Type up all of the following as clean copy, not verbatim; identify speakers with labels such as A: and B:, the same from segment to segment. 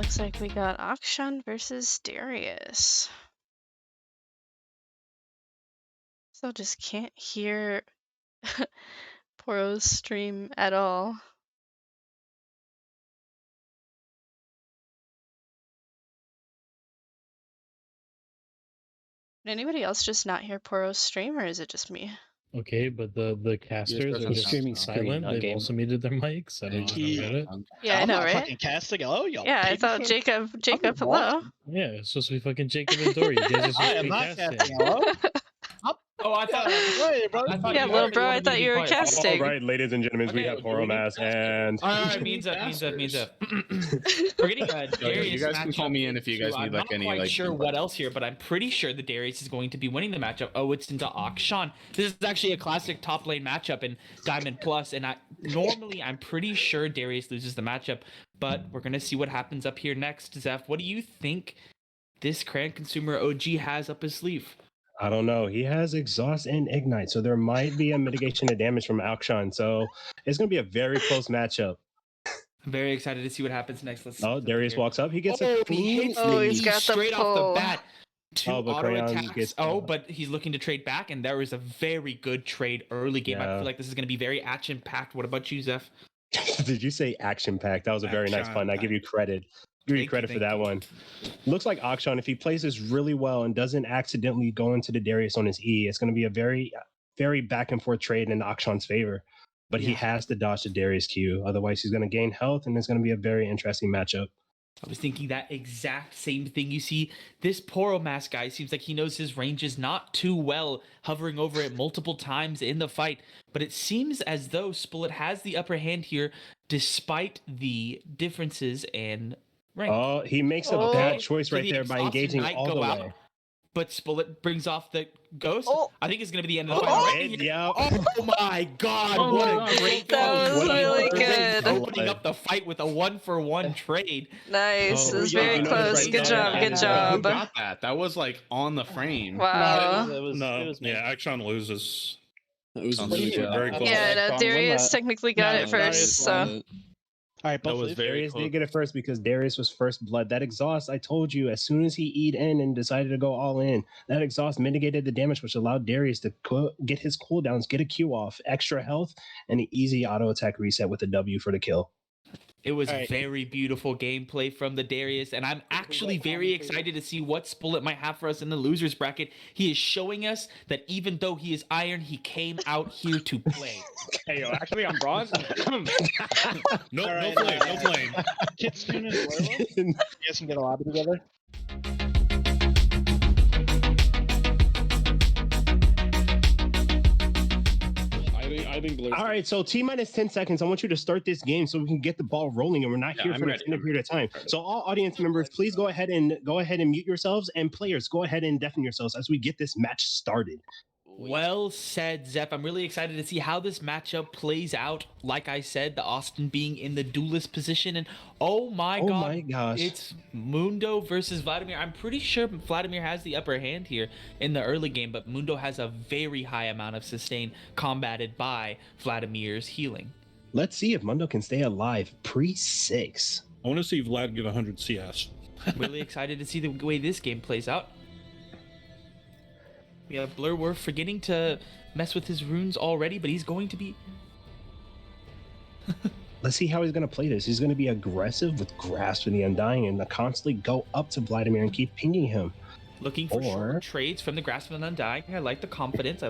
A: Looks like we got Akshan versus Darius. So just can't hear Poro's stream at all. Did anybody else just not hear Poro's stream, or is it just me?
B: Okay, but the casters are just silent. They've also muted their mics. I don't get it.
A: Yeah, I know, right?
C: Fucking casting. Hello, y'all.
A: Yeah, I thought Jacob, hello.
B: Yeah, it's supposed to be fucking Jacob and Dory. You guys are supposed
C: I
B: to
C: am
B: be
C: not
B: casting.
C: casting. Hello.
D: Oh, I thought.
C: Wait, bro.
A: Yeah, little bro, I thought you were casting.
E: All right, ladies and gentlemen, we have Poro Mass and.
D: All right, means up. We're getting Darius.
F: You guys can call me in if you guys need like any.
D: I'm not quite
F: like,
D: sure what else here, but I'm pretty sure the Darius is going to be winning the matchup. Oh, it's into Akshan. This is actually a classic top lane matchup in Diamond Plus, and I'm pretty sure Darius loses the matchup, but we're gonna see what happens up here next. Zeph, what do you think this Cran Consumer OG has up his sleeve?
E: I don't know. He has exhaust and ignite, so there might be a mitigation of damage from Akshan. So it's going to be a very close matchup.
D: I'm very excited to see what happens next.
E: Darius walks up. He gets a clean.
A: He's got the
D: straight off the bat. Two auto attacks.
E: Gets,
D: but he's looking to trade back, and there was a very good trade early game.
E: Yeah.
D: I feel like this is going to be very action packed. What about you, Zeph?
E: Did you say action packed? That was a very nice pun. I give you credit. Give you credit for that one. Looks like Akshan, if he plays this really well and doesn't accidentally go into the Darius on his E, it's going to be a very, very back and forth trade in Akshan's favor. But he has to dodge the Darius Q. Otherwise, he's going to gain health, and it's going to be a very interesting matchup.
D: I was thinking that exact same thing. You see, this Poro Mask guy seems like he knows his ranges not too well, hovering over it multiple times in the fight. But it seems as though Spullet has the upper hand here, despite the differences in rank.
E: Oh, he makes a bad choice right there by engaging all the way.
D: But Spullet brings off the ghost. I think it's going to be the end of the
E: fight.
D: Oh my god, what a great
A: that was really good.
D: Opening up the fight with a 1-for-1 trade.
A: Nice, it was very close. Good job, good job.
F: Got that. That was like on the frame.
A: Wow.
B: Akshan loses.
F: It was
B: very close.
A: Yeah, Darius technically got it first, so.
C: All right,
E: both Darius did get it first because Darius was first blood. That exhaust, I told you, as soon as he E'd in and decided to go all in, that exhaust mitigated the damage, which allowed Darius to get his cooldowns, get a Q off, extra health, and an easy auto attack reset with a W for the kill.
D: It was very beautiful gameplay from the Darius, and I'm actually very excited to see what Spullet might have for us in the losers bracket. He is showing us that even though he is iron, he came out here to play.
G: Hey, yo, actually, I'm bronze.
B: No flame.
C: Kitsune and BlurrWolf. You guys can get a lobby together.
G: I think Blur.
E: All right, so T-minus 10 seconds. I want you to start this game so we can get the ball rolling, and we're not here for an extended period of time. So all audience members, please go ahead and mute yourselves, and players, go ahead and deafen yourselves as we get this match started.
D: Well said, Zeph. I'm really excited to see how this matchup plays out. Like I said, the Austin being in the duelist position, and oh my gosh, it's Mundo versus Vladimir. I'm pretty sure Vladimir has the upper hand here in the early game, but Mundo has a very high amount of sustain combated by Vladimir's healing.
E: Let's see if Mundo can stay alive pre-6.
B: I want to see Vlad get 100 CS.
D: Really excited to see the way this game plays out. We have BlurrWolf forgetting to mess with his runes already, but he's going to be...
E: Let's see how he's going to play this. He's going to be aggressive with Grasp of the Undying and constantly go up to Vladimir and keep pinging him.
D: Looking for short trades from the Grasp of the Undying. I like the confidence.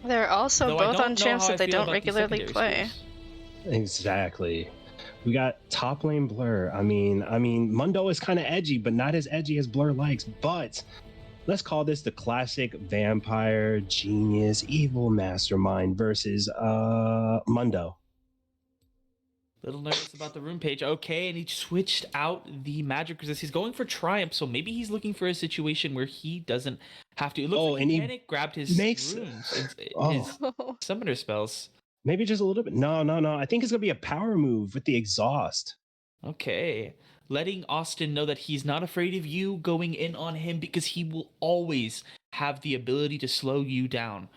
A: They're also both on champs that they don't regularly play.
E: Exactly. We got top lane Blur. I mean, Mundo is kind of edgy, but not as edgy as Blur likes. But let's call this the classic vampire genius evil mastermind versus Mundo.
D: Little nervous about the rune page. Okay, and he switched out the magic resist. He's going for Triumph, so maybe he's looking for a situation where he doesn't have to. It looks like Panic grabbed his runes, his summoner spells.
E: Maybe just a little bit. No. I think it's going to be a power move with the exhaust.
D: Okay. Letting Austin know that he's not afraid of you going in on him because he will always have the ability to slow you down.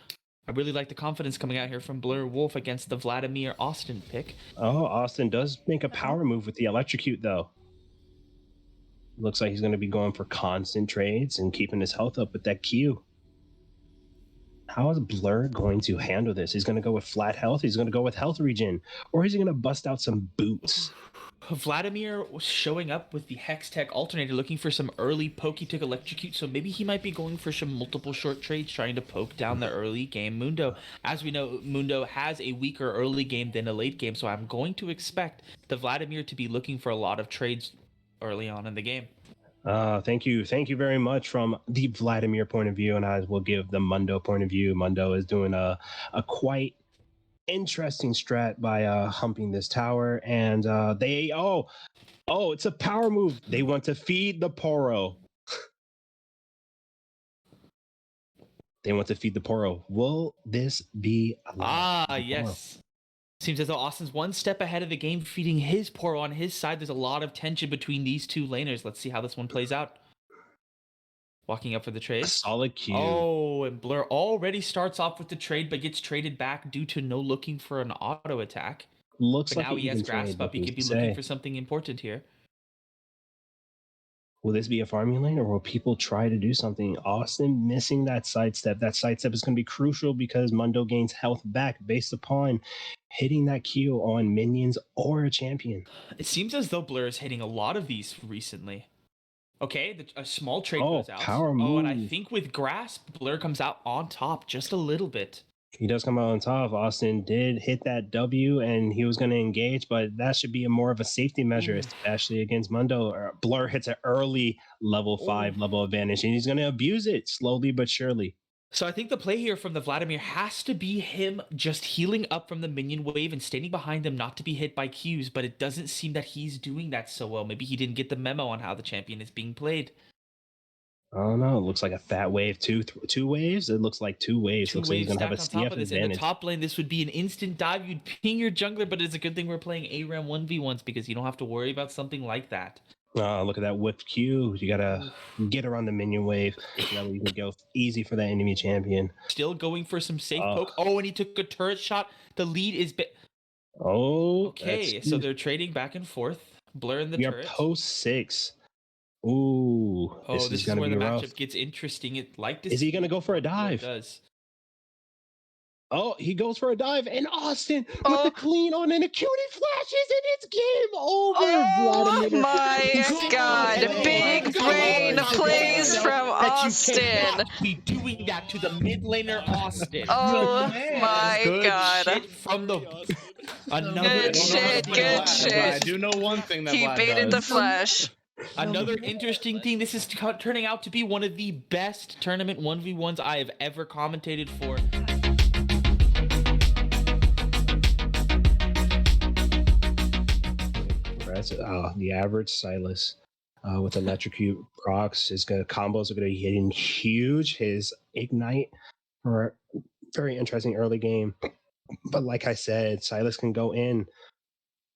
D: I really like the confidence coming out here from BlurrWolf against the Vladimir Austin pick.
E: Oh, Austin does make a power move with the electrocute, though. Looks like he's going to be going for constant trades and keeping his health up with that Q. How is Blur going to handle this? He's going to go with flat health. He's going to go with health regen, or is he going to bust out some boots?
D: Vladimir was showing up with the Hextech alternator looking for some early poke. He took electrocute, so maybe he might be going for some multiple short trades trying to poke down the early game Mundo. As we know, Mundo has a weaker early game than a late game, so I'm going to expect the Vladimir to be looking for a lot of trades early on in the game.
E: Thank you very much from the Vladimir point of view, and I will give the Mundo point of view. Mundo is doing a quite interesting strat by humping this tower, and it's a power move. They want to feed the Poro. They want to feed the Poro. Will this be
D: yes. Seems as though Austin's one step ahead of the game, feeding his Poro on his side. There's a lot of tension between these two laners. Let's see how this one plays out. Walking up for the trade.
E: A solid Q.
D: Oh, and Blur already starts off with the trade, but gets traded back due to no looking for an auto attack.
E: Looks
D: but
E: like
D: now he has Grasp up. He could be looking for something important here.
E: Will this be a farming lane, or will people try to do something? Austin missing that sidestep. That sidestep is going to be crucial because Mundo gains health back based upon hitting that Q on minions or a champion.
D: It seems as though Blur is hitting a lot of these recently. Okay, a small trade goes out.
E: Power move.
D: Oh, and I think with Grasp, Blur comes out on top just a little bit.
E: He does come out on top. Austin did hit that W, and he was going to engage, but that should be more of a safety measure, especially against Mundo. Blur hits an early level 5 level advantage, and he's going to abuse it slowly but surely.
D: So I think the play here from the Vladimir has to be him just healing up from the minion wave and standing behind them not to be hit by Qs, but it doesn't seem that he's doing that so well. Maybe he didn't get the memo on how the champion is being played.
E: I don't know. It looks like a fat wave. Two waves? It looks like 2 waves.
D: Looks
E: like he's
D: waves
E: going to have a
D: stacked on top
E: CF
D: of this.
E: advantage.
D: In the top lane, this would be an instant dive. You'd ping your jungler, but it's a good thing we're playing ARAM 1v1s because you don't have to worry about something like that.
E: Look at that whipped Q. You got to get around the minion wave. That way you can go easy for that enemy champion.
D: Still going for some safe poke. Oh, and he took a turret shot. The lead is... Okay, so they're trading back and forth. Blur in the turret.
E: We are post 6. Ooh,
D: this is
E: gonna
D: where
E: be
D: the
E: rough.
D: matchup gets interesting.
E: Is he going to go for a dive?
D: It does.
E: Oh, he goes for a dive, and Austin with the clean on, and a cutie flashes, and it's game over.
A: Oh my God! Big brain plays from Austin.
D: Be doing that to the mid laner, Austin.
A: Oh my God!
D: Shit from the
A: Good shit.
F: I do know one thing that
A: he baited the flash.
D: Another interesting thing, this is turning out to be one of the best tournament 1v1s I have ever commentated for.
E: The average Silas with electrocute procs, his combos are going to be hitting huge. His ignite for a very interesting early game. But like I said, Silas can go in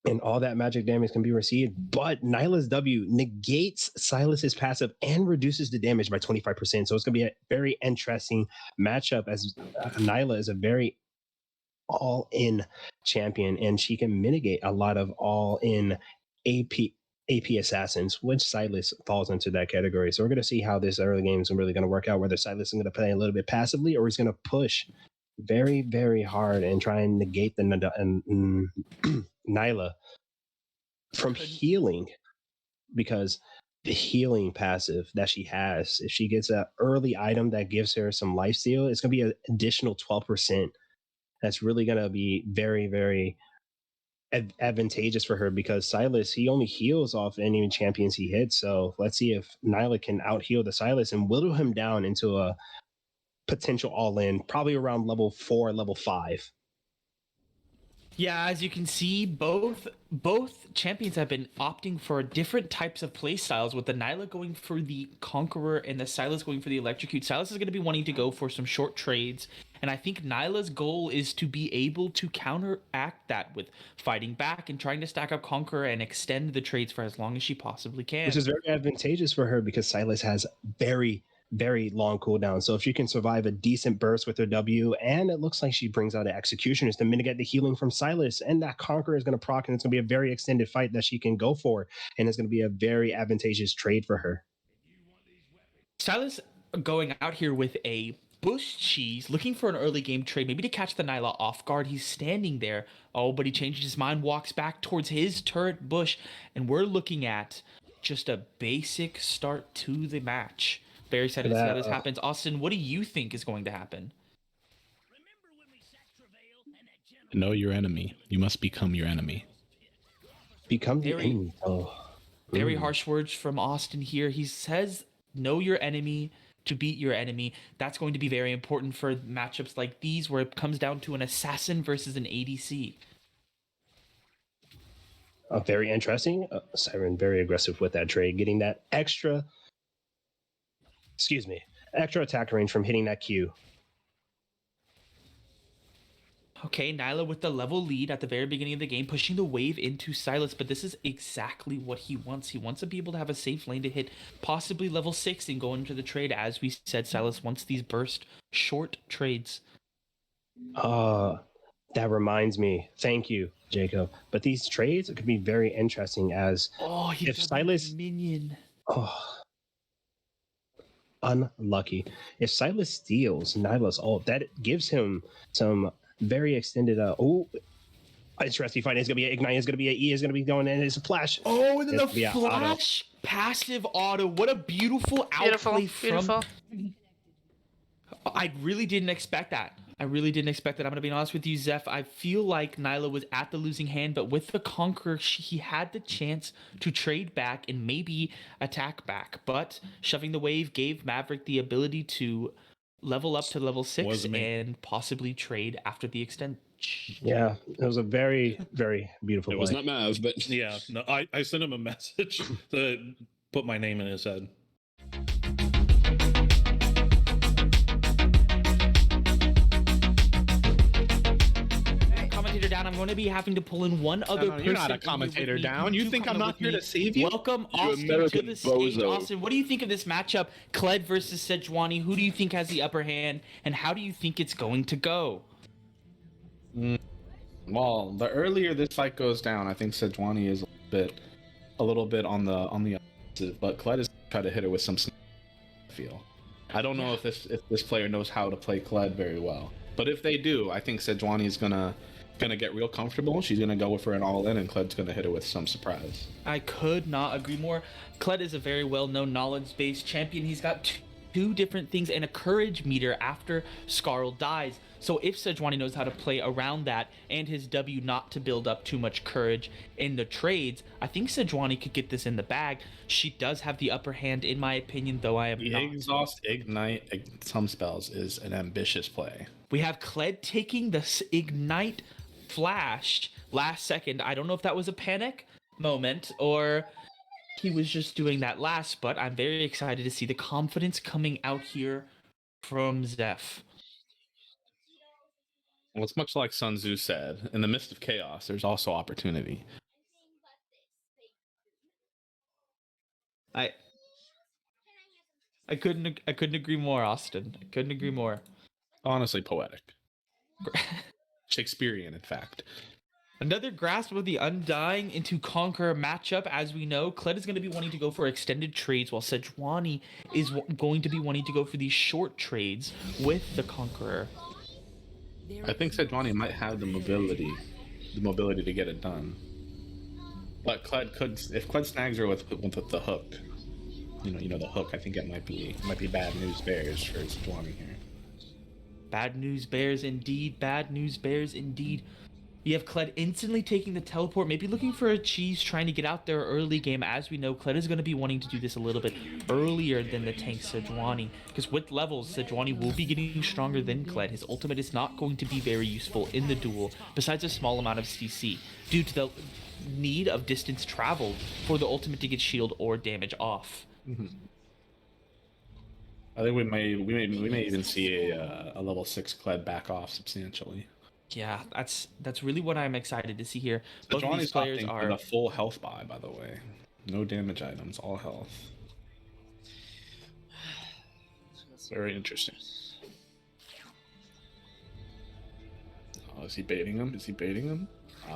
E: and all that magic damage can be received, but Nyla's W negates Silas's passive and reduces the damage by 25%. So it's going to be a very interesting matchup as Nyla is a very all-in champion, and she can mitigate a lot of all-in AP assassins, which Silas falls into that category. So we're going to see how this early game is really going to work out, whether Silas is going to play a little bit passively or he's going to push very, very hard and try and negate the Nyla from healing, because the healing passive that she has, if she gets an early item that gives her some lifesteal, it's going to be an additional 12%. That's really going to be very, very advantageous for her, because Silas, he only heals off any champions he hits. So let's see if Nyla can out heal the Silas and whittle him down into a potential all-in, probably around level 4, level 5.
D: Yeah, as you can see, both champions have been opting for different types of play styles, with the Nyla going for the Conqueror and the Silas going for the Electrocute. Silas is going to be wanting to go for some short trades, and I think Nyla's goal is to be able to counteract that with fighting back and trying to stack up Conqueror and extend the trades for as long as she possibly can.
E: Which is very advantageous for her, because Silas has very, very long cooldown. So if she can survive a decent burst with her W, and it looks like she brings out an Executioners to mitigate the healing from Sylas, and that Conqueror is going to proc, and it's going to be a very extended fight that she can go for, and it's going to be a very advantageous trade for her.
D: Sylas going out here with a bush cheese, looking for an early game trade, maybe to catch the Nyla off guard. He's standing there. Oh, but he changes his mind, walks back towards his turret bush, and we're looking at just a basic start to the match. Very excited to see how this happens. Austin, what do you think is going to happen?
F: Know your enemy. You must become your enemy.
E: Become the enemy.
D: Very harsh words from Austin here. He says, know your enemy to beat your enemy. That's going to be very important for matchups like these where it comes down to an assassin versus an ADC.
E: Very interesting. Sairren very aggressive with that trade, getting that extra attack range from hitting that Q.
D: Okay, Nyla with the level lead at the very beginning of the game, pushing the wave into Sylas, but this is exactly what he wants. He wants to be able to have a safe lane to hit possibly level 6 and go into the trade. As we said, Sylas wants these burst short trades.
E: That reminds me. Thank you, Jacob. But these trades could be very interesting as if Sylas
D: minion.
E: Unlucky. If Sylas steals Nyla's ult, that gives him some very extended interesting fight. It's gonna be an ignite, it's gonna be an E, it's gonna be going in, it's a flash.
D: Oh, and then the flash passive auto. What a beautiful outplay from I really didn't expect that. I'm gonna be honest with you, Zeph. I feel like Nyla was at the losing hand, but with the Conqueror, he had the chance to trade back and maybe attack back. But shoving the wave gave Maverick the ability to level up to level 6 and possibly trade after the extent.
E: Yeah, it was a very, very beautiful play.
G: Was not Mav, but
B: yeah, no, I sent him a message to put my name in his head.
D: Down. I'm going to be having to pull in one other person.
F: You're not a commentator down. You think I'm not here to save you?
D: Welcome, Austin, to the stage. Austin, what do you think of this matchup? Kled versus Sejuani. Who do you think has the upper hand, and how do you think it's going to go?
F: Well, the earlier this fight goes down, I think Sejuani is a little bit on the opposite, but Kled is trying to hit her with some feel. I don't know if this player knows how to play Kled very well, but if they do, I think Sejuani is gonna get real comfortable. She's gonna go for an all-in, and Kled's gonna hit her with some surprise.
D: I could not agree more. Kled is a very well-known knowledge-based champion. He's got two different things and a courage meter after Scarl dies. So if Sejuani knows how to play around that and his W not to build up too much courage in the trades, I think Sejuani could get this in the bag. She does have the upper hand in my opinion, though I am not.
F: Exhaust, Ignite, some spells is an ambitious play.
D: We have Kled taking the Ignite flash last second. I don't know if that was a panic moment or he was just doing that last, but I'm very excited to see the confidence coming out here from Zeph.
F: Well, it's much like Sun Tzu said, in the midst of chaos, there's also opportunity.
D: I couldn't agree more, Austin. I couldn't agree more.
F: Honestly, poetic. Shakespearean, in fact.
D: Another Grasp of the Undying into Conqueror matchup. As we know, Kled is going to be wanting to go for extended trades, while Sejuani is going to be wanting to go for these short trades with the Conqueror.
F: I think Sejuani might have the mobility to get it done. But Kled could, if Kled snags her with the hook, you know the hook. I think it might be bad news bears for Sejuani here.
D: Bad news bears indeed. Bad news bears indeed. You have Kled instantly taking the teleport, maybe looking for a cheese, trying to get out there early game. As we know, Kled is going to be wanting to do this a little bit earlier than the tank Sejuani, because with levels, Sejuani will be getting stronger than Kled. His ultimate is not going to be very useful in the duel, besides a small amount of CC, due to the need of distance traveled for the ultimate to get shield or damage off.
F: Mm-hmm. I think we may even see a level 6 Kled back off substantially.
D: Yeah, that's really what I'm excited to see here. Both of these
F: players are in a full health buy, by the way. No damage items, all health. Very interesting. Oh, is he baiting him? Is he baiting him?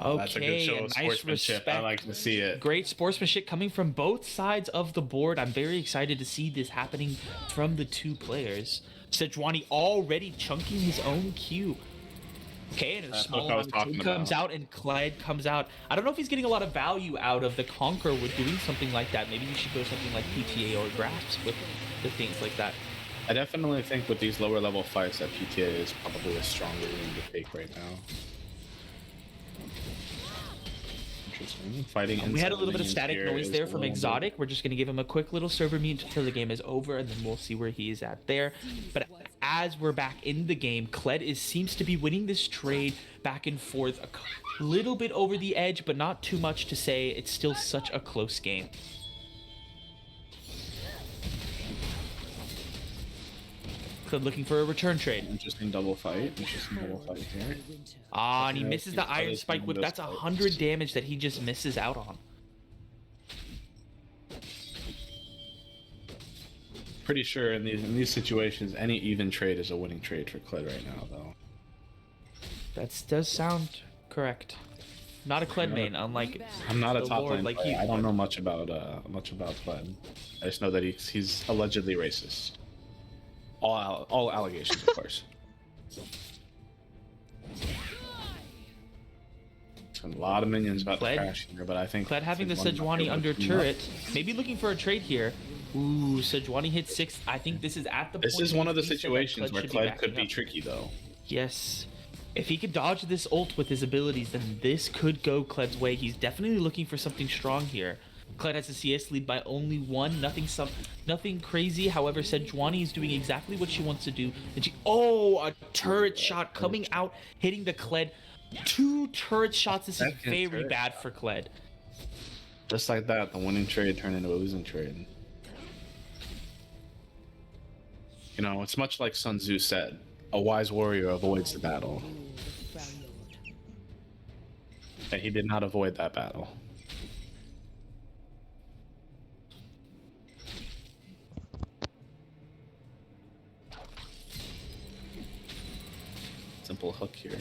F: Oh, that's a good show of sportsmanship. I like to see it.
D: Great sportsmanship coming from both sides of the board. I'm very excited to see this happening from the two players. Sejuani already chunking his own Q. Okay, and a small amount of Q comes out, and Clyde comes out. I don't know if he's getting a lot of value out of the Conqueror with doing something like that. Maybe you should go something like PTA or Grasp with things like that.
F: I definitely think with these lower level fights that PTA is probably a stronger room to take right now. Interesting. Fighting.
D: We had a little bit of static noise there from Exotic. We're just going to give him a quick little server mute until the game is over, and then we'll see where he is at there. But as we're back in the game, Kled seems to be winning this trade back and forth a little bit over the edge, but not too much to say it's still such a close game. Looking for a return trade.
F: Interesting double fight. Interesting double fight here.
D: Ah, and he misses the Iron Spike whip. That's 100 damage that he just misses out on.
F: Pretty sure in these situations, any even trade is a winning trade for Kled right now, though.
D: That does sound correct. Not a Kled main, unlike
F: I'm not a top lane player. I don't know much about Kled. I just know that he's allegedly racist. All allegations, of course. A lot of minions about to crash here, but I think
D: Kled having the Sejuani under turret, maybe looking for a trade here. Ooh, Sejuani hits 6. I think this is at the point.
F: This is one of the situations where Kled could be tricky, though.
D: Yes. If he could dodge this ult with his abilities, then this could go Kled's way. He's definitely looking for something strong here. Kled has a CS lead by only 1. Nothing crazy. However, Sejuani is doing exactly what she wants to do. And a turret shot coming out, hitting the Kled. 2 turret shots. This is very bad for Kled.
F: Just like that, the winning trade turned into a losing trade. You know, it's much like Sun Tzu said, a wise warrior avoids the battle. And he did not avoid that battle. Simple hook here.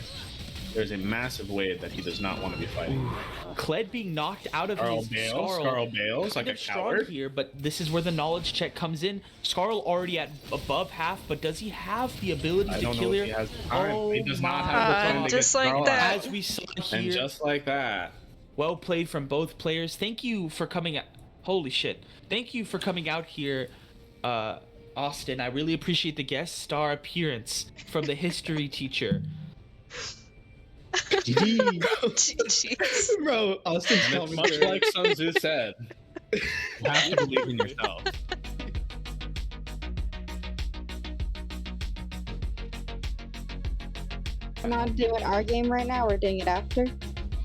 F: There's a massive wave that he does not want to be fighting.
D: Kled being knocked out of his
F: Scarl bails like a coward
D: here, but this is where the knowledge check comes in. Scarl already at above half, but does he have the ability to kill her?
F: He does not have the time to
A: just
F: get
A: like that.
D: As we saw here.
F: And just like that.
D: Well played from both players. Thank you for coming out. Holy shit. Thank you for coming out here, Austin. I really appreciate the guest star appearance from the history teacher.
A: Jeez.
F: Bro, Austin's commentary. Much like Sun Tzu said, you have to believe in yourself.
H: We're not doing our game right now, we're doing it after.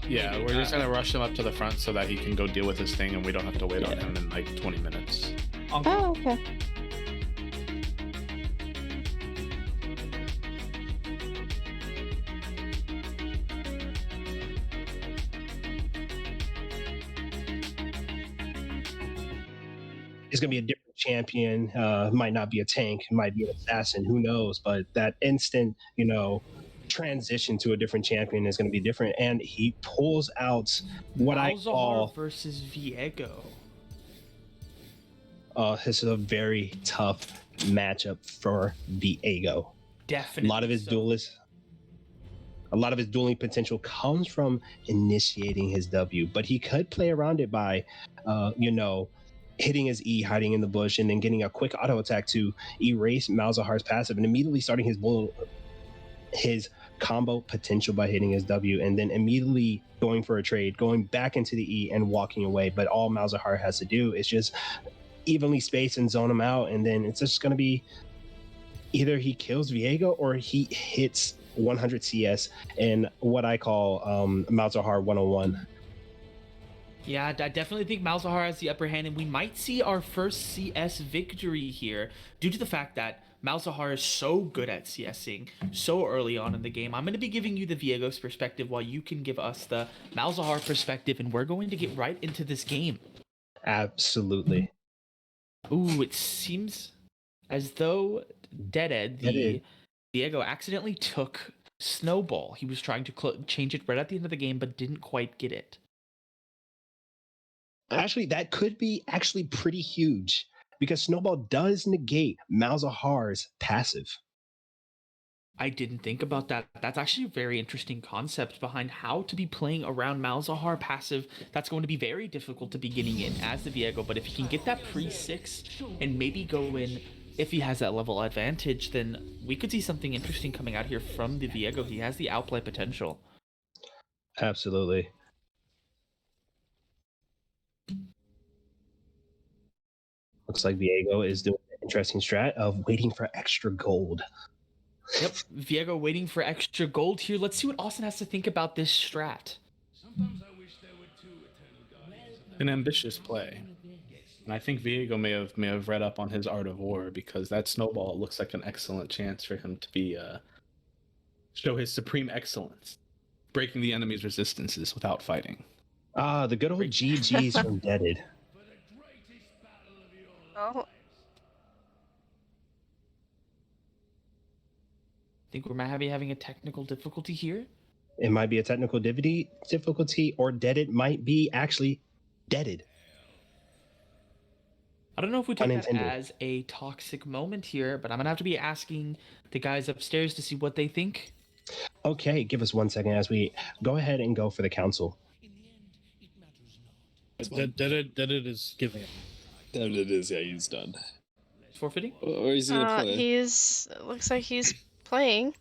F: Yeah, we're just gonna rush him up to the front so that he can go deal with his thing and we don't have to wait on him in like 20 minutes.
H: Oh, okay.
E: It's going to be a different champion. Might not be a tank, might be an assassin, who knows? But that instant, transition to a different champion is going to be different. And he pulls out what I call
D: versus Viego.
E: This is a very tough matchup for Viego.
D: Definitely.
E: A lot of his dueling potential comes from initiating his W, but he could play around it by, hitting his E, hiding in the bush, and then getting a quick auto attack to erase Malzahar's passive and immediately starting his combo potential by hitting his W, and then immediately going for a trade, going back into the E and walking away. But all Malzahar has to do is just evenly space and zone him out, and then it's just going to be either he kills Viego or he hits 100 CS in what I call Malzahar 101.
D: Yeah, I definitely think Malzahar has the upper hand, and we might see our first CS victory here due to the fact that Malzahar is so good at CSing so early on in the game. I'm going to be giving you the Viego's perspective while you can give us the Malzahar perspective, and we're going to get right into this game.
E: Absolutely.
D: Ooh, it seems As though Deaded, the Viego, accidentally took Snowball. He was trying to change it right at the end of the game, but didn't quite get it.
E: Actually, that could be actually pretty huge because Snowball does negate Malzahar's passive.
D: I didn't think about that. That's actually a very interesting concept behind how to be playing around Malzahar passive. That's going to be very difficult to be getting in as the Viego, but if he can get that pre-6 and maybe go in, if he has that level advantage, then we could see something interesting coming out here from the Viego. He has the outplay potential.
E: Absolutely. Looks like Viego is doing an interesting strat of waiting for extra gold.
D: Yep, Viego waiting for extra gold here. Let's see what Austin has to think about this strat.
F: An ambitious play. And I think Viego may have read up on his art of war, because that snowball looks like an excellent chance for him to be show his supreme excellence, breaking the enemy's resistances without fighting.
E: Ah, the good old GGs from Deaded.
A: Oh.
D: I think we might be having a technical difficulty here.
E: It might be a technical difficulty, or Deaded might be actually deaded.
D: I don't know if we took that as a toxic moment here, but I'm gonna have to be asking the guys upstairs to see what they think.
E: Okay, give us 1 second as we go ahead and go for the council.
B: Deaded is giving it.
I: Deaded is, yeah, he's done.
D: Forfeiting?
I: Or is he gonna play?
A: Looks like he's playing.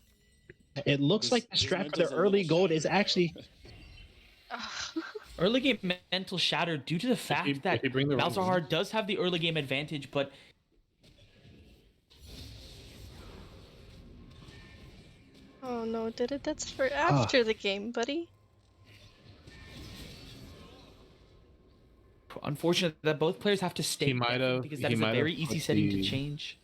E: It looks like the strat for the early gold is actually
D: early game mental shattered due to the fact that Malzahar does have the early game advantage, but
A: oh no, that's for after the game, buddy.
D: Unfortunate that both players have to stay because that is a very easy setting to change.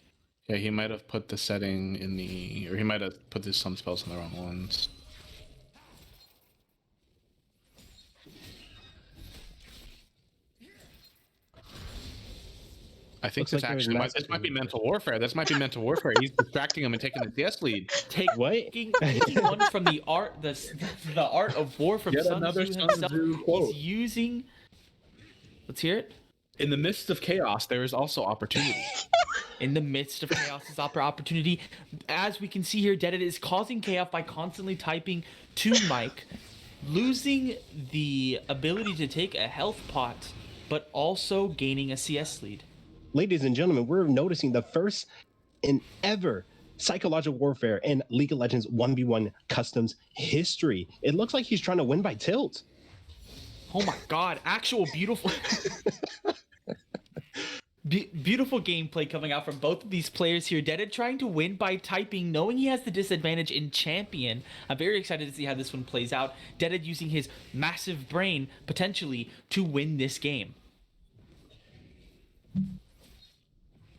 F: Yeah, he might have put the setting in the, or he might have put some spells in the wrong ones. I think this actually might be mental warfare. This might be mental warfare. He's distracting him and taking the DS lead.
D: Taking one from the art of war from Sun Tzu himself. He's using. Let's hear it.
F: In the midst of chaos, there is also opportunity.
D: In the midst of chaos is opportunity. As we can see here, Deaded is causing chaos by constantly typing to Mike, losing the ability to take a health pot, but also gaining a CS lead.
E: Ladies and gentlemen, we're noticing the first in ever psychological warfare in League of Legends 1v1 customs history. It looks like he's trying to win by tilt.
D: Oh my god, actual beautiful beautiful gameplay coming out from both of these players here. Deaded trying to win by typing, knowing he has the disadvantage in champion. I'm very excited to see how this one plays out. Deaded using his massive brain, potentially, to win this game.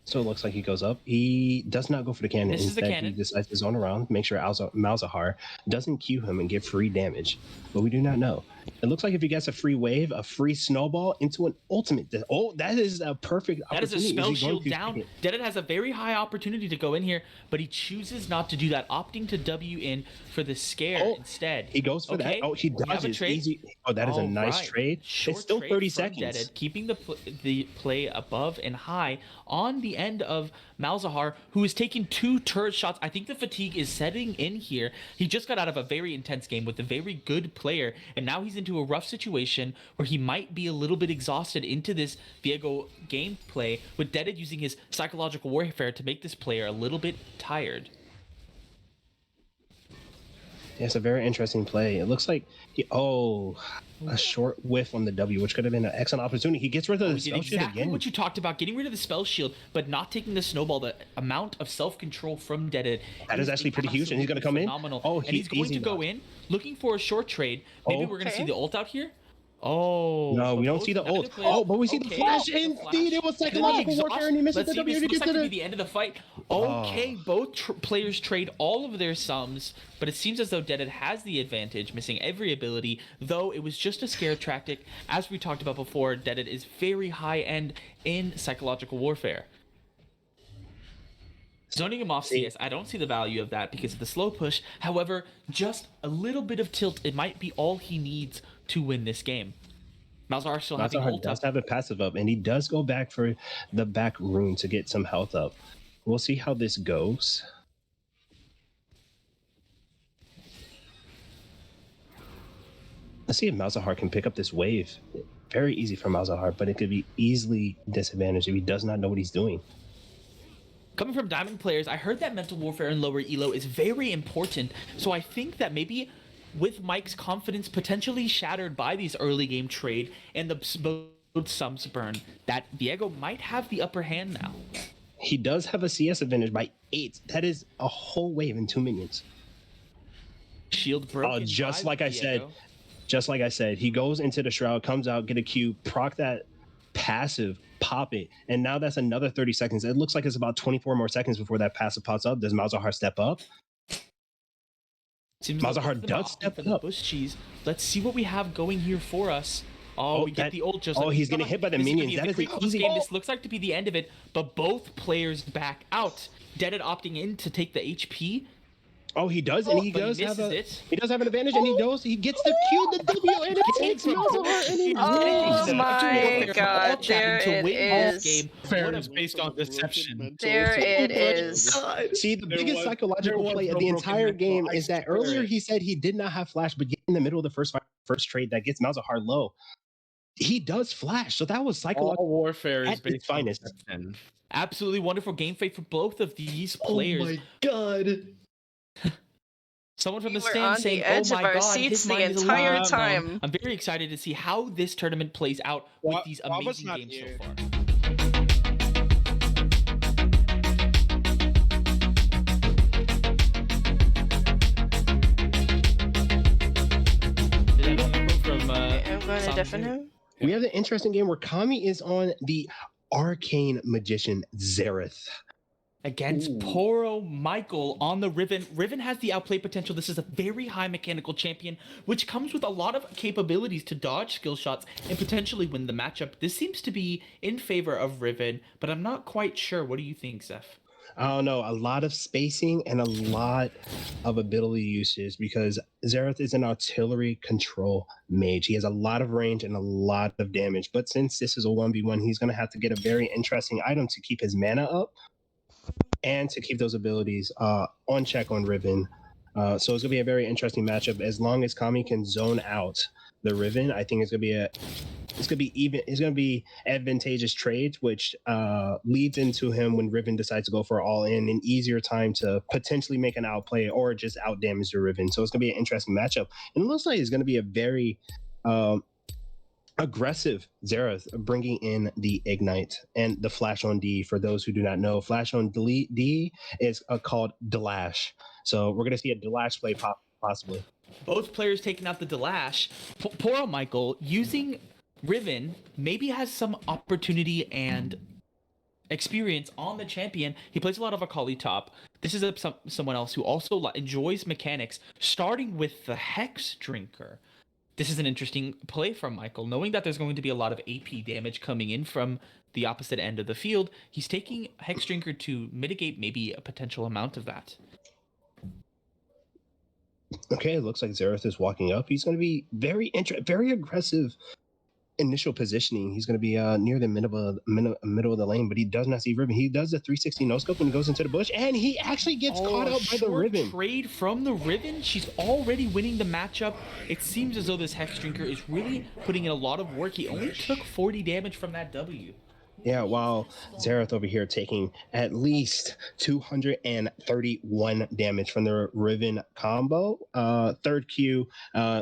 E: So it looks like he goes up. He does not go for the cannon.
D: This is the cannon.
E: He decides to zone around, make sure Malzahar doesn't Q him and get free damage. But we do not know. It looks like if he gets a free wave, a free snowball into an ultimate. Oh, that is a perfect opportunity.
D: That is a spell shield down. Deaded has a very high opportunity to go in here, but he chooses not to do that, opting to W in for the scare instead.
E: He goes for that. Oh, he dodges. Easy. Oh, that is a nice trade.
D: Short
E: it's still
D: trade
E: 30
D: from
E: seconds.
D: Deaded, keeping the play above and high on the end of Malzahar, who is taking 2 turret shots. I think the fatigue is setting in here. He just got out of a very intense game with a very good player, and now he's into a rough situation where he might be a little bit exhausted into this Viego gameplay, with Deaded using his psychological warfare to make this player a little bit tired.
E: Yeah, it's a very interesting play. It looks like a short whiff on the W, which could have been an excellent opportunity. He gets rid of the spell shield
D: exactly
E: again.
D: What you talked about, getting rid of the spell shield, but not taking the snowball. The amount of self-control from Deaded.
E: That is actually pretty huge, and he's going to come
D: phenomenal.
E: in. Oh,
D: and he's going to go in, looking for a short trade. Maybe we're going to see the ult out here. Oh.
E: No, we don't see the ult. Oh, but we see the flash. Indeed, it was psychological warfare, and he misses the W.
D: This looks like to be the end of the fight. Okay, both players trade all of their sums, but it seems as though Deaded has the advantage, missing every ability, though it was just a scare tactic. As we talked about before, Deaded is very high-end in psychological warfare. Zoning him off CS, I don't see the value of that because of the slow push. However, just a little bit of tilt, it might be all he needs to win this game. Malzahar still having ult
E: does
D: up.
E: have a passive up, and he does go back for the back rune to get some health up. We'll see how this goes. Let's see if Malzahar can pick up this wave. Very easy for Malzahar, but it could be easily disadvantaged if he does not know what he's doing.
D: Coming from Diamond players, I heard that mental warfare and lower elo is very important, so I think that maybe with Mike's confidence potentially shattered by these early game trade and the sums burn, that Diego might have the upper hand now.
E: He does have a CS advantage by 8. That is a whole wave in 2 minions.
D: Shield broken.
E: Just like I said, he goes into the Shroud, comes out, get a Q, proc that passive, pop it, and now that's another 30 seconds. It looks like it's about 24 more seconds before that passive pops up. Does Malzahar step up? Malzahar does step up.
D: Bush cheese. Let's see what we have going here for us. Oh, we get the ult just.
E: He's getting hit by the minions. That is an easy
D: game. This looks like to be the end of it, but both players back out. Deaded opting in to take the HP.
E: Oh, he does, and he does have an advantage, and he gets the Q, the W, and it takes Malzahar, and he
A: oh my god, there it is.
F: Fair is based on deception.
A: There it is.
E: See, the biggest psychological play of the entire game is that earlier he said he did not have flash, but in the middle of the first trade that gets Malzahar low, he does flash. So that was psychological
F: warfare is based on
D: deception. Absolutely wonderful game fate for both of these players.
I: Oh my god.
D: Someone from the stand saying, "Oh my god, his mind is
A: entire time."
D: I'm very excited to see how this tournament plays out with these amazing games so far.
A: I'm going to deafen him.
E: We have an interesting game where Kami is on the Arcane Magician Xerath.
D: Against Poro Michael on the Riven. Riven has the outplay potential. This is a very high mechanical champion, which comes with a lot of capabilities to dodge skill shots and potentially win the matchup. This seems to be in favor of Riven, but I'm not quite sure. What do you think, Zeph?
E: I don't know. A lot of spacing and a lot of ability usage because Xerath is an artillery control mage. He has a lot of range and a lot of damage. But since this is a 1v1, he's going to have to get a very interesting item to keep his mana up and to keep those abilities on check on Riven. So it's going to be a very interesting matchup. As long as Kami can zone out the Riven, I think it's going to be advantageous trades, which leads into him when Riven decides to go for all in, an easier time to potentially make an outplay or just out damage the Riven. So it's going to be an interesting matchup. And it looks like it's going to be a very aggressive Xerath, bringing in the Ignite and the Flash on D. For those who do not know, Flash on D is called Delash. So we're going to see a Delash play possibly.
D: Both players taking out the Delash. Poro Michael using Riven maybe has some opportunity and experience on the champion. He plays a lot of Akali top. This is someone else who also enjoys mechanics, starting with the Hex Drinker. This is an interesting play from Michael, knowing that there's going to be a lot of AP damage coming in from the opposite end of the field. He's taking Hex Drinker to mitigate maybe a potential amount of that.
E: Okay, it looks like Xerath is walking up. He's going to be very aggressive initial positioning. He's going to be near the middle of the lane, but he does not see Riven. He does a 360 no-scope when he goes into the bush, and he actually gets caught out by the Riven.
D: Trade from the Riven. She's already winning the matchup. It seems as though this Hex Drinker is really putting in a lot of work. He only took 40 damage from that W.
E: Yeah, while Xerath over here taking at least 231 damage from the Riven combo. Third Q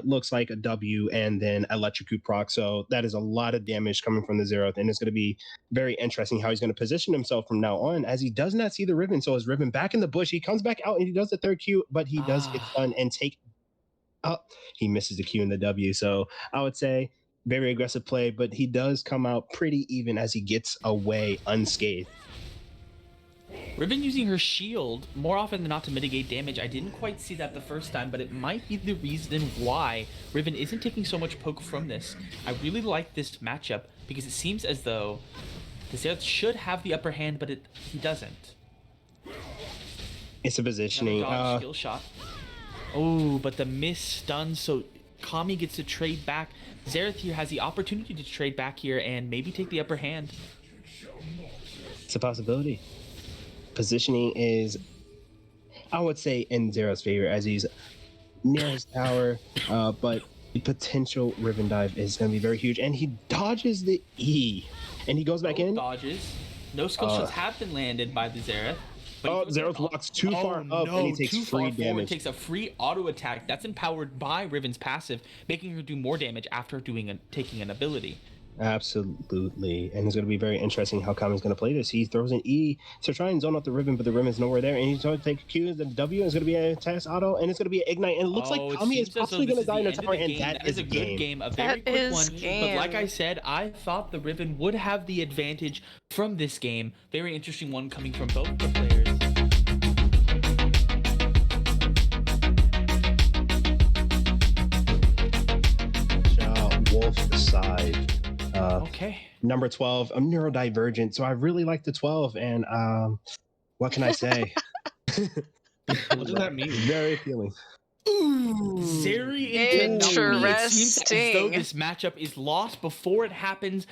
E: looks like a W and then Electrocute proc. So that is a lot of damage coming from the Xerath, and it's going to be very interesting how he's going to position himself from now on, as he does not see the Riven. So his Riven back in the bush. He comes back out and he does the third Q, but he does get stunned and take up. He misses the Q and the W. So I would say very aggressive play, but he does come out pretty even as he gets away unscathed.
D: Riven using her shield more often than not to mitigate damage. I didn't quite see that the first time, but it might be the reason why Riven isn't taking so much poke from this. I really like this matchup because it seems as though the Xerath should have the upper hand, but he doesn't.
E: It's a positioning.
D: Skill shot. Oh, but the miss stun, so Kami gets to trade back. Xerath here has the opportunity to trade back here and maybe take the upper hand.
E: It's a possibility. Positioning is, I would say, in Xerath's favor as he's near his tower, but the potential Riven Dive is going to be very huge. And he dodges the E, and he goes back in.
D: Dodges. No skill shots have been landed by the Xerath.
E: Xerath walks too far up, and he takes free damage.
D: Takes a free auto attack that's empowered by Riven's passive, making her do more damage after taking an ability.
E: Absolutely, and it's going to be very interesting how Kami's going to play this. He throws an E to try and zone out the Riven, but the Riven's nowhere there, and he's going to take a Q. The W is going to be a test auto, and it's going to be an ignite. And it looks like Kami is possibly going to die in a tower, and that is a good game.
D: A very quick one. But like I said, I thought the Riven would have the advantage from this game. Very interesting one coming from both the players.
E: Wolf side.
D: Okay.
E: Number 12. I'm neurodivergent, so I really like the 12. And what can I say?
F: What does that mean?
E: Very appealing.
D: Very interesting. It seems as though this matchup is lost before it happens.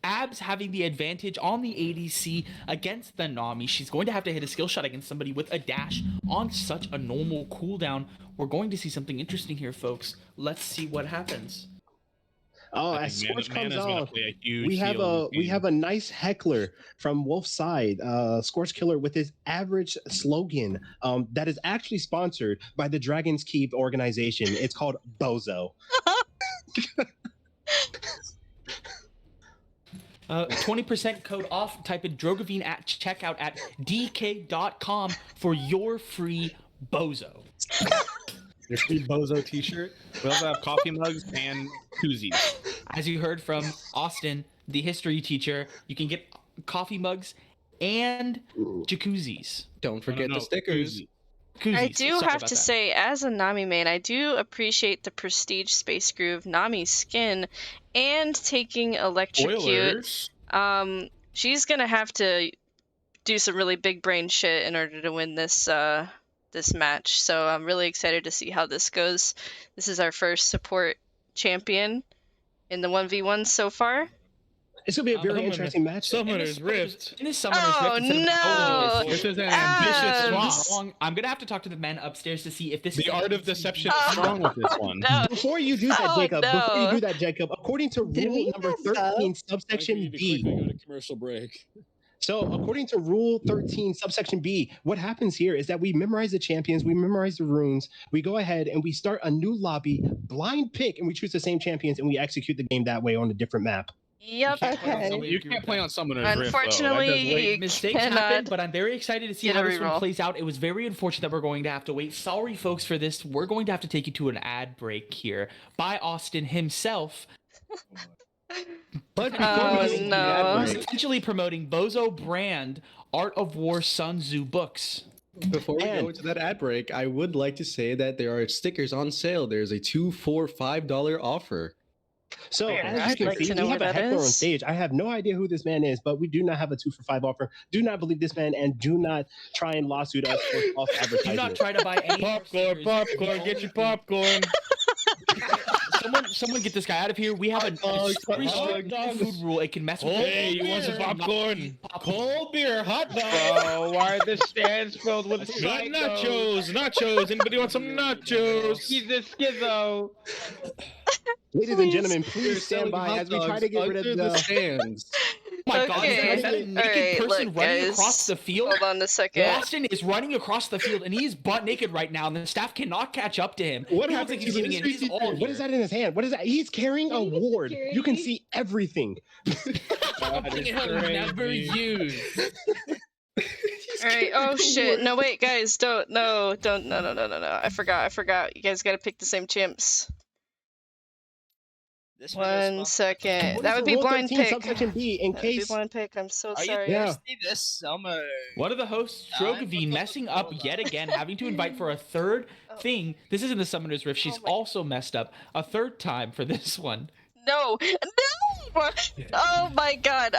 D: Abs having the advantage on the ADC against the Nami. She's going to have to hit a skill shot against somebody with a dash on such a normal cooldown. We're going to see something interesting here, folks. Let's see what happens.
E: Oh, as Scorched comes on, we have a nice heckler from Wolf's side, Scorched Killer, with his average slogan that is actually sponsored by the Dragon's Keep organization. It's called Bozo.
D: 20% code off. Type in Drogavine at checkout at dk.com for your free Bozo.
F: Your free Bozo t-shirt. We also have coffee mugs and koozies.
D: As you heard from Austin, the history teacher, you can get coffee mugs and jacuzzis.
C: Don't forget the stickers.
D: Koozies.
A: I do have to say, as a Nami main, I do appreciate the prestige Space Groove Nami skin and taking Electrocute. She's gonna have to do some really big brain shit in order to win this this match. So I'm really excited to see how this goes. This is our first support champion in the 1v1 so far.
E: It's gonna be a very interesting match.
B: Summoner's Rift.
D: In this Summoner's Rift.
A: No!
F: This is an ambitious
D: swap. I'm gonna have to talk to the men upstairs to see if this
F: The art of deception is strong with this one.
A: No.
E: Before you do that, Jacob, according to rule number 13, subsection B.
I: Go to commercial break.
E: So according to rule 13, subsection B, what happens here is that we memorize the champions, we memorize the runes, we go ahead and we start a new lobby, blind pick, and we choose the same champions, and we execute the game that way on a different map.
A: Yep.
F: You can't play on Summoner's Rift,
A: Unfortunately,
D: mistakes happen, but I'm very excited to see how this one plays out. It was very unfortunate that we're going to have to wait. Sorry, folks, for this. We're going to have to take you to an ad break here by Austin himself.
F: But
A: no.
D: Essentially promoting Bozo brand Art of War Sun Tzu books.
C: Before we go into that ad break, I would like to say that there are stickers on sale. There's a $2 for $5 offer.
E: So as you can see, we have a heckler on stage. I have no idea who this man is, but we do not have a 2 for 5 offer. Do not believe this man, and do not try and lawsuit us for false advertising.
D: Do not try to buy any
B: popcorn. Get your popcorn.
D: Someone get this guy out of here. We have a very strict food rule. It can mess with.
B: Hey, you want some popcorn?
G: Cold beer, hot dog. Oh, why are the stands filled with
B: nachos? Anybody want some nachos?
G: He's a schizo.
E: Ladies and gentlemen, please stand by as we try to get rid of the
C: stands.
D: Oh my God, is that a naked person running across the field?
A: Hold on a second.
D: Austin is running across the field, and he's butt naked right now, and the staff cannot catch up to him.
E: What happened to him? What is that in his hand? What is that? He's carrying a ward. You can see everything.
B: Never used.
A: Alright, oh shit. No, wait, guys, no. I forgot. You guys gotta pick the same chimps. One second. That would be blind pick.
E: Subsection B, in case.
A: Blind pick. I'm so sorry.
E: Yeah.
D: One of the hosts, Drogavine, messing up yet again, having to invite for a third thing. This is in the Summoner's Rift. She's also messed up a third time for this one.
A: No. Oh my God.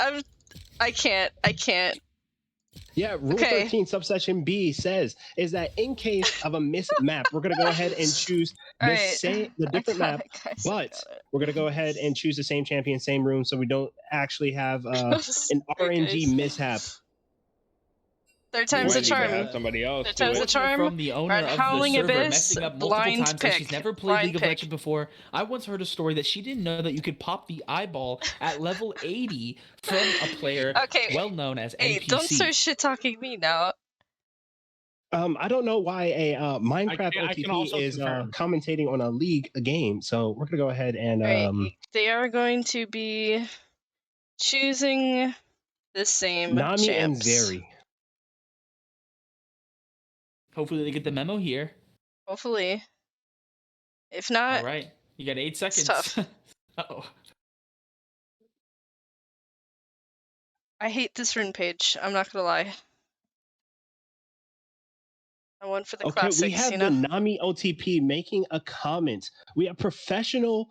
A: I can't.
E: Yeah, Rule 13, subsection B says is that in case of a missed map, we're going to go ahead and choose the different map, but we're going to go ahead and choose the same champion, same room, so we don't actually have an RNG mishap.
A: Third time's a charm.
I: Somebody else.
A: Third time's a charm.
D: From the owner of
A: Howling
D: the server,
A: Abyss,
D: messing up multiple times.
A: pick.
D: She's never played League of Legends before. I once heard a story that she didn't know that you could pop the eyeball at level 80 from a player well known as NPC.
A: Hey, don't start shit talking me now.
E: I don't know why a Minecraft OTP is commentating on a League game, so we're gonna go ahead and
A: they are going to be choosing the same
E: Nami
A: champs.
E: and Zeri.
D: Hopefully they get the memo here.
A: Hopefully. If not,
D: all right, you got 8 seconds.
A: It's tough.
D: Uh-oh.
A: I hate this rune page. I'm not gonna lie. I won for the classics,
E: we have the Nami OTP making a comment. We have professional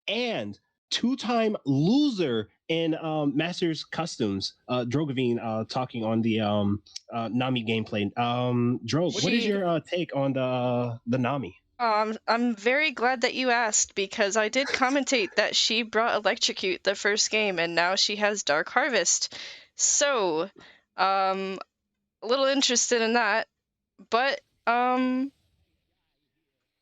E: and 2-time loser in Masters Customs, Drogavine, talking on the Nami gameplay. Drog, what is your take on the Nami?
A: I'm very glad that you asked, because I did commentate that she brought Electrocute the first game, and now she has Dark Harvest. So, a little interested in that, but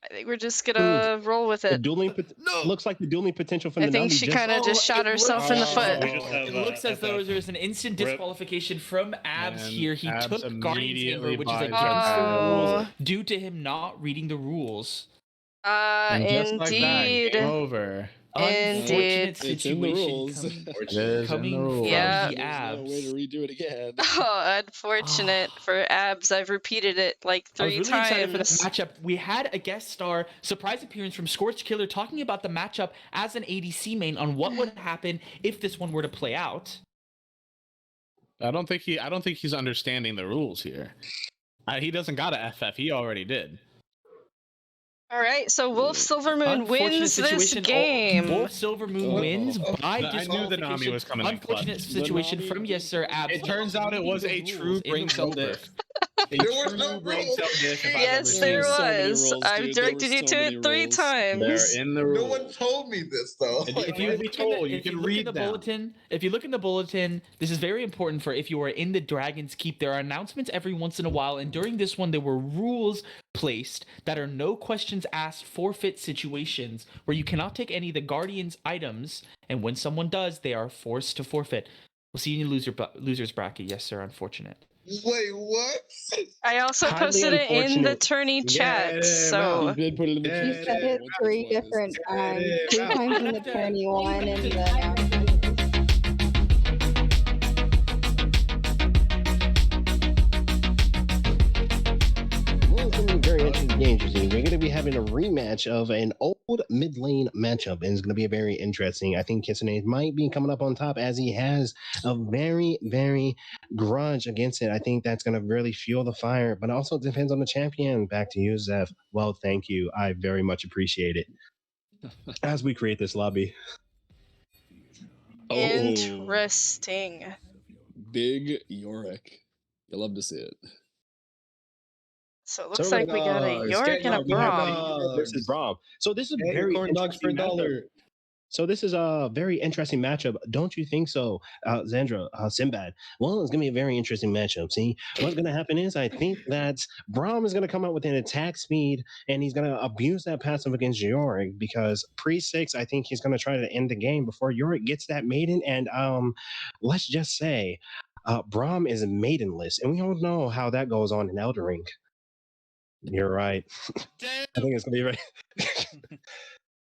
A: I think we're just gonna roll with it.
E: Looks like the dueling potential from the Nami.
A: I think she kind of just shot herself in the foot.
D: It looks as though there's an instant disqualification from Abs here. He took Guardian's Hammer, which is against the rules, due to him not reading the rules.
A: Indeed.
F: Game over.
D: Unfortunate situation coming from the
I: There's
D: Abs.
I: no way to redo it again.
A: Oh, unfortunate for Abs. I've repeated it like 3
D: I was really
A: times.
D: excited for this matchup. We had a guest star surprise appearance from Scorched Killer talking about the matchup as an ADC main on what would happen if this one were to play out.
F: I don't think he's understanding the rules here. He doesn't got a FF. He already did.
A: All right, so WolfSilverMoon wins this game.
D: WolfSilverMoon wins by disqualification.
F: I knew the Nami was coming.
D: Unfortunate situation from YEZIR Abs.
F: It turns out it was a true brain cell diff.
A: There was no rules. Yes, there was. I've directed you to it 3 times.
F: They're in the rules.
J: No one told me this though.
D: If you look in the bulletin, this is very important for if you are in the Dragon's Keep. There are announcements every once in a while, and during this one, there were rules placed that are no questions asked forfeit situations where you cannot take any of the Guardian's items, and when someone does, they are forced to forfeit. We'll see you in losers bracket. Yes, sir. Unfortunate.
J: Wait, what?
A: I also posted it in the Tourney chat, so...
H: You said it 3 different times. 2 times in the Tourney, 1 in the announcement.
E: Very interesting. We're going to be having a rematch of an old mid lane matchup, and it's going to be very interesting. I think Kitsune might be coming up on top as he has a very, very grudge against it. I think that's going to really fuel the fire, but also depends on the champion. Back to you, Zeph. Well, thank you. I very much appreciate it. As we create this lobby.
A: Interesting.
I: Big Yorick. You'll love to see it.
A: So it looks like we got a Yorick and a Braum.
E: Versus Braum. So this is very corn dogs for $1. So this is a very interesting matchup. Don't you think so, Zandra, Sinbad? Well, it's going to be a very interesting matchup. See, what's going to happen is I think that Braum is going to come out with an attack speed, and he's going to abuse that passive against Yorick because pre-6, I think he's going to try to end the game before Yorick gets that maiden. And let's just say Braum is maidenless, and we all know how that goes on in Elden Ring. You're right. I think it's going to be very...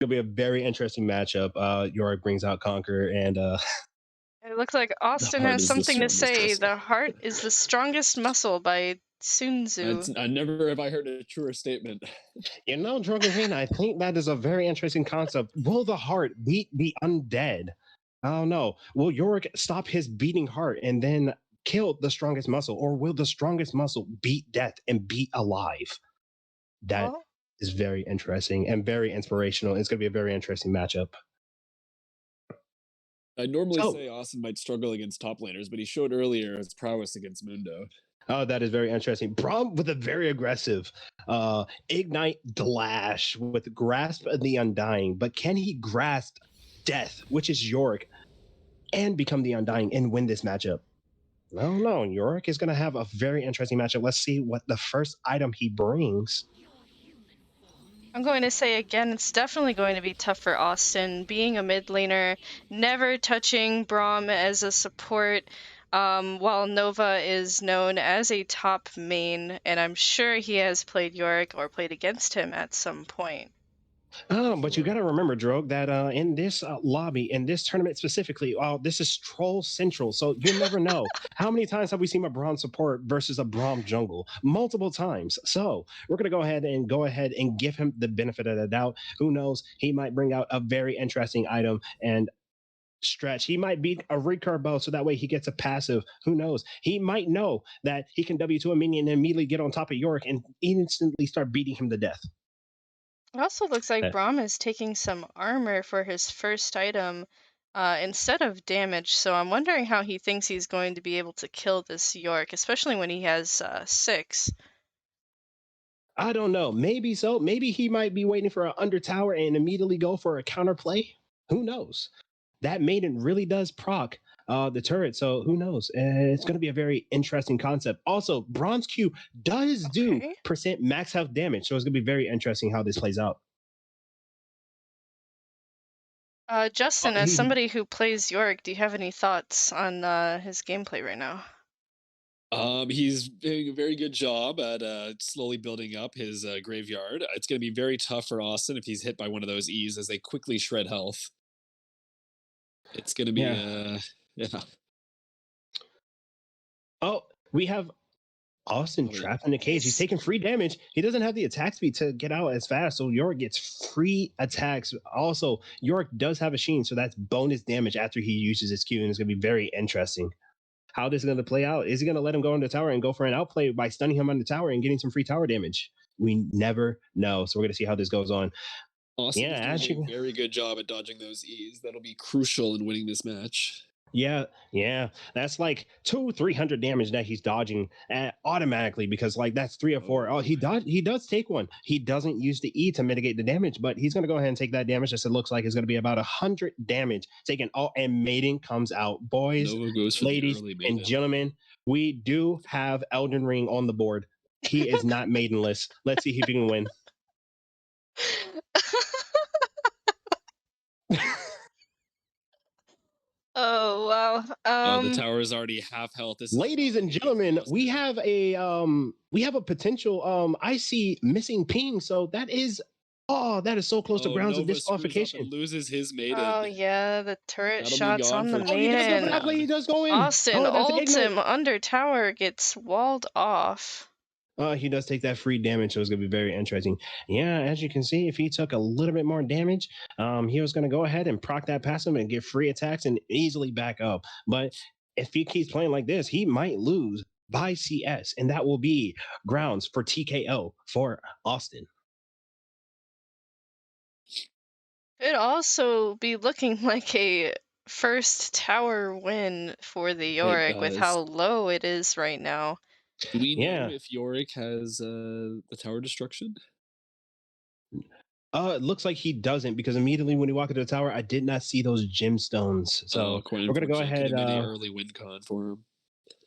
E: It'll be a very interesting matchup. Yorick brings out Conquer, and
A: it looks like Austin has something to say. Muscle. The heart is the strongest muscle by Sun Tzu.
I: I never have I heard a truer statement.
E: You know, Drogon, I think that is a very interesting concept. Will the heart beat the undead? I don't know. Will Yorick stop his beating heart and then kill the strongest muscle, or will the strongest muscle beat death and beat alive? That is very interesting and very inspirational. It's going to be a very interesting matchup.
I: I'd normally say Austin might struggle against top laners, but he showed earlier his prowess against Mundo.
E: Oh, that is very interesting. Braum with a very aggressive Ignite Dash with Grasp of the Undying. But can he grasp Death, which is Yorick, and become the Undying and win this matchup? I don't know. Yorick is going to have a very interesting matchup. Let's see what the first item he brings.
A: I'm going to say again, it's definitely going to be tough for Austin. Being a mid laner, never touching Braum as a support, while Nova is known as a top main, and I'm sure he has played Yorick or played against him at some point.
E: But you got to remember, Drogue, that in this lobby, in this tournament specifically, this is Troll Central, so you never know. How many times have we seen a Braum support versus a Braum jungle? Multiple times. So we're going to go ahead and give him the benefit of the doubt. Who knows? He might bring out a very interesting item and stretch. He might beat a recurve bow, so that way he gets a passive. Who knows? He might know that he can W2 a minion and immediately get on top of Yorick and instantly start beating him to death.
A: It also looks like Braum is taking some armor for his first item instead of damage, so I'm wondering how he thinks he's going to be able to kill this Yorick, especially when he has 6.
E: I don't know. Maybe so. Maybe he might be waiting for an under tower and immediately go for a counterplay. Who knows? That maiden really does proc the turret, so who knows? It's going to be a very interesting concept. Also, Bronze Q does do % max health damage, so it's going to be very interesting how this plays out.
A: Justin, as somebody who plays Yorick, do you have any thoughts on his gameplay right now?
I: He's doing a very good job at slowly building up his graveyard. It's going to be very tough for Austin if he's hit by one of those E's as they quickly shred health. It's going to be, yeah.
E: Oh, we have Austin trapped in the cage. He's taking free damage. He doesn't have the attack speed to get out as fast, so Yorick gets free attacks. Also, Yorick does have a Sheen, so that's bonus damage after he uses his Q, and it's going to be very interesting. How this is going to play out? Is he going to let him go on the tower and go for an outplay by stunning him on the tower and getting some free tower damage? We never know, so we're going to see how this goes on.
I: Austin is doing a very good job at dodging those E's. That'll be crucial in winning this match.
E: Yeah. That's like 200-300 damage that he's dodging automatically, because like that's 3 or 4. Oh, he does take one. He doesn't use the E to mitigate the damage, but he's gonna go ahead and take that damage. As it looks like it's gonna be about 100 damage taken. Oh, and maiden comes out. Boys, ladies, and gentlemen, we do have Elden Ring on the board. He is not maidenless. Let's see if he can win.
A: Oh wow!
I: The tower is already half health.
E: Ladies and gentlemen, we have a potential I see missing ping. So that is so close to grounds of disqualification.
I: Loses his maiden.
A: Oh yeah, the turret shots on the maiden.
E: He does go in.
A: Austin ults him under tower, gets walled off.
E: He does take that free damage, so it's going to be very interesting. Yeah, as you can see, if he took a little bit more damage, he was going to go ahead and proc that passive and get free attacks and easily back up. But if he keeps playing like this, he might lose by CS, and that will be grounds for TKO for Austin.
A: It'd also be looking like a first tower win for the Yorick with how low it is right now.
I: Do we know if Yorick has the tower destruction?
E: It looks like he doesn't, because immediately when he walked into the tower, I did not see those gemstones. So we're gonna go ahead.
I: Early win con for him.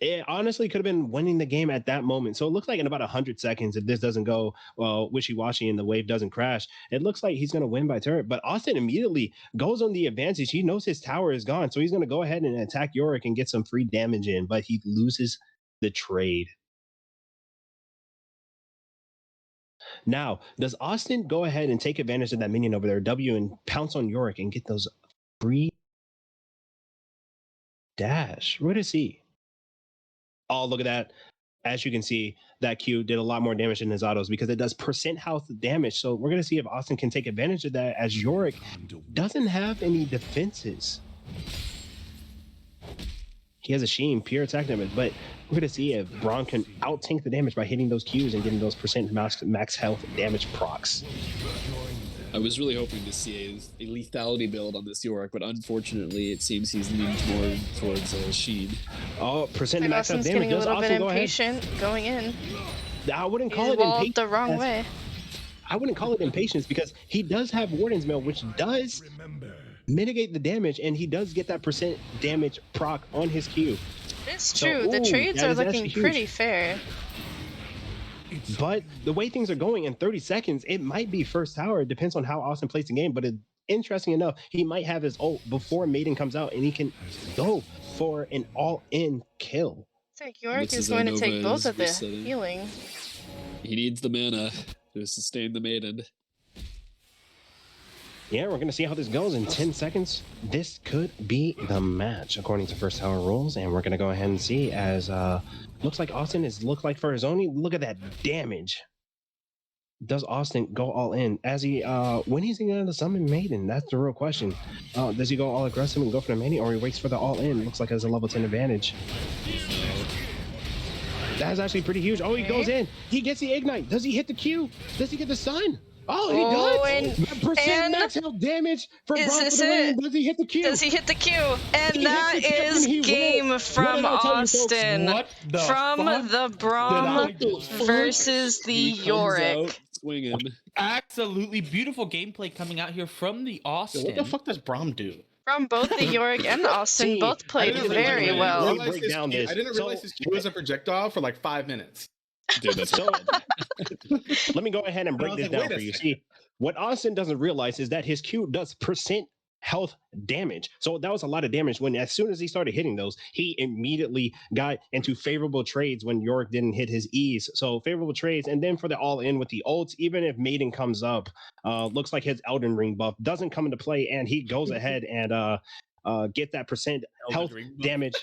E: It honestly could have been winning the game at that moment. So it looks like in about 100 seconds, if this doesn't go wishy-washy and the wave doesn't crash, it looks like he's going to win by turret. But Austin immediately goes on the advantage. He knows his tower is gone, so he's going to go ahead and attack Yorick and get some free damage in, but he loses the trade. Now, does Austin go ahead and take advantage of that minion over there, W, and pounce on Yorick and get those free dash? What is he? Oh, look at that. As you can see, that Q did a lot more damage than his autos because it does % health damage. So we're going to see if Austin can take advantage of that, as Yorick doesn't have any defenses. He has a Sheen, pure attack damage, but we're going to see if Braun can out-tank the damage by hitting those Qs and getting those % max health damage procs.
I: I was really hoping to see a lethality build on this Yorick, but unfortunately, it seems he's leaned more towards Sheen.
E: Oh, percent max out
A: Austin's
E: damage.
A: getting a
E: Does
A: little bit
E: Austin go ahead?
A: impatient going in.
E: I wouldn't call
A: He's
E: it
A: walled
E: impatience.
A: the wrong way.
E: I wouldn't call it impatience because he does have Warden's Mail, which does mitigate the damage, and he does get that percent damage proc on his Q.
A: It's true. The trades are looking pretty fair.
E: But the way things are going in 30 seconds, it might be first tower. It depends on how Austin plays the game. But interesting enough, he might have his ult before Maiden comes out, and he can go for an all-in kill.
A: I think Yorick is going to take both of the healing.
I: He needs the mana to sustain the Maiden.
E: Yeah, we're going to see how this goes in 10 seconds. This could be the match, according to first tower rules. And we're going to go ahead and see as looks like Austin look like for his own. Look at that damage. Does Austin go all in? As he, when he's going to summon Maiden? That's the real question. Does he go all aggressive and go for the Maiden, or he waits for the all in? Looks like he has a level 10 advantage. That's actually pretty huge. Oh, he goes in. He gets the ignite. Does he hit the Q? Does he get the stun? Oh, he does. Percent max health damage for Barcode. Does he hit the Q?
A: Does he hit the Q? And that is game from Austin. From the Braum versus the Yorick.
D: Absolutely beautiful gameplay coming out here from the Austin.
F: What the fuck does Braum do?
A: From both the Yorick and the Austin, both played very well.
F: I didn't realize his Q was a projectile for like 5 minutes.
I: Dude, that's so.
E: Let me go ahead and break this down for you. See, what Austin doesn't realize is that his Q does percent health damage. So that was a lot of damage. When as soon as he started hitting those, he immediately got into favorable trades when Yorick didn't hit his E's. So favorable trades, and then for the all in with the ults, even if Maiden comes up, looks like his Elden Ring buff doesn't come into play, and he goes ahead and get that percent health damage.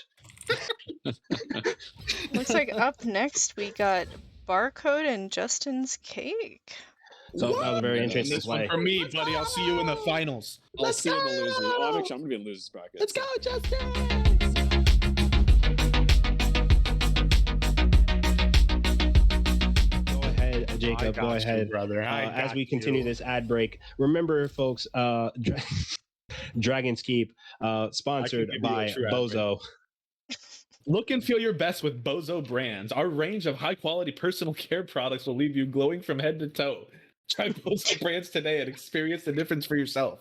A: Looks like up next we got Barcode and Justinscake.
E: So that was a very interesting play.
F: For me, buddy, I'll see you in the finals.
I: I'll see you in the losers. Oh, I'm going to be in losers bracket.
F: Let's go, Justin!
E: Go ahead, Jacob. Go ahead,
F: brother.
E: As we continue this ad break, remember, folks, Dragon's Keep, sponsored by Bozo.
F: Look and feel your best with Bozo brands. Our range of high-quality personal care products will leave you glowing from head to toe. Try Bozo brands today and experience the difference for yourself.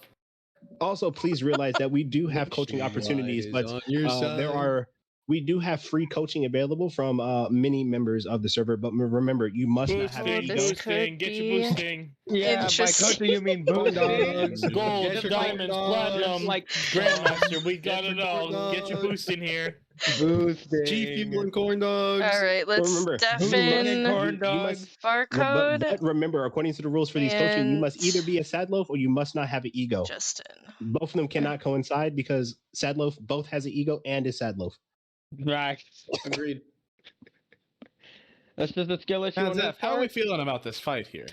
E: Also, please realize that we do have coaching opportunities, but we do have free coaching available from many members of the server. But remember, you must not have an ego.
G: Get your boosting.
K: Yeah, by coaching you mean boondogs,
G: gold, diamonds, platinum, like Grandmaster. We got it all. Get your boost in here.
K: Boosting.
F: G People and corn dogs.
A: All right, let's deafen Barcode.
E: But remember, according to the rules for these coaching, you must either be a sad loaf or you must not have an ego.
A: Justin.
E: Both of them cannot coincide because sad loaf both has an ego and is sad loaf.
K: Right.
F: Agreed.
K: That's just a skill issue.
F: How are we feeling about this fight here?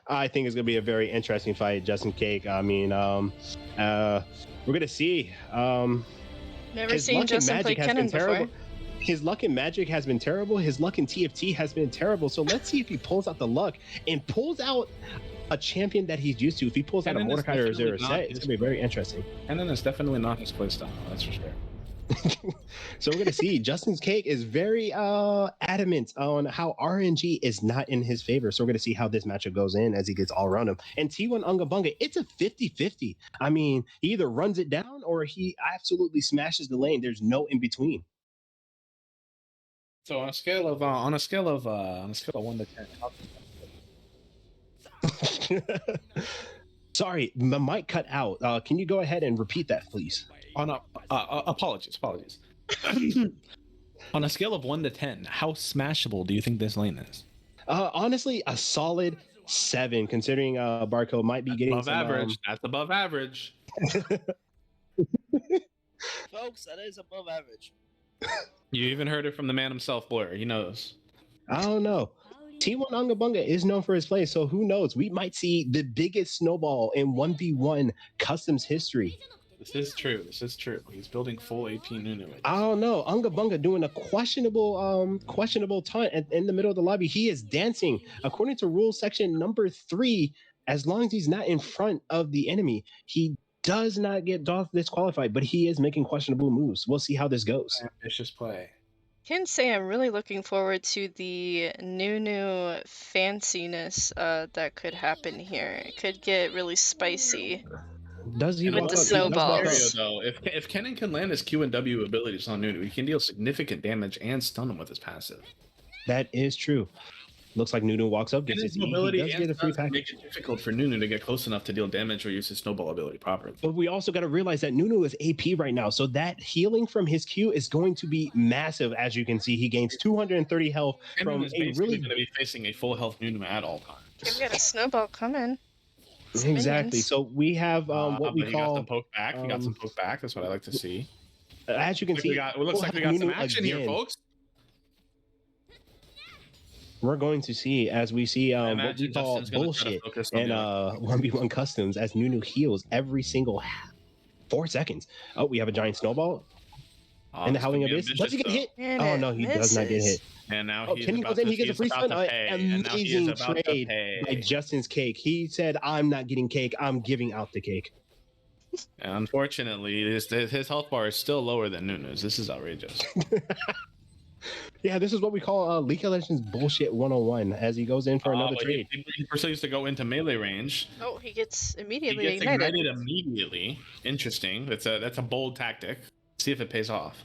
E: I think it's going to be a very interesting fight, Justinscake. I mean, we're going to see.
A: Never seen Justin play Kennen before.
E: His luck in Magic has been terrible. His luck in TFT has been terrible. So let's see if he pulls out the luck and pulls out a champion that he's used to. If he pulls out a Mordecai or a Zero set, it's going to be very interesting.
F: And then it's definitely not his playstyle. That's for sure.
E: So we're going to see. Justinscake is very adamant on how RNG is not in his favor. So we're going to see how this matchup goes in as he gets all around him. And T1 Ungabunga, it's a 50-50. I mean, he either runs it down or he absolutely smashes the lane. There's no in between.
F: So on a scale of 1 to 10.
E: Sorry, my mic cut out. Can you go ahead and repeat that, please?
F: Apologies. On a scale of 1 to 10, how smashable do you think this lane is?
E: Honestly, a solid 7, considering Barcode might be getting
F: above average. That's above average.
L: Folks, that is above average.
F: You even heard it from the man himself, Blur. He knows.
E: I don't know. T1 Ungabunga is known for his play, so who knows? We might see the biggest snowball in 1v1 customs history.
F: This is true. He's building full AP Nunu.
E: I don't know. Ungabunga doing a questionable taunt in the middle of the lobby. He is dancing. According to rule section number 3, as long as he's not in front of the enemy, he does not get disqualified, but he is making questionable moves. We'll see how this goes.
F: Ambitious play.
A: Can say I'm really looking forward to the new fanciness that could happen here. It could get really spicy.
E: Does he
A: with the snowballs?
F: Though, if Kennen can land his Q and W abilities on Nunu, he can deal significant damage and stun him with his passive.
E: That is true. Looks like Nunu walks up, gets his
F: mobility,
E: he does get a free package.
F: Make it difficult for Nunu to get close enough to deal damage or use his snowball ability properly.
E: But we also got to realize that Nunu is AP right now, so that healing from his Q is going to be massive. As you can see, he gains 230 health from a really
F: going to be facing a full health Nunu at all times.
A: Okay, we got a snowball coming.
E: Exactly. So we have what we call.
F: Got some poke back. He got some poke back. That's what I like to see.
E: As you can see,
F: it looks like we got some action here, folks.
E: We're going to see as we see what we call bullshit and 1v1 customs as Nunu heals every single 4 seconds. Oh, we have a giant snowball. And the Howling Abyss. Does he get hit? Oh no, he does not get hit.
F: And now
E: Kenny goes in, he gets a free stun. Amazing trade by Justinscake. He said, I'm not getting cake, I'm giving out the cake.
F: And unfortunately, his health bar is still lower than Nunu's. This is outrageous.
E: Yeah, this is what we call League of Legends bullshit 101 as he goes in for another trade.
F: He proceeds to go into melee range.
A: Oh, he gets immediately
F: ignited immediately. Interesting. That's a bold tactic. See if it pays off.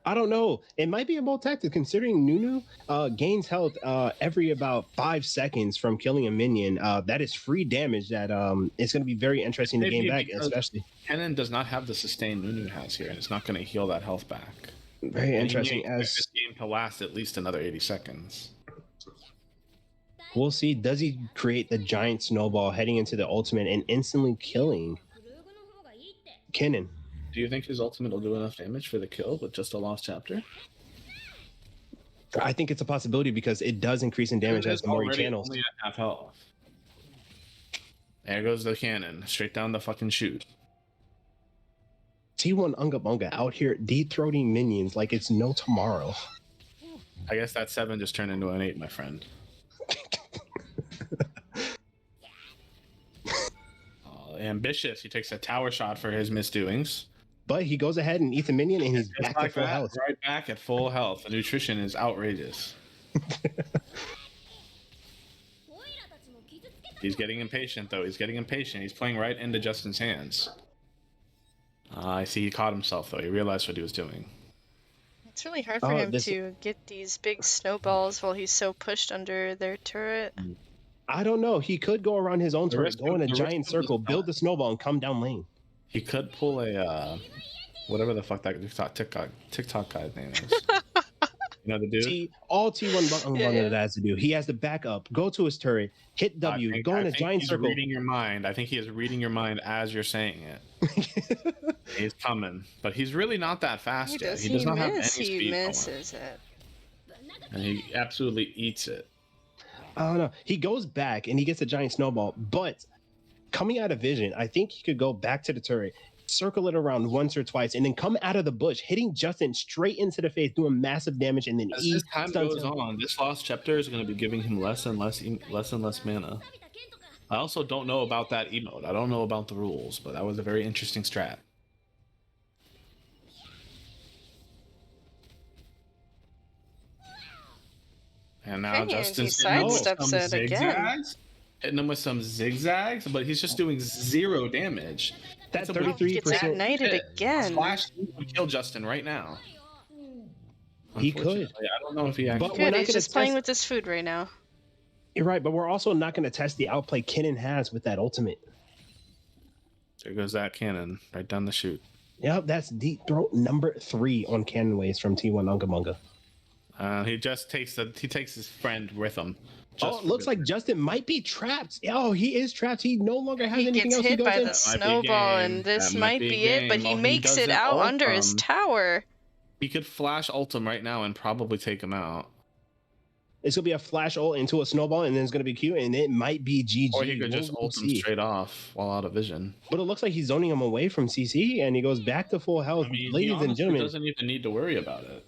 E: I don't know. It might be a bold tactic considering Nunu gains health every about 5 seconds from killing a minion. That is free damage that it's going to be very interesting to gain back, especially.
F: Kennen does not have the sustain Nunu has here, and it's not going to heal that health back.
E: Very interesting.
F: As this game to last at least another 80 seconds.
E: We'll see. Does he create the giant snowball heading into the ultimate and instantly killing Kennen?
F: Do you think his ultimate will do enough damage for the kill with just a lost chapter?
E: I think it's a possibility because it does increase in damage as the more he channels.
F: Only at half health. There goes the cannon, straight down the fucking chute.
E: T1 Unga Bunga out here deep-throating minions like it's no tomorrow.
F: I guess that 7 just turned into an 8, my friend. Ambitious. He takes a tower shot for his misdoings.
E: But he goes ahead and eats a minion and he's back to full health.
F: Right back at full health. The nutrition is outrageous. He's getting impatient, though. He's getting impatient. He's playing right into Justin's hands. I see he caught himself, though. He realized what he was doing.
A: It's really hard for him to get these big snowballs while he's so pushed under their turret.
E: I don't know. He could go around his own turret, go in a giant circle, build the snowball, and come down lane.
F: He could pull a, whatever the fuck that TikTok guy's name is. You know the dude?
E: All T1 has to do. He has to back up, go to his turret, hit W, go in a giant circle.
F: Reading your mind. I think he is reading your mind as you're saying it. He's coming, but he's really not that fast yet. He does not have any speed.
A: He misses it.
F: And he absolutely eats it.
E: I don't know. He goes back and he gets a giant snowball, but coming out of vision, I think he could go back to the turret, circle it around once or twice, and then come out of the bush, hitting Justin straight into the face, doing massive damage, and then
F: as this time goes on, this lost chapter is going to be giving him less and less mana. I also don't know about that emote. I don't know about the rules, but that was a very interesting strat. And now Justin's hitting him with some zigzags, but he's just doing 0 damage.
E: That's 33%.
A: Gets ignited again.
F: Flash would kill Justin right now.
E: He could.
F: I don't know if he actually.
A: But he's just playing with this food right now.
E: You're right, but we're also not going to test the outplay Kennen has with that ultimate.
F: There goes that cannon right down the chute.
E: Yep, that's Deep Throat number 3 on Cannon Waves from T1 Unga Bunga.
F: He just takes his friend with him.
E: It looks like Justin might be trapped. Oh, he is trapped. He no longer has anything else.
A: He gets hit by the snowball, and this might be it, but he makes it out under his tower.
F: He could flash ult him right now and probably take him out.
E: It's going to be a flash ult into a snowball, and then it's going to be Q, and it might be GG.
F: Or he could just ult him straight off while out of vision.
E: But it looks like he's zoning him away from CC, and he goes back to full health. Ladies and gentlemen.
F: He doesn't even need to worry about it.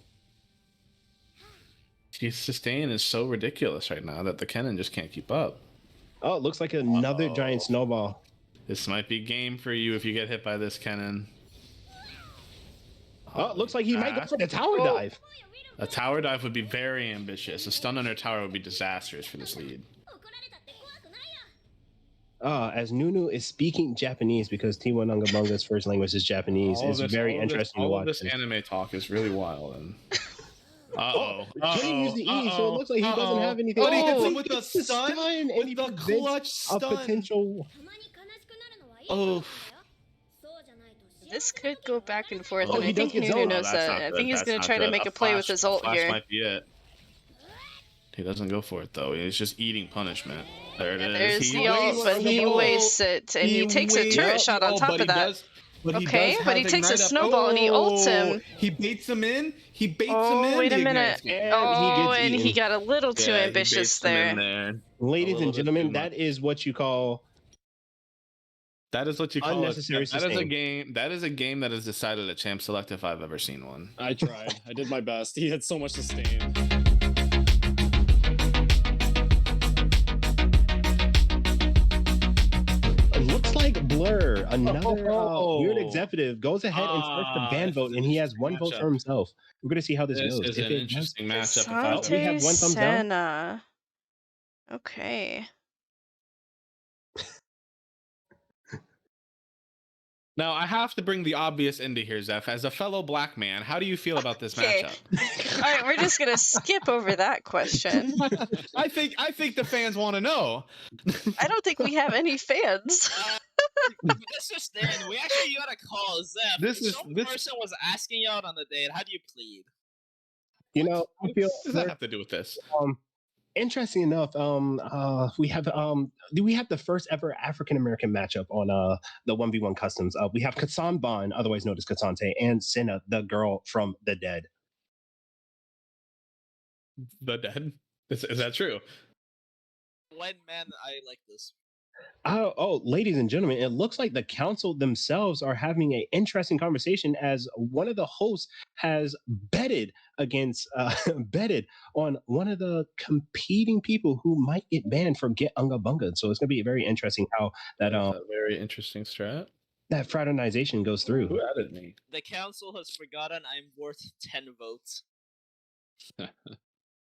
F: His sustain is so ridiculous right now that the Kennen just can't keep up.
E: Oh, it looks like another giant snowball.
F: This might be game for you if you get hit by this cannon.
E: Oh, it looks like he might go for the tower dive.
F: A tower dive would be very ambitious. A stun under tower would be disastrous for this lead.
E: As Nunu is speaking Japanese because T1 Ungabunga's first language is Japanese, it's very interesting to watch.
F: All of this anime talk is really wild. And
E: Tourney used the E, so it looks like he doesn't have anything.
F: But he hits
C: him with a stun,
E: and he
C: with the clutch stun.
E: A potential.
D: Oh.
A: This could go back and forth,
E: Oh,
A: and
E: he
A: I think
E: does get
A: Nunu
E: zoned.
A: knows that. I think he's going to try to make a play with his ult here.
F: Might be it. He doesn't go for it though. He's just eating punishment. There it is.
A: There's the ult, but he wastes it, and he takes a turret shot on top of that. Okay, but he takes a snowball and he ults him.
C: He baits him in. He baits him in.
A: Wait a minute. And he got a little too
F: Yeah,
A: ambitious there.
E: Ladies and gentlemen, that is what you call.
F: That is what you call
E: unnecessary.
F: That is a game. That is a game that is decided at Champ Select if I've ever seen one.
I: I tried. I did my best. He had so much sustain.
E: It looks like Blur, another weird executive, goes ahead and starts the ban vote, and he has one vote for himself. We're going to see how this goes.
F: This is an interesting matchup.
E: We have one thumbs down.
A: Okay.
F: Now, I have to bring the obvious into here, Zeph. As a fellow black man, how do you feel about this matchup?
A: All right, we're just gonna skip over that question.
F: I think the fans want to know.
A: I don't think we have any fans.
L: Mr. Stan, we actually got a call, Zeph. This person was asking you out on the date. How do you plead?
E: You know, I feel.
F: What does that have to do with this?
E: Interesting enough, we have the first ever African American matchup on the 1v1 customs. We have Kitsune Bon, otherwise known as Kitsante, and Senna, the girl from the dead.
F: The dead? Is that true?
L: When man, I like this.
E: Ladies and gentlemen, it looks like the council themselves are having an interesting conversation as one of the hosts has betted on one of the competing people who might get banned for Get Unga Bunga. So it's going to be very interesting how that
F: a very interesting strat.
E: That fraternization goes through.
F: Who added me?
L: The council has forgotten I'm worth 10 votes.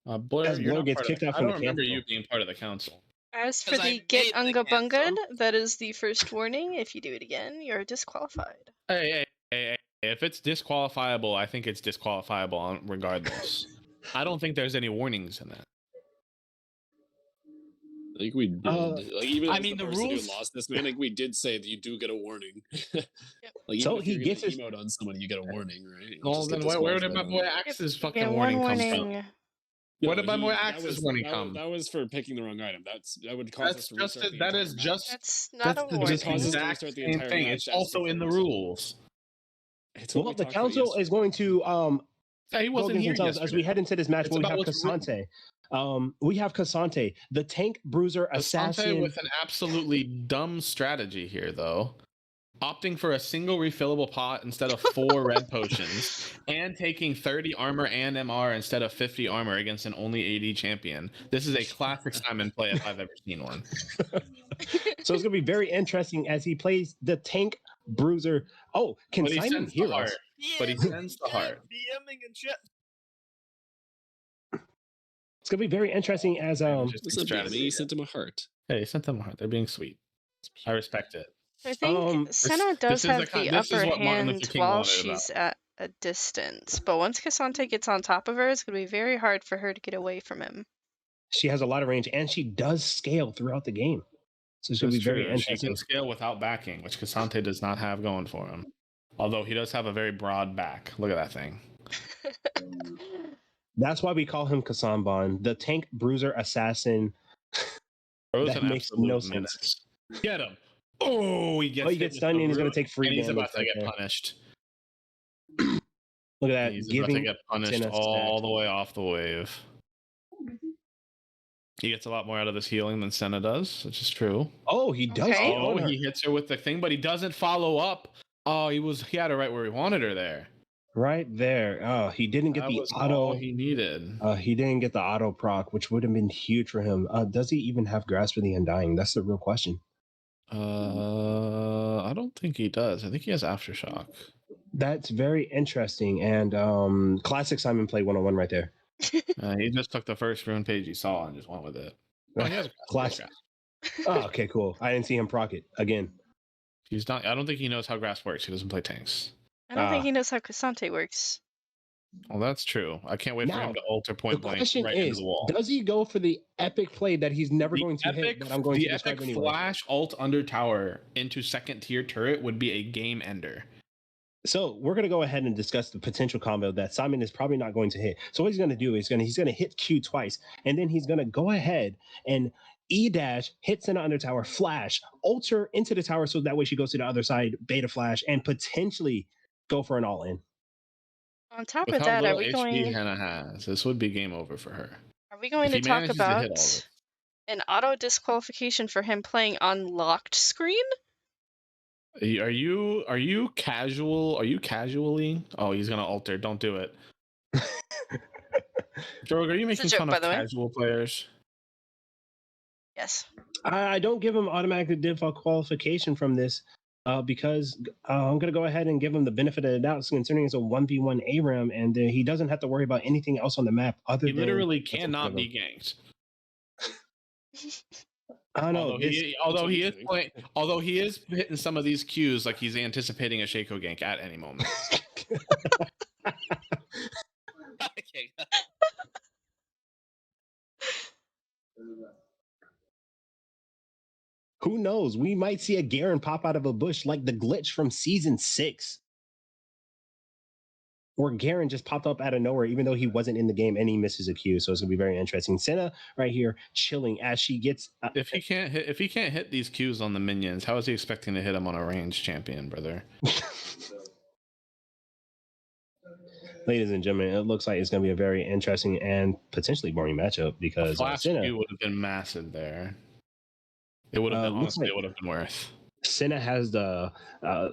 F: Blur
E: gets kicked out
F: I
E: from
F: don't
E: the
F: remember
E: council.
F: you being part of the council.
A: As for the Get Unga Bunga, that is the first warning. If you do it again, you're disqualified.
F: Hey. If it's disqualifiable, I think it's disqualifiable regardless. I don't think there's any warnings in that.
I: I think we did. Even
D: I mean, the rules
I: who lost this, man. I think we did say that you do get a warning. Like,
E: so
I: even if
E: he
I: you're
E: gets
I: gonna
E: his
I: emote on someone, you get a warning, right?
F: Well, then where did my boy Axe's fucking warning come from? Where did my boy Axe's warning come?
I: That was for picking the wrong item. That would cause us to restart the
F: that
I: entire
F: is
I: match.
F: just
A: That's not a
F: the
A: warning.
F: exact same thing. It's also in the rules.
E: Well, the council is going to
F: he wasn't here
E: as we head into this match. We have Kitsante. We have Kitsante, the tank bruiser assassin,
F: with an absolutely dumb strategy here, though. Opting for a single refillable pot instead of 4 red potions, and taking 30 armor and MR instead of 50 armor against an only AD champion. This is a classic Simon play if I've ever seen one.
E: So it's going to be very interesting as he plays the tank bruiser. Oh, can Simon hear us?
F: But he sends the heart.
E: It's going to be very interesting as
I: he sent him a heart.
F: Hey, he sent them a heart. They're being sweet. I respect it.
A: I think Senna does have the upper hand while she's at a distance, but once Kitsante gets on top of her, it's going to be very hard for her to get away from him.
E: She has a lot of range, and she does scale throughout the game. So it's going to be very interesting.
F: She can scale without backing, which Kitsante does not have going for him. Although he does have a very broad back. Look at that thing.
E: That's why we call him Kitsune Bon, the tank bruiser assassin. That makes no sense.
F: Get him. Oh, he gets
E: stunned and he's going to take free damage.
F: He's about to get punished.
E: Look at that.
F: He's about to get punished all the way off the wave. He gets a lot more out of this healing than Senna does, which is true.
E: Oh, he does.
A: Okay.
F: Oh, he hits her with the thing, but he doesn't follow up. Oh, he had her right where he wanted her there.
E: Right there. Oh, he didn't get the auto.
F: All he needed.
E: He didn't get the auto proc, which would have been huge for him. Does he even have Grasp of the Undying? That's the real question.
F: I don't think he does. I think he has Aftershock.
E: That's very interesting. And classic Simon play 101 right there.
F: He just took the first rune page he saw and just went with it. Oh, he has
E: classic. Oh, okay, cool. I didn't see him proc it again.
F: He's not. I don't think he knows how Grasp works. He doesn't play tanks.
A: I don't think he knows how Kitsune works.
F: Well, that's true. I can't wait for him to alter point blank right into the wall.
E: Does he go for the epic play that he's never going to hit? That I'm going to describe anyway.
F: Flash alt under tower into second tier turret would be a game ender.
E: So we're going to go ahead and discuss the potential combo that Simon is probably not going to hit. So what he's going to do is he's going to hit Q twice, and then he's going to go ahead and E-dash, hit Senna under tower, flash, alter into the tower so that way she goes to the other side, beta flash, and potentially go for an all-in.
A: On top of that, are we going?
F: Hannah has, this would be game over for her.
A: Are we going to talk about an auto disqualification for him playing on locked screen?
F: Are you casual? Are you casually? Oh, he's gonna alter. Don't do it. Jorg, are you making fun of casual players?
A: Yes.
E: I don't give him automatic disqualification from this because I'm going to go ahead and give him the benefit of the doubt considering it's a 1v1 ARAM and he doesn't have to worry about anything else on the map other than...
F: He literally cannot be ganked.
E: I know.
F: Although he is hitting some of these cues like he's anticipating a Shaco gank at any moment.
L: Okay.
E: Who knows? We might see a Garen pop out of a bush like the glitch from season 6. Where Garen just popped up out of nowhere, even though he wasn't in the game and he misses a Q. So it's gonna be very interesting. Senna right here chilling as she gets.
F: If he can't hit these Qs on the minions, how is he expecting to hit them on a ranged champion, brother?
E: Ladies and gentlemen, it looks like it's gonna be a very interesting and potentially boring matchup because
F: Flash Q would have been massive there. It would have been honestly, it would have been worth.
E: Senna has the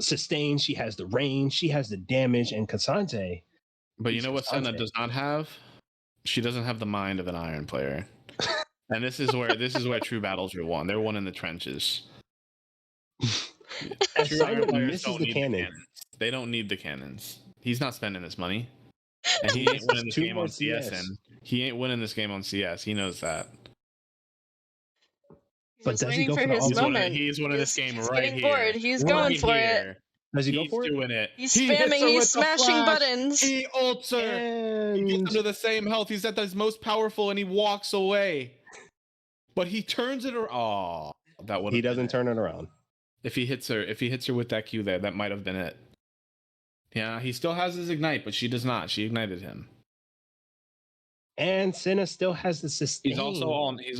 E: sustain, she has the range, she has the damage, and Kitsune.
F: But you know what Senna does not have? She doesn't have the mind of an Iron player. And this is where true battles are won. They're won in the trenches. True Iron players don't need the cannons. They don't need the cannons. He's not spending his money. And he ain't winning this game on CS. And he ain't winning this game on CS. He knows that.
A: But does he go for his moment?
F: He's winning this game right here.
A: Bored. He's going for it.
E: Does he go for it?
F: He's doing it.
A: He's spamming. He's smashing buttons.
F: He ults. He gets under the same health. He's at his most powerful, and he walks away. But he turns it around. Oh, that would.
E: He doesn't turn it around.
F: If he hits her with that Q there, that might have been it. Yeah, he still has his ignite, but she does not. She ignited him.
E: And Senna still has the sustain.
F: He's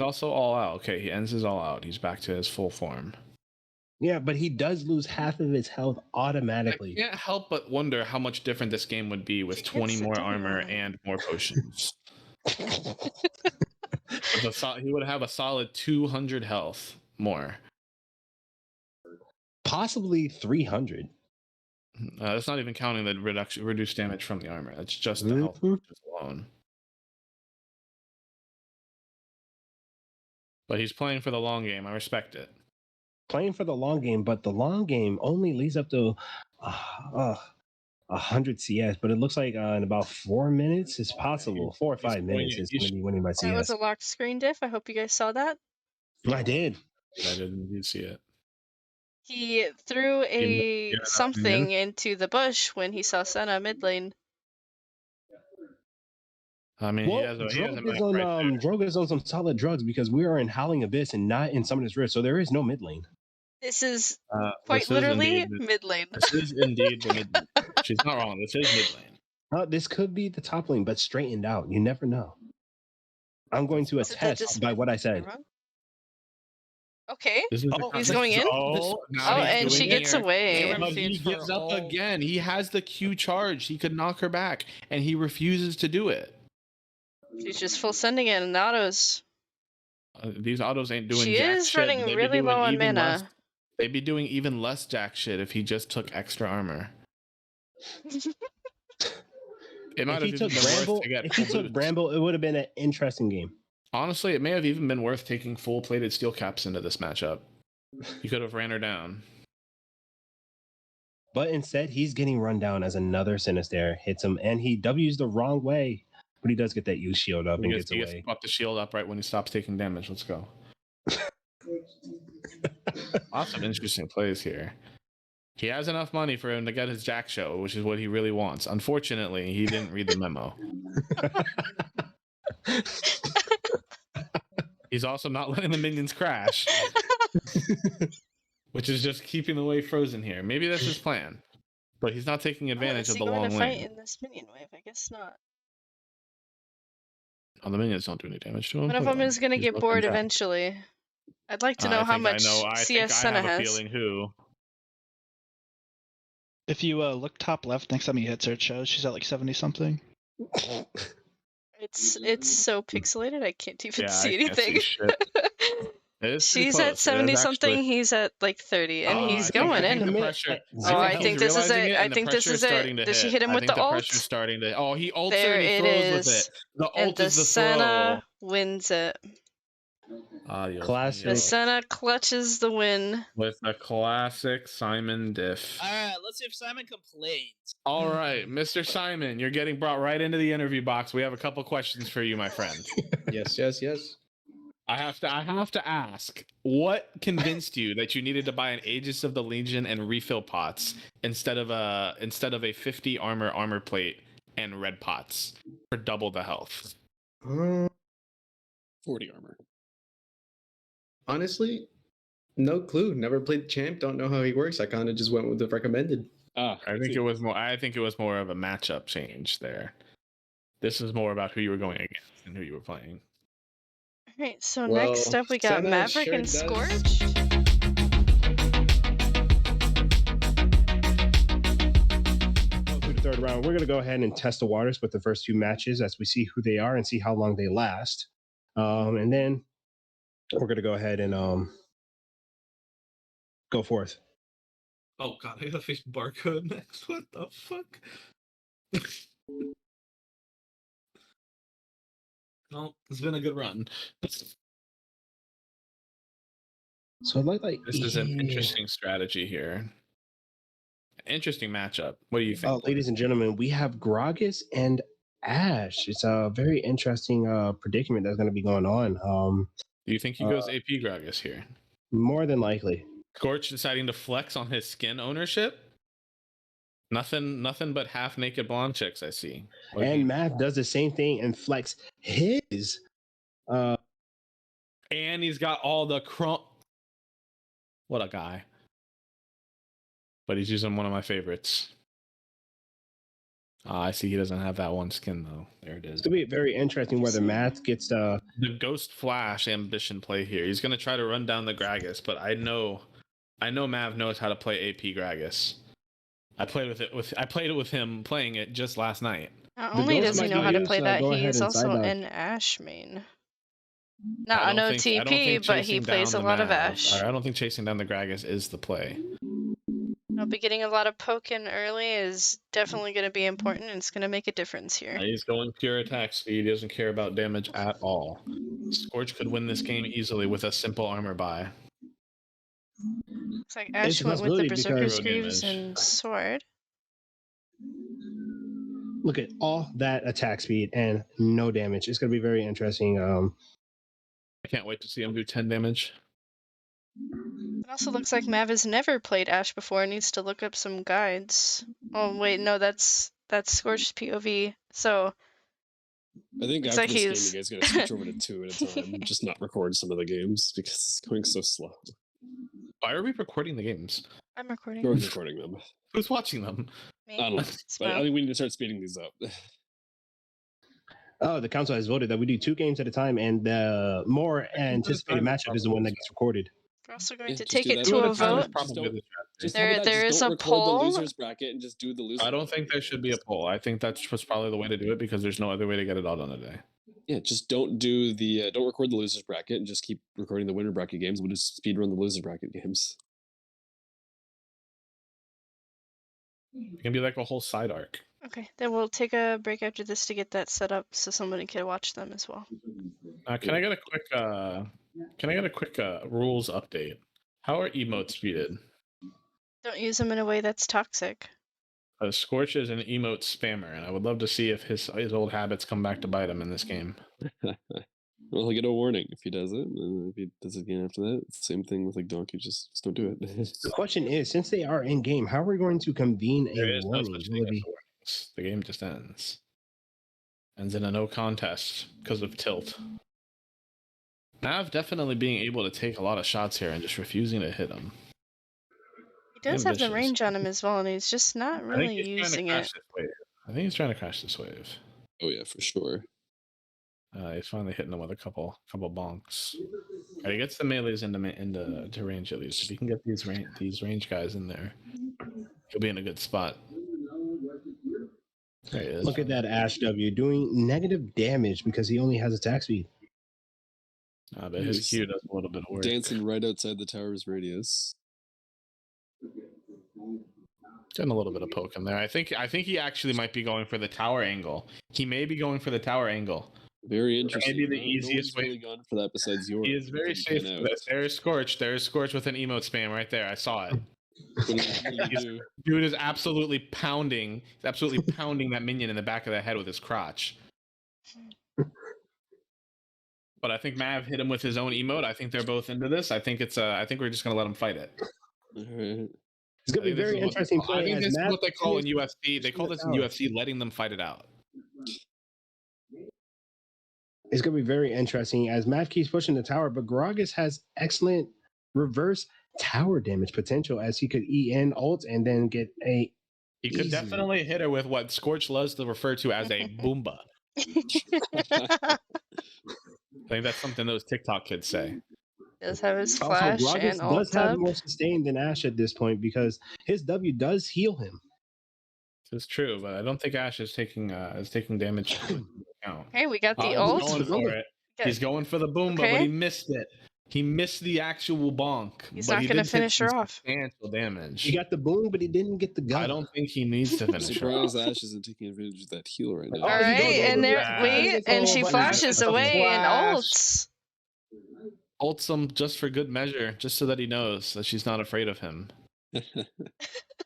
F: also all out. Okay, he ends his all out. He's back to his full form.
E: Yeah, but he does lose half of his health automatically.
F: I can't help but wonder how much different this game would be with 20 more armor and more potions. He would have a solid 200 health more.
E: Possibly 300.
F: That's not even counting the reduced damage from the armor. That's just the health alone. But he's playing for the long game. I respect it.
E: Playing for the long game, but the long game only leads up to 100 CS. But it looks like in about 4 minutes, it's possible. 4 or 5 minutes is going to be winning by CS.
A: That was a locked screen diff. I hope you guys saw that.
E: I did.
F: I didn't see it.
A: He threw something into the bush when he saw Senna mid lane.
F: I mean,
E: Droga is on some solid drugs because we are in Howling Abyss and not in Summoner's Rift, so there is no mid lane.
A: This is quite literally mid lane.
F: This is indeed the mid lane. She's not wrong. This is mid lane.
E: This could be the top lane, but straightened out. You never know. I'm going to attest by what I said.
A: Okay. He's going in. And she gets away.
F: He gives up again. He has the Q charge. He could knock her back, and he refuses to do it.
A: She's just full sending it in the autos.
F: These autos ain't doing
A: jack shit. She is running really low on mana.
F: They'd be doing even less jack shit if he just took extra armor. It might
E: If he
F: have
E: took
F: even been worth
E: Bramble,
F: to get
E: if he
F: full
E: took
F: boots.
E: Bramble, it would have been an interesting game.
F: Honestly, it may have even been worth taking full plated steel caps into this matchup. You could have ran her down.
E: But instead, he's getting run down as another Sinister hits him, and he W's the wrong way. But he does get that use shield up and gets
F: He gets
E: away.
F: to pop the shield up right when he stops taking damage. Let's go. Lots of interesting plays here. He has enough money for him to get his Jack show, which is what he really wants. Unfortunately, he didn't read the memo. He's also not letting the minions crash, which is just keeping the wave frozen here. Maybe that's his plan, but he's not taking advantage of the long
A: to
F: lane.
A: fight in this minion wave? I guess not.
F: Oh, the minions don't do any damage to him.
A: One of them is gonna get bored eventually. I'd like to know how much CS Senna
F: I have a
A: has.
F: feeling who.
M: If you look top left, next time you hit her, it shows she's at like 70 something.
A: It's so pixelated, I can't even see
F: I can't see
A: anything.
F: shit.
A: She's at 70 something, he's at like 30, and he's going in. Oh, I think this is it. I think this is it. Does she hit him with the ult?
F: Starting to. Oh, he ults
A: There
F: and he
A: it
F: throws with
A: is.
F: it. The
A: And
F: ult
A: the
F: is the
A: Senna wins it.
F: Classic.
A: The Senna clutches the win.
F: With a classic Simon diff.
L: Alright, let's see if Simon complains.
F: All right, Mr. Simon, you're getting brought right into the interview box. We have a couple questions for you, my friend.
C: Yes.
F: I have to ask, what convinced you that you needed to buy an Aegis of the Legion and refill pots instead of a 50 armor plate and red pots for double the health?
I: 40 armor.
C: Honestly, no clue. Never played the champ. Don't know how he works. I kind of just went with the recommended.
F: I think it was more of a matchup change there. This is more about who you were going against and who you were playing.
A: Alright, so next up we got
C: Senna
A: Maverick
C: sure
A: and
C: does.
A: Scorched.
E: Through the third round, we're going to go ahead and test the waters with the first two matches as we see who they are and see how long they last. And then we're going to go ahead and go forth.
D: Oh god, I gotta face Barcode next. What the fuck? Well, it's been a good run.
E: So like
F: This is an interesting strategy here. Interesting matchup. What do you think?
E: Ladies and gentlemen, we have Gragas and Ash. It's a very interesting predicament that's going to be going on.
F: Do you think he goes AP Gragas here?
E: More than likely.
F: Scorch deciding to flex on his skin ownership? Nothing but half naked blonde chicks, I see.
E: And Mav does the same thing and flex his.
F: And he's got all the What a guy. But he's using one of my favorites. I see he doesn't have that one skin, though. There it is.
E: It's going to be very interesting whether Math gets
F: the Ghost Flash ambition play here. He's going to try to run down the Gragas, but I know Mav knows how to play AP Gragas. I played it with him playing it just last night.
A: Not only does he know how to play that, he is also an Ash main. Not an OTP, but he plays a lot of Ash.
F: I don't think chasing down the Gragas is the play.
A: I'll be getting a lot of poking early is definitely going to be important, and it's going to make a difference here.
F: He's going pure attack speed. He doesn't care about damage at all. Scorch could win this game easily with a simple armor buy.
A: Looks like Ash went with the Berserker's Greaves and Sword.
E: Look at all that attack speed and no damage. It's going to be very interesting.
F: I can't wait to see him do 10 damage.
A: It also looks like Mav has never played Ash before and needs to look up some guides. Oh wait, no, that's Scorched POV. So
I: I think after this game, you guys gotta switch over to 2 at a time. Just not record some of the games because it's going so slow.
F: Why are we recording the games?
A: I'm recording.
I: We're recording them.
F: Who's watching them?
A: Me.
I: I don't know, but I think we need to start speeding these up.
E: Oh, the council has voted that we do 2 games at a time, and the more anticipated matchup is the one that gets recorded.
A: We're also going to take it to a vote. There is a poll.
I: The losers bracket and just do the losers.
F: I don't think there should be a poll. I think that's probably the way to do it because there's no other way to get it all done today.
I: Yeah, just don't do the don't record the losers bracket and just keep recording the winner bracket games. We'll just speedrun the losers bracket games.
F: It can be like a whole side arc.
A: Okay, then we'll take a break after this to get that set up so somebody can watch them as well.
F: Can I get a quick rules update? How are emotes treated?
A: Don't use them in a way that's toxic.
F: Scorched is an emote spammer, and I would love to see if his old habits come back to bite him in this game.
I: Well, he'll get a warning if he does it, and if he does it again after that, it's the same thing with like Donkey. Just don't do it.
E: The question is, since they are in game, how are we going to convene
F: There
E: a
F: is no
E: warning?
F: such thing as warnings. The game just ends. Ends in a no contest because of tilt. Nav definitely being able to take a lot of shots here and just refusing to hit him.
A: He does have the range on him as well, and he's just not really using it.
F: I think he's trying to crash this wave.
I: Oh yeah, for sure.
F: He's finally hitting him with a couple bonks. Right, he gets the melees into range at least. If he can get these range guys in there, he'll be in a good spot. There he is.
E: Look at that Ash W doing negative damage because he only has attack speed.
F: But his Q does a little bit of work.
I: Dancing right outside the tower's radius.
F: Getting a little bit of poke in there. I think he actually might be going for the tower angle. He may be going for the tower angle.
I: Very interesting.
F: Maybe the easiest way.
I: Really gone for that besides yours.
F: He is very safe for this. There's Scorched. There's Scorched with an emote spam right there. I saw it. Dude is absolutely pounding. He's absolutely pounding that minion in the back of the head with his crotch. But I think Mav hit him with his own emote. I think they're both into this. I think it's. I think we're just gonna let him fight it.
I: All right.
E: It's gonna be very interesting play.
F: I think this is what they call in UFC. They call this in UFC letting them fight it out.
E: It's going to be very interesting as Mav keeps pushing the tower, but Gragas has excellent reverse tower damage potential as he could EN ult and then get a.
F: He could definitely hit her with what Scorch loves to refer to as a boomba. I think that's something those TikTok kids say.
A: Does have his flash also, and ult
E: does have more sustain than Ash at this point because his W does heal him.
F: This is true, but I don't think Ash is taking damage.
A: Hey, we got the ult.
F: He's going for it. He's going for the boomba, but he missed it. He missed the actual bonk.
A: He's not going to finish her off.
F: Substantial damage.
E: He got the boom, but he didn't get the gun.
F: I don't think he needs to finish her off.
I: Ash isn't taking advantage of that heal right now.
A: All right, and there, and she flashes away and ults.
F: Ults him just for good measure, just so that he knows that she's not afraid of him.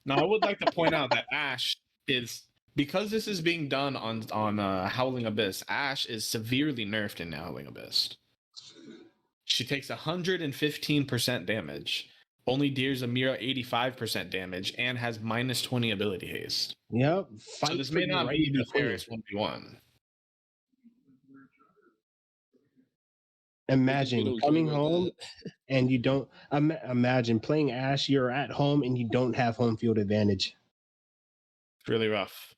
F: Now, I would like to point out that Ash is, because this is being done on Howling Abyss, Ash is severely nerfed in Howling Abyss. She takes 115% damage, only deals a mere 85% damage, and has minus 20 ability haste.
E: Yep.
F: So this may not be the fairest 1v1.
E: Imagine coming home and you don't. Imagine playing Ash, you're at home and you don't have home field advantage.
F: It's really rough.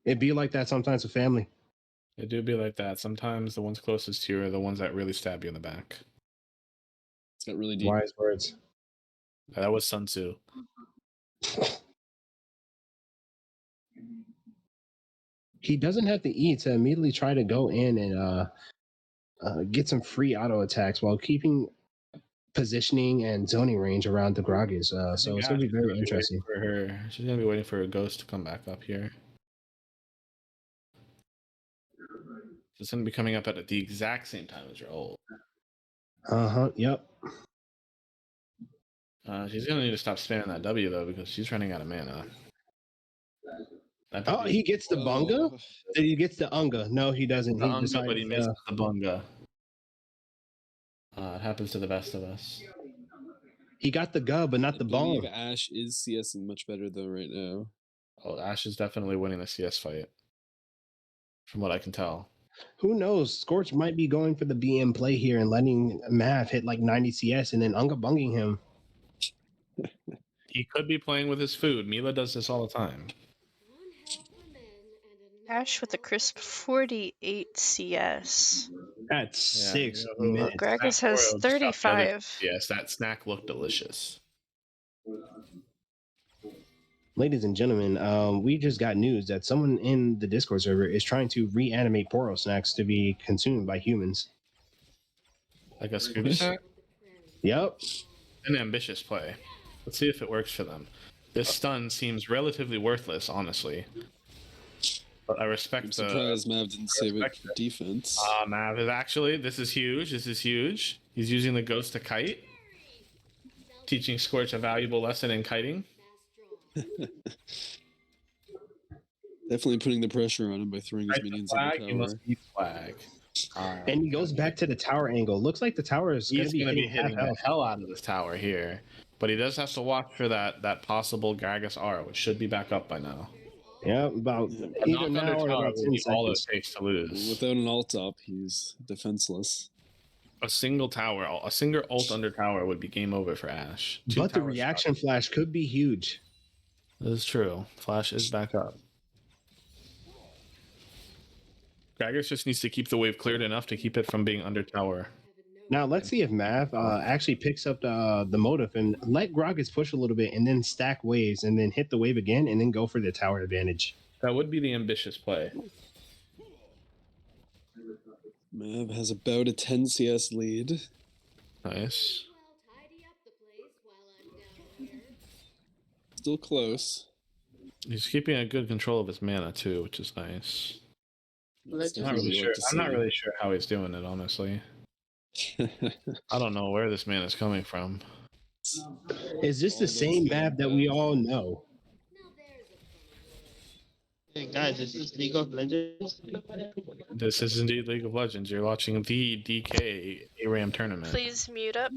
E: It'd be like that sometimes with family.
F: It do be like that. Sometimes the ones closest to you are the ones that really stab you in the back.
I: It's got really deep.
E: Wise words.
F: That was Sun Tzu.
E: He doesn't have to eat to immediately try to go in and get some free auto attacks while keeping positioning and zoning range around the Gragas. So it's going to be very interesting.
F: For her. She's going to be waiting for a ghost to come back up here. It's going to be coming up at the exact same time as your ult.
E: Yep.
F: She's going to need to stop spamming that W, though, because she's running out of mana.
E: Oh, he gets the bunga? He gets the unga. No, he doesn't.
F: He unga, but he misses the bunga. It happens to the best of us.
E: He got the gu, but not the bong.
I: Ash is CSing much better, though, right now.
F: Oh, Ash is definitely winning the CS fight. From what I can tell.
E: Who knows? Scorch might be going for the BM play here and letting Mav hit like 90 CS and then unga bunging him.
F: He could be playing with his food. Mila does this all the time.
A: Ash with a crisp 48 CS.
E: That's 6 minutes.
A: Gragas has 35.
F: Yes, that snack looked delicious.
E: Ladies and gentlemen, we just got news that someone in the Discord server is trying to reanimate Poro snacks to be consumed by humans.
F: Like a Scooby snack?
E: Yep.
F: An ambitious play. Let's see if it works for them. This stun seems relatively worthless, honestly. But I respect
I: I'm surprised Mav didn't save it for defense.
F: Mav is actually, this is huge. This is huge. He's using the ghost to kite. Teaching Scorch a valuable lesson in kiting.
I: Definitely putting the pressure on him by throwing his minions in the tower.
F: He must eat flag.
E: And he goes back to the tower angle. Looks like the tower is going to be
F: hitting the hell out of this tower here. But he does have to watch for that possible Gragas R, which should be back up by now.
E: Yeah, about either now or about 10
F: all it
E: seconds.
F: takes to lose.
I: Without an ult up, he's defenseless.
F: A single ult under tower would be game over for Ashe.
E: But the reaction flash could be huge.
F: That is true. Flash is back up. Gragas just needs to keep the wave cleared enough to keep it from being under tower.
E: Now let's see if Mav actually picks up the motive and let Gragas push a little bit and then stack waves and then hit the wave again and then go for the tower advantage.
F: That would be the ambitious play.
I: Mav has about a 10 CS lead.
F: Nice.
I: Still close.
F: He's keeping a good control of his mana too, which is nice. I'm not really sure how he's doing it, honestly. I don't know where this mana is coming from.
E: Is this the same map that we all know?
K: Hey guys, is this League of Legends?
F: This is indeed League of Legends. You're watching the DK ARAM tournament.
A: Please mute up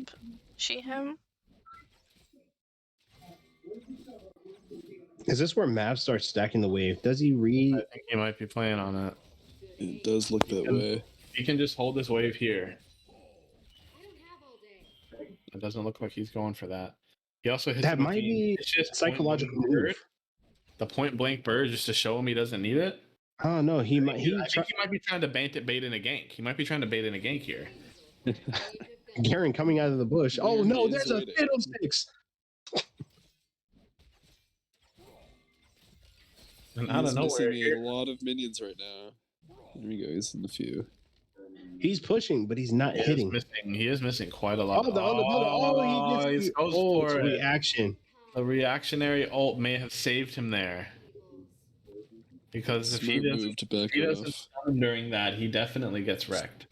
A: him.
E: Is this where Mav starts stacking the wave? Does he read?
F: I think he might be playing on it.
I: It does look that way.
F: He can just hold this wave here. It doesn't look like he's going for that. He also hits
E: that might be psychological move.
F: The point blank bird just to show him he doesn't need it.
E: Oh no, he might.
F: I think he might be trying to bait in a gank. He might be trying to bait in a gank here.
E: Garen coming out of the bush. Oh no, there's a fiddlesticks.
F: And out of nowhere,
I: a lot of minions right now. There he goes in the few.
E: He's pushing, but he's not hitting.
F: He is missing quite a lot.
E: He goes for reaction.
F: The reactionary ult may have saved him there. Because if he doesn't stun during that, he definitely gets wrecked.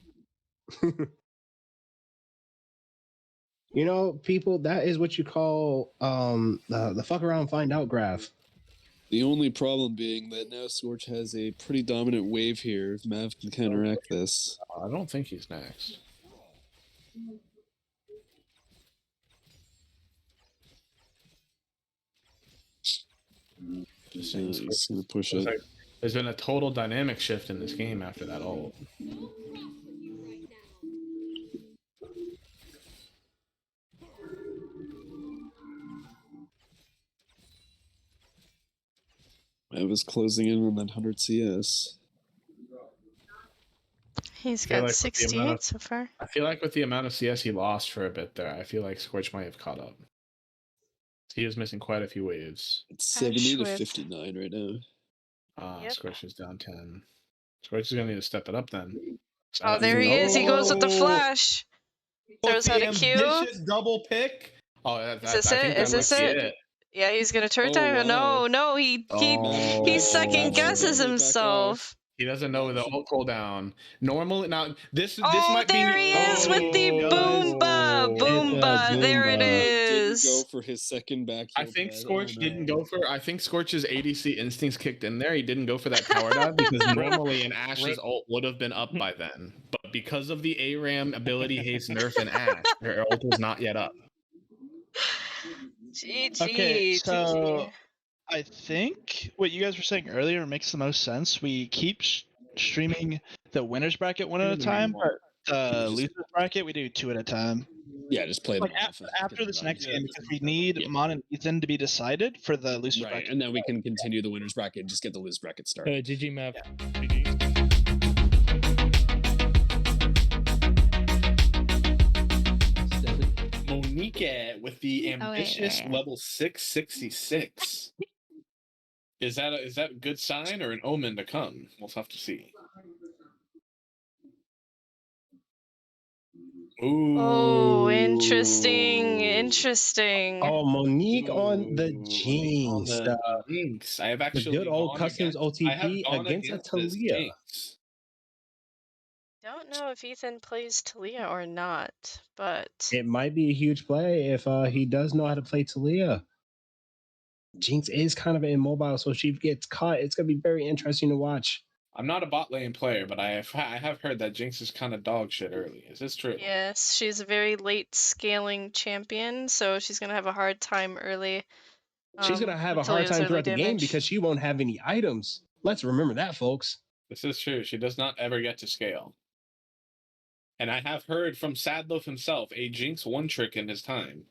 E: You know, people, that is what you call the fuck around find out graph.
I: The only problem being that now Scorch has a pretty dominant wave here. If Mav can counteract this.
F: I don't think he's next.
I: He's gonna push it.
F: There's been a total dynamic shift in this game after that ult.
I: Mav is closing in on that 100 CS.
A: He's got 68 so far.
F: I feel like with the amount of CS he lost for a bit there, I feel like Scorch might have caught up. He is missing quite a few waves.
I: It's 70 to 59 right now.
F: Scorch is down 10. Scorch is going to need to step it up then.
A: Oh, there he is. He goes with the flash. Throws out a Q.
F: Double pick. Oh,
A: is this it? Yeah, he's gonna turn time. Wow. No, he second guesses himself.
F: He doesn't know the ult cooldown. Normally, now this
A: might be. There he is with the Boomba. There it is.
I: Didn't go for his second back.
F: I think Scorch didn't go for. I think Scorch's ADC instincts kicked in there. He didn't go for that tower dive because normally an Ashe's ult would have been up by then. But because of the ARAM ability haste nerf in Ashe, her ult was not yet up.
A: GG.
M: Okay, so I think what you guys were saying earlier makes the most sense. We keep streaming the winners bracket one at a time, but the losers bracket we do two at a time.
I: Yeah, just play them
M: after this next game because we need Mon and Ethan to be decided for the losers bracket,
I: and then we can continue the winners bracket and just get the losers bracket started.
B: GG Mav.
F: Monique with the ambitious level 666. Is that a good sign or an omen to come? We'll have to see. Ooh.
A: Oh, interesting.
E: Oh, Monique on the Jinx.
F: Jinx. I have actually
E: the good old customs OTP against a Talia.
A: Don't know if Ethan plays Talia or not, but
E: It might be a huge play if he does know how to play Talia. Jinx is kind of immobile, so if she gets caught, it's gonna be very interesting to watch.
F: I'm not a bot lane player, but I have heard that Jinx is kind of dog shit early. Is this true?
A: yes, she's a very late scaling champion, so she's gonna have a hard time early.
E: She's gonna have a hard time throughout the game because she won't have any items. Let's remember that, folks.
F: This is true. She does not ever get to scale. And I have heard from Sadloaf himself, a Jinx one trick in his time,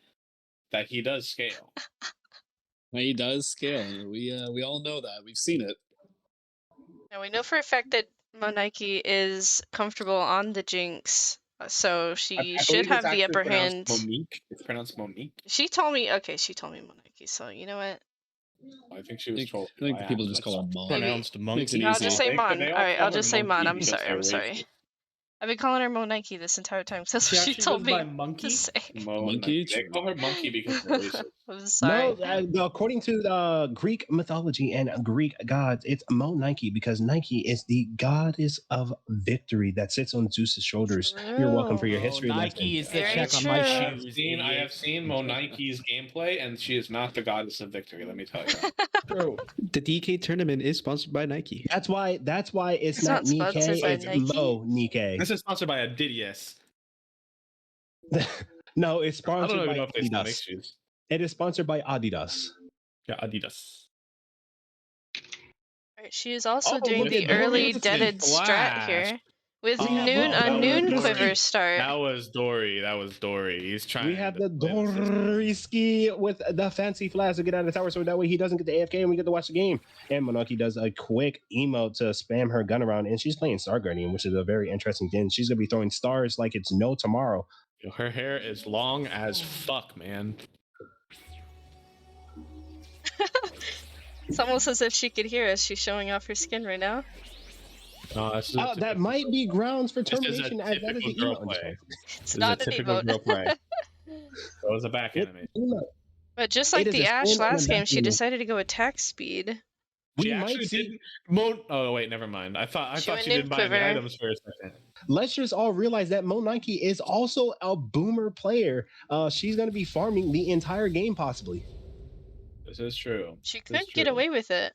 F: that he does scale.
I: He does scale. We all know that. We've seen it.
A: Now we know for a fact that Monike is comfortable on the Jinx, so she should have the upper hand.
F: Monique. It's pronounced Monique.
A: She told me Monike, so you know what?
F: I think she was told.
I: I think people just call her Mon.
G: Pronounced monkey.
A: I'll just say Mon. Alright, I'll just say Mon. I'm sorry. I've been calling her Monike this entire time. That's what she told me to say.
I: Monkey?
F: They call her monkey because they're racist.
A: I'm sorry.
E: No, according to Greek mythology and Greek gods, it's Nike because Nike is the goddess of victory that sits on Zeus's shoulders. You're welcome for your history lesson.
D: Nike is the check on my shoes.
F: I have seen Monike's gameplay, and she is not the goddess of victory. Let me tell you.
C: Bro, the DK tournament is sponsored by Nike.
E: That's why it's not Nike, it's Nike.
F: This is sponsored by Adidas.
E: No, it's sponsored by
F: Adidas.
E: It is sponsored by Adidas.
F: Yeah, Adidas.
A: Alright, she is also doing the early deaded strat here. With noon quiver start.
G: That was Dory. He's trying.
E: We have the Dory ski with the fancy flash to get out of the tower, so that way he doesn't get the AFK and we get to watch the game. And Moniki does a quick emote to spam her gun around, and she's playing Star Guardian, which is a very interesting thing. She's gonna be throwing stars like it's no tomorrow.
F: Her hair is long as fuck, man.
A: It's almost as if she could hear us. She's showing off her skin right now.
E: That might be grounds for termination.
A: It's not an emote.
F: That was a back enemy.
A: But just like the Ashe last game, she decided to go attack speed.
F: She actually did. Oh wait, never mind. I thought she didn't buy any items for a second.
E: Let's just all realize that Moniki is also a boomer player. She's gonna be farming the entire game possibly.
F: This is true.
A: She could get away with it.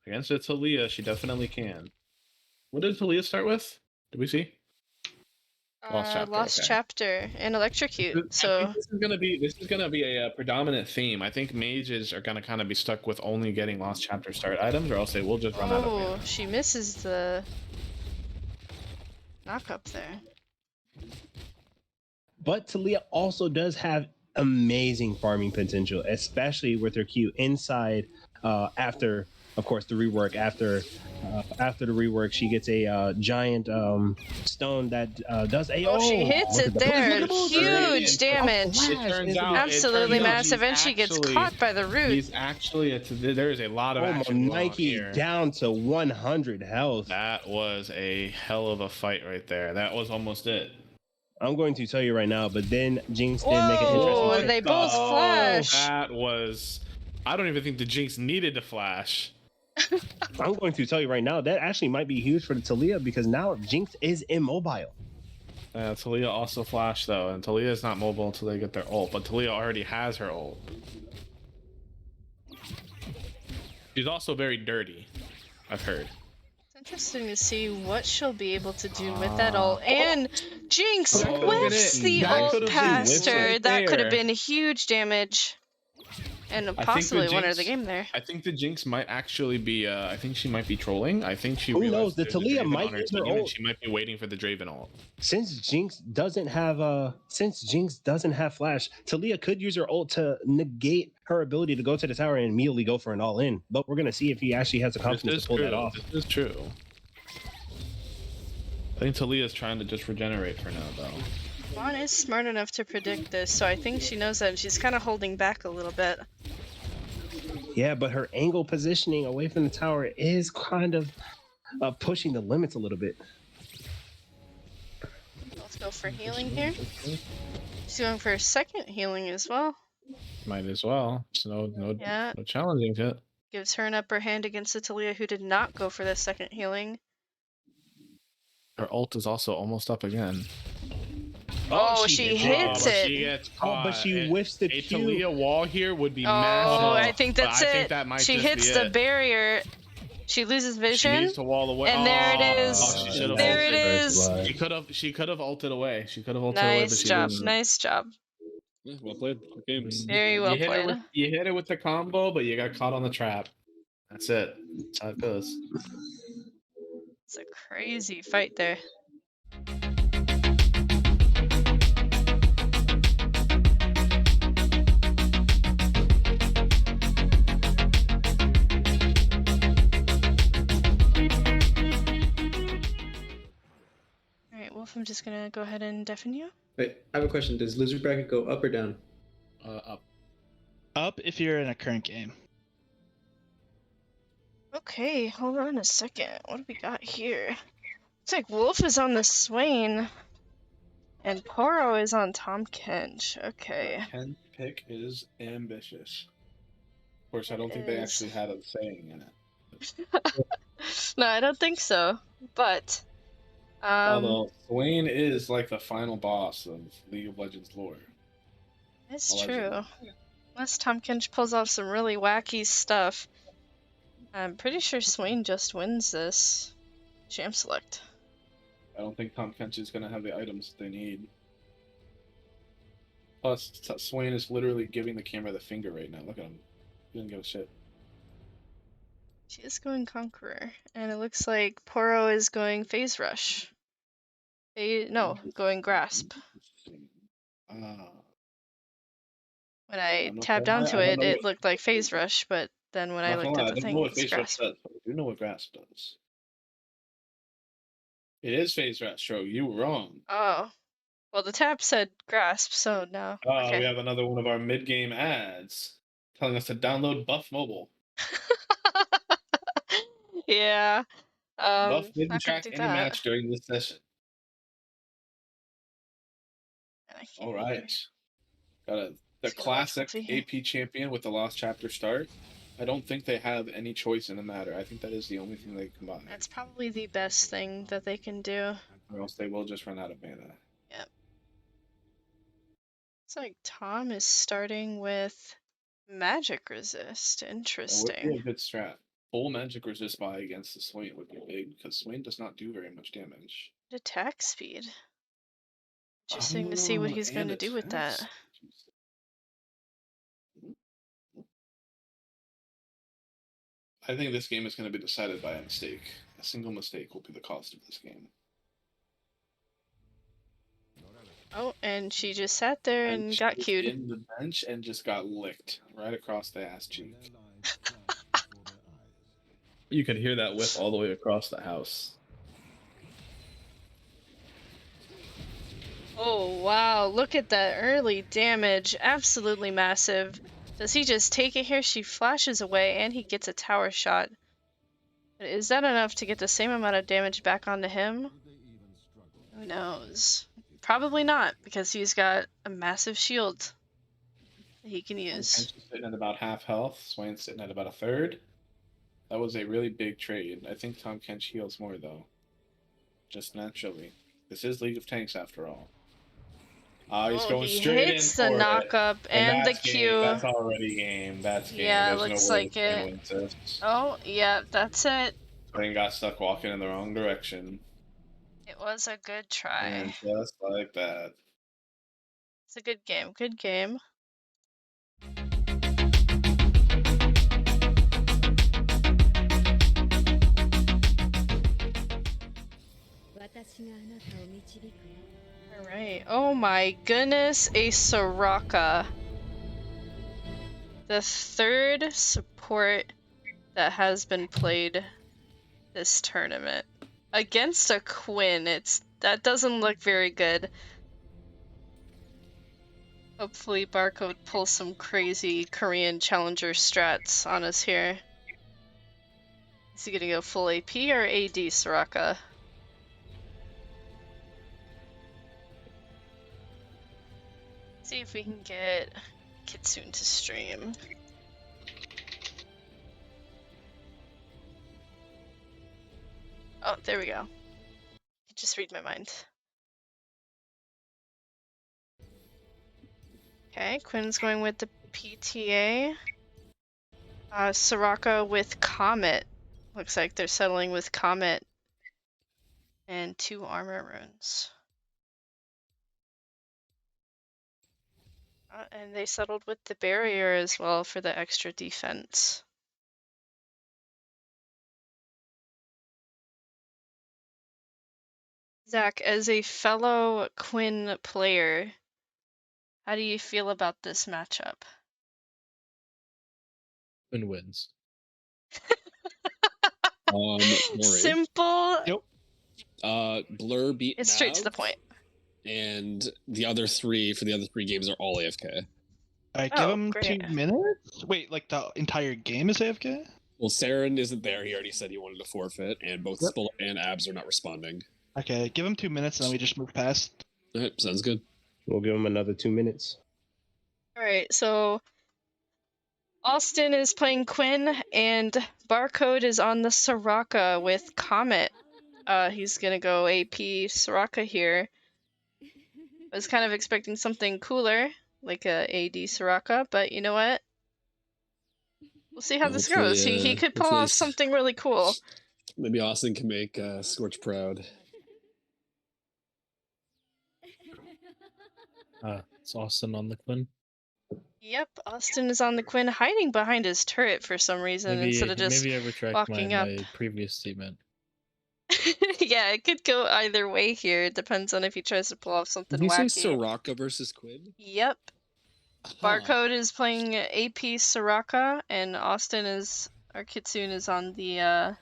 F: Against a Talia, she definitely can. What did Talia start with? Did we see?
A: Lost chapter and electrocute. So
F: this is gonna be a predominant theme. I think mages are gonna kind of be stuck with only getting lost chapter start items, or else they will just run out of mana.
A: She misses the knock up there.
E: But Talia also does have amazing farming potential, especially with her Q inside after, of course, the rework. After the rework, she gets a giant stone that does a.
A: She hits it there. Huge damage. Absolutely massive, and she gets caught by the root.
F: He's actually there is a lot of action
E: Nike
F: here.
E: Down to 100 health.
F: That was a hell of a fight right there. That was almost it.
E: I'm going to tell you right now, but then Jinx did make it interesting.
A: Oh, they both flash.
F: That was. I don't even think the Jinx needed to flash.
E: I'm going to tell you right now, that actually might be huge for the Talia because now Jinx is immobile.
F: Talia also flashed though, and Talia is not mobile until they get their ult, but Talia already has her ult. She's also very dirty, I've heard.
A: Interesting to see what she'll be able to do with that ult. And Jinx whiffs the ult past her. That could have been huge damage. And possibly one of the game there.
F: I think the Jinx might actually be, I think she might be trolling. I think she
E: Who knows? The Talia might use her ult.
F: She might be waiting for the Draven ult.
E: Since Jinx doesn't have flash, Talia could use her ult to negate her ability to go to the tower and immediately go for an all-in. But we're going to see if he actually has the confidence to pull that off.
F: This is true. I think Talia's trying to just regenerate for now, though.
A: Vaughn is smart enough to predict this, so I think she knows that, and she's kind of holding back a little bit.
E: Yeah, but her angle positioning away from the tower is kind of pushing the limits a little bit.
A: Go for healing here. She's going for a second healing as well.
F: Might as well. So no challenging it.
A: Gives her an upper hand against Italia, who did not go for the second healing.
F: Her ult is also almost up again.
A: Oh, she hits it.
F: She gets
E: but she whiffs the
F: A
E: Q.
F: Talia wall here would be massive.
A: Oh, I think that's it.
F: That might
A: she
F: just
A: hits
F: be
A: the
F: it.
A: barrier. She loses vision.
F: She needs to wall away.
A: And there it is. There it is.
F: She could have ulted away. She could have ulted away.
A: Nice job. Nice job.
I: Yeah, well played. Good games.
A: Very well played.
F: You hit it with the combo, but you got caught on the trap. That's it. That's how it goes.
A: It's a crazy fight there. Alright, Wolf, I'm just gonna go ahead and deafen you.
C: Wait, I have a question. Does loser bracket go up or down?
F: Up.
M: Up if you're in a current game.
A: Okay, hold on a second. What do we got here? Looks like Wolf is on the Swain, and Poro is on Tahm Kench. Okay.
F: Ken's pick is ambitious. Of course, I don't think they actually had a saying in it.
A: No, I don't think so. But
F: although Swain is like the final boss of League of Legends lore.
A: It's true. Unless Tahm Kench pulls off some really wacky stuff. I'm pretty sure Swain just wins this Jam Select.
F: I don't think Tahm Kench is going to have the items they need. Plus, Swain is literally giving the camera the finger right now. Look at him. He doesn't give a shit.
A: She is going Conqueror. And it looks like Poro is going Phase Rush. No, going Grasp. When I tabbed onto it, it looked like Phase Rush, but then when I looked at the thing, it's Grasp.
F: I do know what Grasp does. It is Phase Rush, Tro. You were wrong.
A: Oh. Well, the tab said Grasp, so no. Okay.
F: We have another one of our mid-game ads telling us to download Buff Mobile.
A: Yeah.
F: Buff didn't track any match during this session. All right. Got the classic AP champion with the Lost Chapter start. I don't think they have any choice in the matter. I think that is the only thing they combine.
A: That's probably the best thing that they can do.
F: Or else they will just run out of mana.
A: Yep. It's like Tom is starting with Magic Resist. Interesting.
F: That would be a good strat. Full Magic Resist buy against the Swain would be big, because Swain does not do very much damage.
A: Attack speed. Interesting to see what he's going to do with that.
F: I think this game is going to be decided by a mistake. A single mistake will be the cost of this game.
A: Oh, and she just sat there and got cued.
F: In the bench and just got licked right across the ass cheek. You could hear that whip all the way across the house.
A: Oh, wow. Look at that early damage. Absolutely massive. Does he just take it here? She flashes away and he gets a tower shot. But is that enough to get the same amount of damage back onto him? Who knows? Probably not, because he's got a massive shield that he can use.
F: Ken's sitting at about half health. Swain's sitting at about a third. That was a really big trade. I think Tahm Kench heals more, though. Just naturally. This is League of Tanks, after all. He's going straight in
A: hits the knock-up and the Q.
F: That's already game. That's game.
A: Yeah,
F: There's
A: looks
F: no way
A: like it. Oh, yeah, that's it.
F: Swain got stuck walking in the wrong direction.
A: It was a good try.
F: And just like that.
A: It's a good game. Good game. Alright. Oh my goodness, a Soraka. The third support that has been played this tournament. Against a Quinn, that doesn't look very good. Hopefully Barcode pulls some crazy Korean challenger strats on us here. Is he gonna go full AP or AD Soraka? See if we can get Kitsune to stream. Oh, there we go. You just read my mind. Okay, Quinn's going with the PTA. Soraka with Comet. Looks like they're settling with Comet. And 2 armor runes. And they settled with the barrier as well for the extra defense. Zach, as a fellow Quinn player, how do you feel about this matchup?
B: Quinn wins.
A: Simple.
B: Yep.
I: Blur beat
A: It's straight to
I: Mav,
A: the point.
I: and the other 3 for the other 3 games are all AFK.
M: Give him 2 minutes? Wait, like the entire game is AFK?
I: Well, Sairren isn't there. He already said he wanted to forfeit, and both Spullet and Abs are not responding.
M: Okay, give him 2 minutes and then we just move past.
I: Alright, sounds good.
E: We'll give him another 2 minutes.
A: Alright, so Austin is playing Quinn, and Barcode is on the Soraka with Comet. He's gonna go AP Soraka here. I was kind of expecting something cooler, like a AD Soraka, but you know what? We'll see how this goes. He could pull off something really cool.
I: Maybe Austin can make Scorched proud.
B: It's Austin on the Quinn.
A: Yep, Austin is on the Quinn, hiding behind his turret for some reason instead of just
B: maybe I retract
A: walking up.
B: my previous statement.
A: Yeah, it could go either way here. It depends on if he tries to pull off something
I: Did you
A: wacky.
I: say Soraka versus Quinn?
A: Yep. Barcode is playing AP Soraka, and Austin is, or Kitsune is on the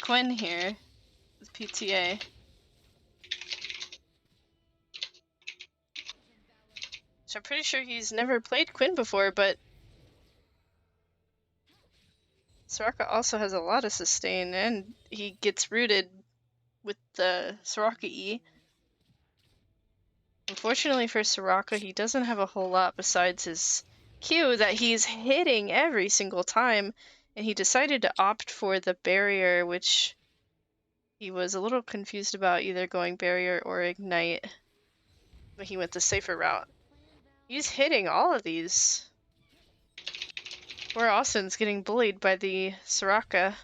A: Quinn here with PTA. So I'm pretty sure he's never played Quinn before, but Soraka also has a lot of sustain, and he gets rooted with the Soraka E. Unfortunately for Soraka, he doesn't have a whole lot besides his Q that he's hitting every single time, and he decided to opt for the barrier, which he was a little confused about either going barrier or ignite, but he went the safer route. He's hitting all of these. Poor Austin's getting bullied by the Soraka.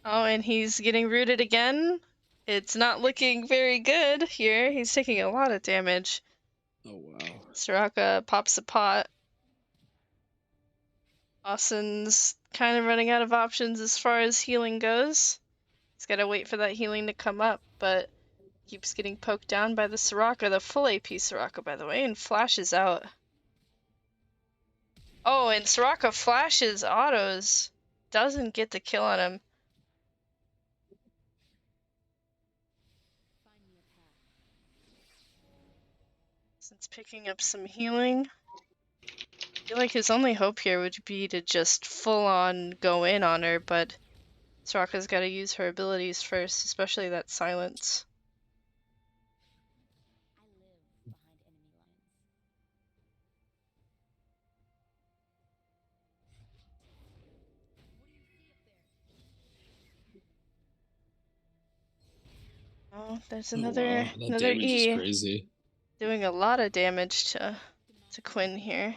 A: Oh, and he's getting rooted again. It's not looking very good here. He's taking a lot of damage.
I: Oh, wow.
A: Soraka pops a pot. Austin's kind of running out of options as far as healing goes. He's got to wait for that healing to come up, but keeps getting poked down by the Soraka, the full AP Soraka, by the way, and flashes out. Oh, and Soraka flashes autos. Doesn't get the kill on him. Since picking up some healing. I feel like his only hope here would be to just full-on go in on her, but Soraka's got to use her abilities first, especially that silence. Oh, there's another another E.
I: Is crazy.
A: Doing a lot of damage to Quinn here.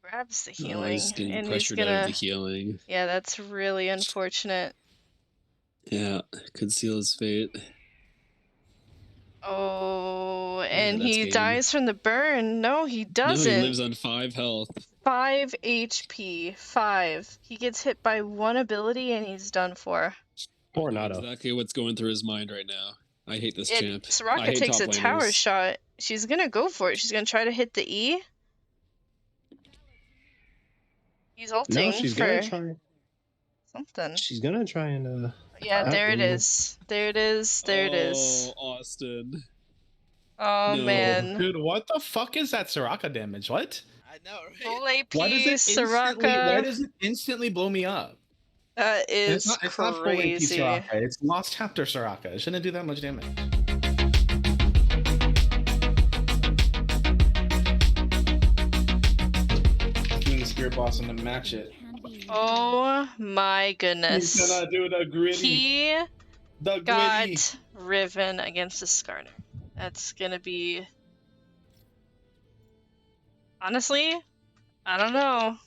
A: Grabs the healing,
I: he's getting
A: and he's
I: pressured
A: gonna.
I: out of the healing.
A: Yeah, that's really unfortunate.
I: Yeah, could seal his fate.
A: Oh, and he
I: game.
A: dies from the burn. No, he doesn't.
I: No, he lives on 5 health.
A: 5 HP. 5. He gets hit by 1 ability and he's done for.
E: Poor Nato.
I: Exactly what's going through his mind right now. I hate this champ.
A: Soraka takes a tower shot. She's gonna go for it. She's gonna try to hit the E. He's ulting
E: No, she's
A: for
E: gonna try.
A: something.
E: She's gonna try and
A: Yeah, there it is. There it is. There it is.
I: Oh, Austin.
A: Oh
I: No.
A: man.
F: Dude, what the fuck is that Soraka damage? What?
L: I know, right?
A: Full AP,
F: Why
A: Soraka.
F: does it instantly blow me up?
A: That is
F: It's not full AP
A: crazy.
F: Soraka. It's Lost Chapter Soraka. It shouldn't do that much damage. Doing the Spirit Blossom to match it.
A: Oh my goodness.
F: He's gonna do the gritty.
A: He
F: The
A: got
F: gritty.
A: Riven against the Skarner. That's gonna be... Honestly, I don't know.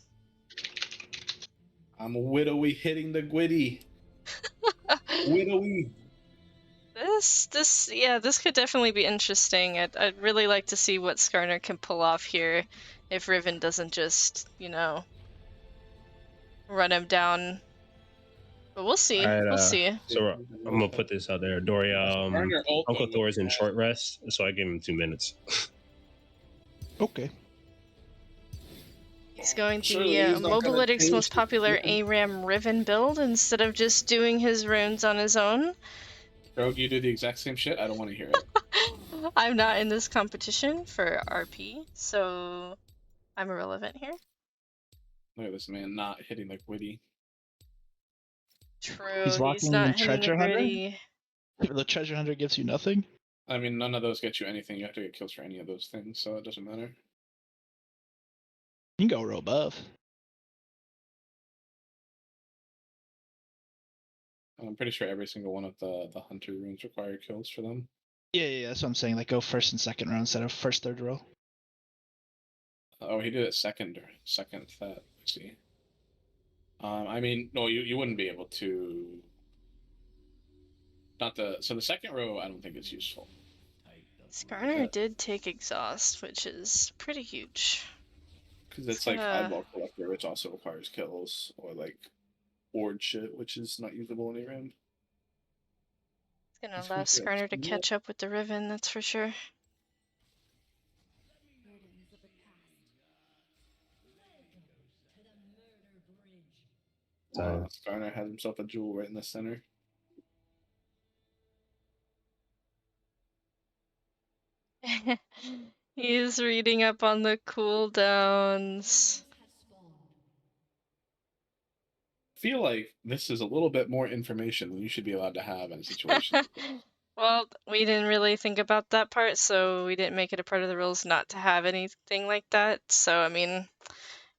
F: I'm widowy hitting the gwitty. Widowy.
A: This could definitely be interesting. I'd really like to see what Skarner can pull off here if Riven doesn't just, run him down. But we'll see. We'll see.
E: So I'm gonna put this out there. Dory, Uncle Thor is in short rest, so I give him 2 minutes.
M: Okay.
A: He's going the Mobilytics most popular ARAM Riven build instead of just doing his runes on his own.
F: Bro, you do the exact same shit? I don't want to hear it.
A: I'm not in this competition for RP, so I'm irrelevant here.
F: Look at this man not hitting the gwitty.
A: True,
M: He's rocking
A: not
M: the
A: hitting
M: treasure
A: the
M: hunter.
A: gritty.
M: The treasure hunter gives you nothing.
F: I mean, none of those get you anything. You have to get kills for any of those things, so it doesn't matter.
M: You can go real buff.
F: I'm pretty sure every single one of the hunter runes require kills for them.
M: Yeah, that's what I'm saying. Like, go first and second row instead of first, third row.
F: Oh, he did it second that. Let's see. I mean, no, you wouldn't be able to. So the second row, I don't think it's useful.
A: Skarner did take exhaust, which is pretty huge.
F: Because it's like eyeball collector, which also requires kills, or like ord shit, which is not usable in ARAM.
A: It's gonna allow Skarner to catch up with the Riven, that's for sure.
F: Skarner has himself a jewel right in the center.
A: He's reading up on the cooldowns.
F: I feel like this is a little bit more information than you should be allowed to have in a situation.
A: Well, we didn't really think about that part, so we didn't make it a part of the rules not to have anything like that. So, I mean,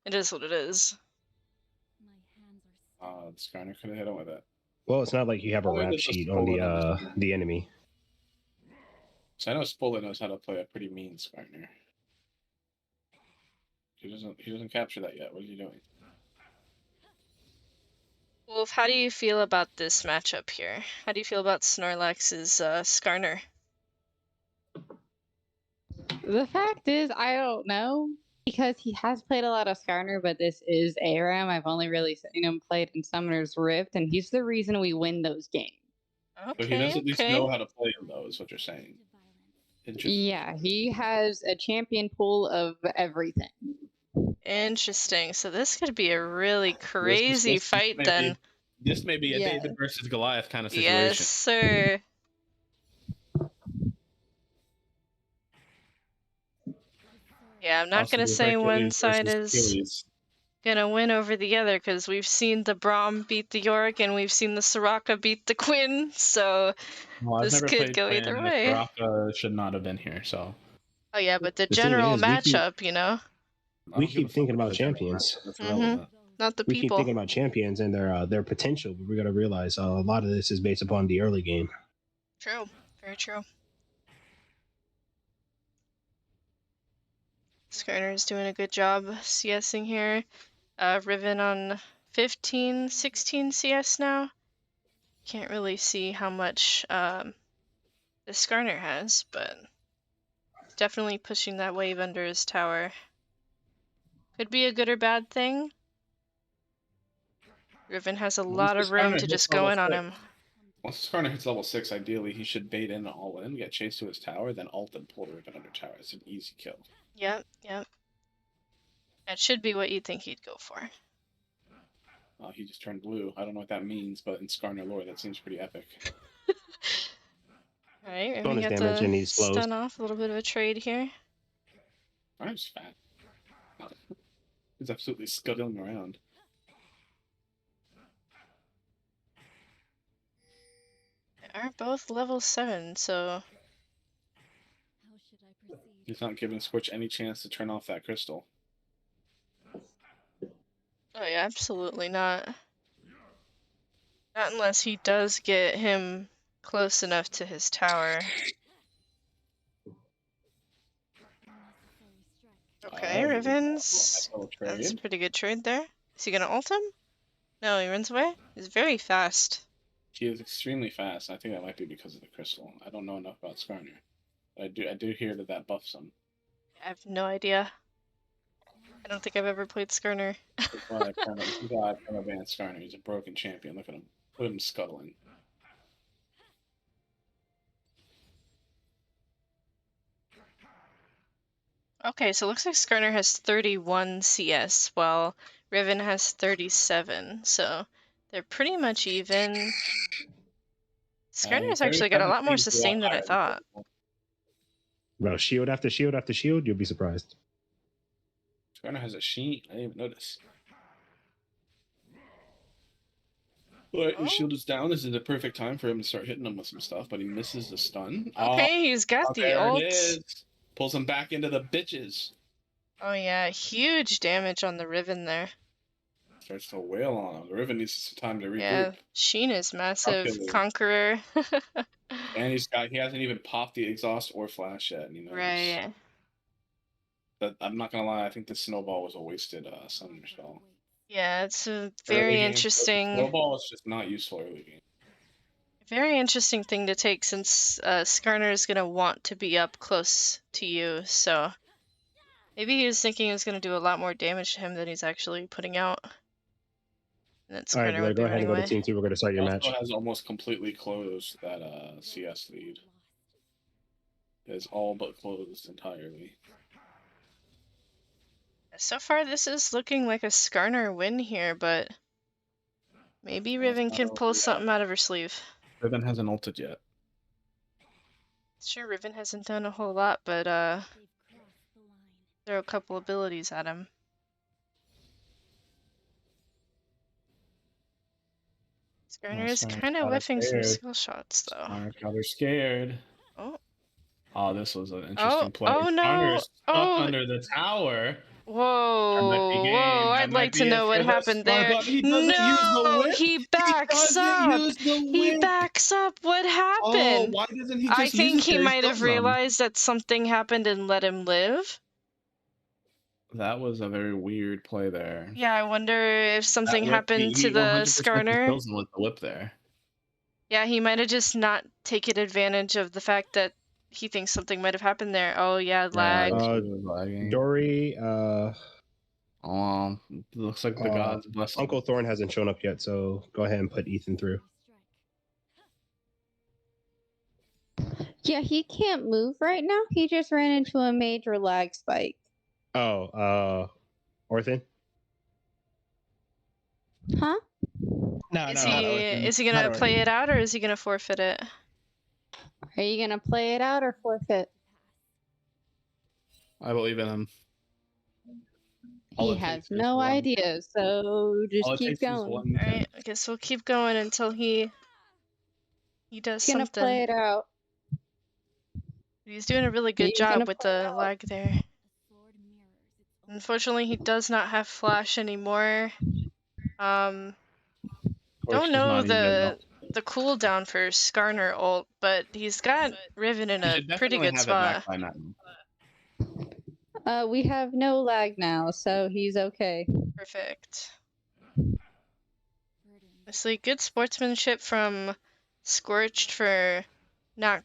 A: it is what it is.
F: Skarner could have hit him with it.
E: Well, it's not like you have a rap sheet on the enemy.
F: So I know Spullet knows how to play a pretty mean Skarner. He doesn't capture that yet. What is he doing?
A: Wolf, how do you feel about this matchup here? How do you feel about Snorlax's Skarner?
H: The fact is, I don't know. Because he has played a lot of Skarner, but this is ARAM. I've only really seen him played in Summoner's Rift, and he's the reason we win those games.
A: Okay,
F: so he does at least know how to play him, though, is what you're saying.
H: Yeah, he has a champion pool of everything.
A: Interesting. So this could be a really crazy fight then.
F: This may be a David versus Goliath kind of situation.
A: Yes, sir. Yeah, I'm not going to say one side is going to win over the other, because we've seen the Braum beat the Yorick, and we've seen the Soraka beat the Quinn, so this could go either way.
F: Soraka should not have been here, so...
A: Oh yeah, but the general matchup,
E: We keep thinking about champions.
A: Not the people.
E: We keep thinking about champions and their potential, but we got to realize a lot of this is based upon the early game.
A: True. Very true. Skarner is doing a good job CSing here. Riven on 15, 16 CS now. Can't really see how much the Skarner has, but definitely pushing that wave under his tower. Could be a good or bad thing. Riven has a lot of room to just go in on him.
F: Once Skarner hits level 6, ideally he should bait in all in, get chased to his tower, then ult and pull the Riven under tower. It's an easy kill.
A: Yep. That should be what you'd think he'd go for.
F: He just turned blue. I don't know what that means, but in Skarner lore, that seems pretty epic.
A: Alright, and we got the stun off. A little bit of a trade here.
F: Skarner's fat. He's absolutely scuttling around.
A: They are both level 7, so...
F: He's not giving Scorch any chance to turn off that crystal.
A: Oh yeah, absolutely not. Not unless he does get him close enough to his tower. Okay, Riven's... That's a pretty good trade there. Is he gonna ult him? No, he runs away? He's very fast.
F: He is extremely fast. I think that might be because of the crystal. I don't know enough about Skarner. But I do hear that buffs him.
A: I have no idea. I don't think I've ever played Skarner.
F: He's got an advanced Skarner. He's a broken champion. Look at him. Look at him scuttling.
A: Okay, so it looks like Skarner has 31 CS, while Riven has 37, so they're pretty much even. Skarner's actually got a lot more sustain than I thought.
E: Bro, shield after shield after shield, you'll be surprised.
F: Skarner has a sheet. I didn't even notice. But his shield is down. This is the perfect time for him to start hitting him with some stuff, but he misses the stun.
A: Okay, he's got the ult.
F: Pulls him back into the bitches.
A: Oh yeah, huge damage on the Riven there.
F: Starts to wail on him. The Riven needs some time to regroup.
A: Yeah, Sheen is massive. Conqueror.
F: And he hasn't even popped the exhaust or flash yet. You know,
A: right.
F: But I'm not gonna lie, I think the snowball was a wasted summoner spell.
A: Yeah, it's a very interesting.
F: Snowball is just not useful early game.
A: Very interesting thing to take since Skarner is gonna want to be up close to you, so maybe he was thinking it was gonna do a lot more damage to him than he's actually putting out. And then Skarner
E: All right, go ahead and go to Team 2. We're gonna start your match.
F: Has almost completely closed that CS lead. It is all but closed entirely.
A: So far, this is looking like a Skarner win here, but maybe Riven can pull something out of her sleeve.
F: Riven hasn't ulted yet.
A: Sure, Riven hasn't done a whole lot, but throw a couple abilities at him. Skarner is kind of whiffing some skill shots, though.
F: Got her scared. Oh, this was an interesting play.
A: Oh no!
F: Skarner's stuck under the tower.
A: Whoa, whoa, I'd like to know what happened there. No, he backs up. He backs up. What happened?
F: Oh, why doesn't he just
A: I think
F: use it
A: he
F: there?
A: might have realized that something happened and let him live.
F: That was a very weird play there.
A: Yeah, I wonder if something happened to the Skarner.
F: With the whip there.
A: Yeah, he might have just not taken advantage of the fact that he thinks something might have happened there. Oh yeah, lag.
E: Dory,
F: looks like the gods bless him.
E: Uncle Thor hasn't shown up yet, so go ahead and put Ethan through.
H: Yeah, he can't move right now. He just ran into a major lag spike.
E: Oh, Orphan?
H: Huh?
M: No,
A: is he gonna play it out or is he gonna forfeit it?
H: Are you gonna play it out or forfeit?
F: I believe in him.
H: He has no idea, so just keep going.
A: Alright, I guess we'll keep going until he does
H: He's gonna
A: something.
H: play it out.
A: He's doing a really good job with the lag there. Unfortunately, he does not have flash anymore. Don't know the cooldown for Skarner ult, but he's got Riven in a pretty good spot.
H: We have no lag now, so he's okay.
A: Perfect. Honestly, good sportsmanship from Scorched for not,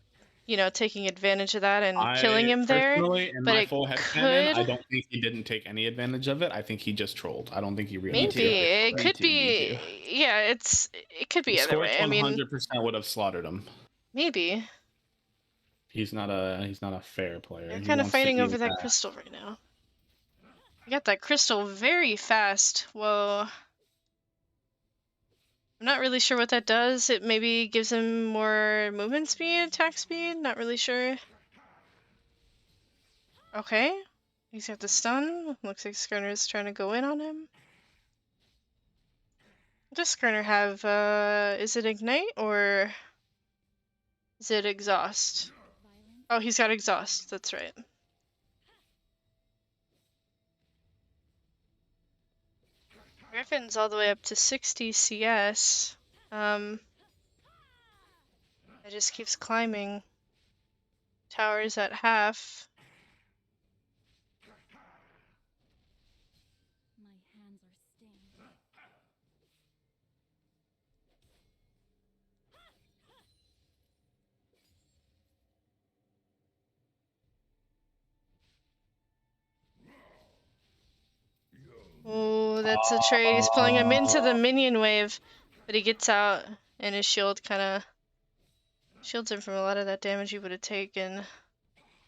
A: taking advantage of that and killing him there. But it could.
F: I don't think he didn't take any advantage of it. I think he just trolled. I don't think he really.
A: Maybe it could be. Yeah, it could be either way. I mean,
F: 100% would have slaughtered him.
A: Maybe.
F: He's not a fair player.
A: They're kind of fighting over that crystal right now. I got that crystal very fast. Whoa. I'm not really sure what that does. It maybe gives him more movement speed, attack speed. Not really sure. Okay. He's got the stun. Looks like Skarner is trying to go in on him. Does Skarner have, is it Ignite or is it Exhaust? Oh, he's got Exhaust, that's right. Griffin's all the way up to 60 CS. It just keeps climbing. Tower's at half. Oh, that's a trade. He's pulling him into the minion wave, but he gets out, and his shield kind of shields him from a lot of that damage he would have taken.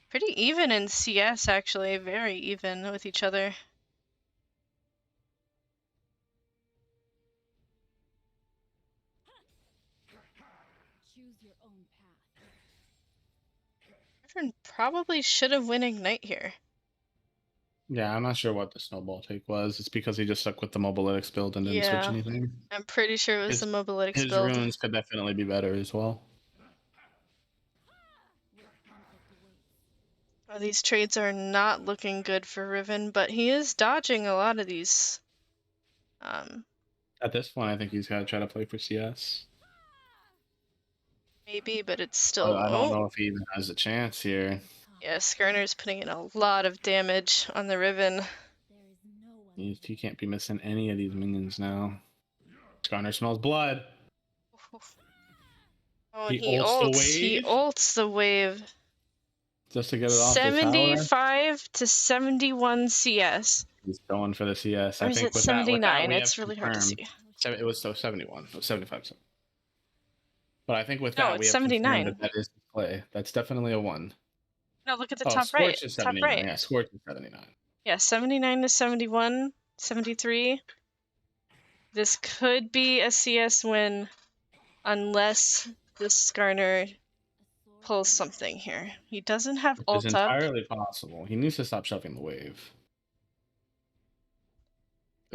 A: Pretty even in CS, actually. Very even with each other. Griffin probably should have win Ignite here.
F: Yeah, I'm not sure what the snowball take was. It's because he just stuck with the Mobilytics build and didn't switch anything.
A: I'm pretty sure it was the Mobilytics build.
F: His runes could definitely be better as well.
A: Oh, these trades are not looking good for Riven, but he is dodging a lot of these.
F: At this point, I think he's got to try to play for CS.
A: Maybe, but it's still
F: I don't know if he even has a chance here.
A: Yeah, Skarner's putting in a lot of damage on the Riven.
F: He can't be missing any of these minions now. Skarner smells blood.
A: Oh, he ults the wave.
F: Just to get it off
A: 75 to 71 CS.
F: He's going for the CS.
A: Or
F: I
A: is
F: think
A: it
F: with
A: 79?
F: That,
A: it's really hard to see.
F: It was so 71. It was 75. But I think with
A: no,
F: that,
A: it's 79.
F: That is the play. That's definitely a 1.
A: No, look at the top right.
F: Scorched is 79.
A: Top right.
F: Yeah, Scorched is 79.
A: Yeah, 79 to 71, 73. This could be a CS win unless this Skarner pulls something here. He doesn't have ult up.
F: It's entirely possible. He needs to stop shoving the wave.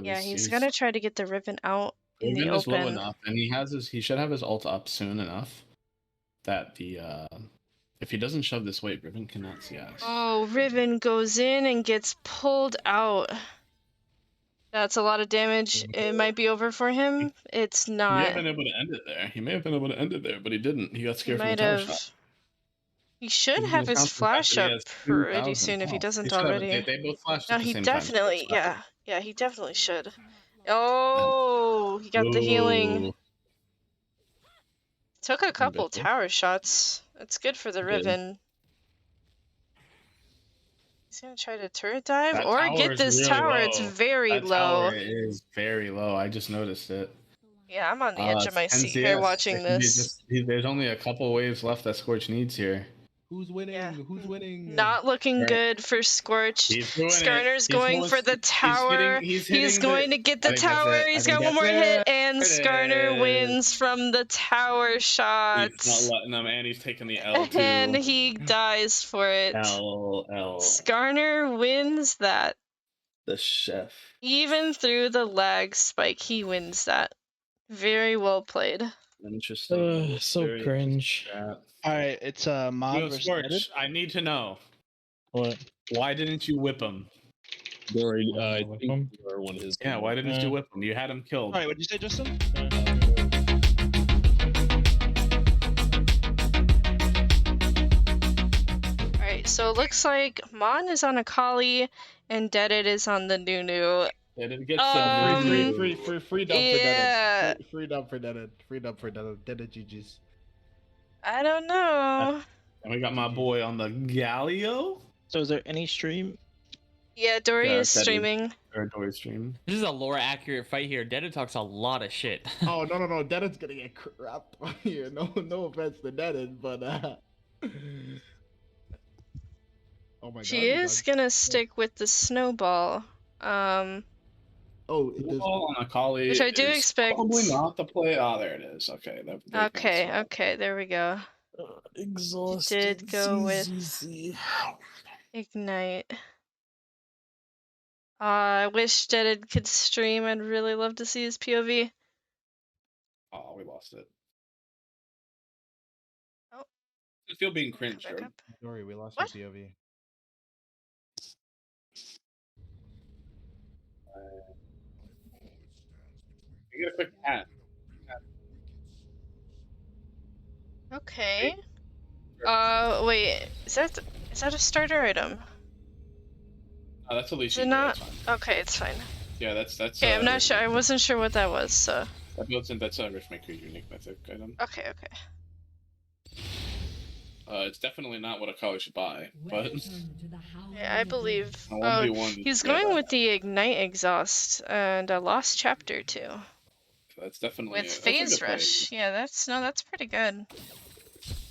A: Yeah, he's gonna try to get the Riven out in the open.
F: Low enough, and he should have his ult up soon enough that the if he doesn't shove this wave, Riven cannot CS.
A: Oh, Riven goes in and gets pulled out. That's a lot of damage. It might be over for him. It's not.
F: He may have been able to end it there. But he didn't. He got scared from the tower shot.
A: He should have his flash up pretty soon if he doesn't already.
F: They both flashed
A: No,
F: at the
A: he
F: same
A: definitely,
F: time.
A: yeah, he definitely should. Oh, he got the healing. Took a couple tower shots. That's good for the Riven. He's gonna try to turret dive or get this really tower. It's very low.
F: Tower is very low. I just noticed it.
A: Yeah, I'm on the edge of my seat here watching this.
F: There's only a couple waves left that Scorched needs here.
C: Who's winning? Yeah. Who's winning?
A: Not looking good for Scorched. Skarner's going for the tower. He's going to get the tower. He's got one more hit, and Skarner wins from the tower shots.
F: He's not letting him, and he's taking the L too.
A: And he dies for it.
F: L.
A: Skarner wins that.
F: The chef.
A: Even through the lag spike, he wins that. Very well played.
F: Interesting.
B: So cringe.
M: Alright, it's Mod versus
F: Scorched, I need to know.
B: What?
F: Why didn't you whip him?
I: I think one of his.
F: Yeah, why didn't you whip him? You had him killed.
M: Alright, what did you say, Justin?
A: Alright, so it looks like Mon is on Akali and Deaded is on the Nunu.
F: Yeah, did it get
C: free dub for Deaded. Free dub for Deaded. Free dub for Deaded. Deaded GG's.
A: I don't know.
F: And we got my boy on the Galio.
K: So is there any stream?
A: Yeah, Dory is streaming.
F: Dory's streaming.
D: This is a lore accurate fight here. Deaded talks a lot of shit.
C: Oh no, Deaded's gonna get crapped on here. No offense to Deaded, but
A: oh my god. She is gonna stick with the snowball.
C: Oh, it does.
F: On Akali,
A: which I do expect.
F: Probably not the play. Oh, there it is. Okay.
A: Okay, there we go.
B: Exhausted.
A: Did go with Ignite. I wish Deaded could stream. I'd really love to see his POV.
F: Oh, we lost it.
A: Oh.
F: I feel being cringed.
N: Sorry, we lost
A: What?
N: your POV.
F: You get a quick hat.
A: Okay. Wait. Is that a starter item?
F: Oh, that's a
A: Is
F: leeching.
A: it not?
F: That's fine.
A: Okay, it's fine.
F: Yeah, that's.
A: Okay, I'm not sure. I wasn't sure what that was. So.
F: That builds in. That's a Riftmaker's unique mythic item.
A: Okay. Okay.
F: It's definitely not what a collie should buy, but
A: Yeah, I believe.
F: A
A: Oh,
F: 1v1
A: he's
F: yeah,
A: going with the Ignite Exhaust and a Lost Chapter too.
F: that's definitely
A: With
F: that's a
A: Phase
F: good play.
A: Rush. Yeah, that's pretty good.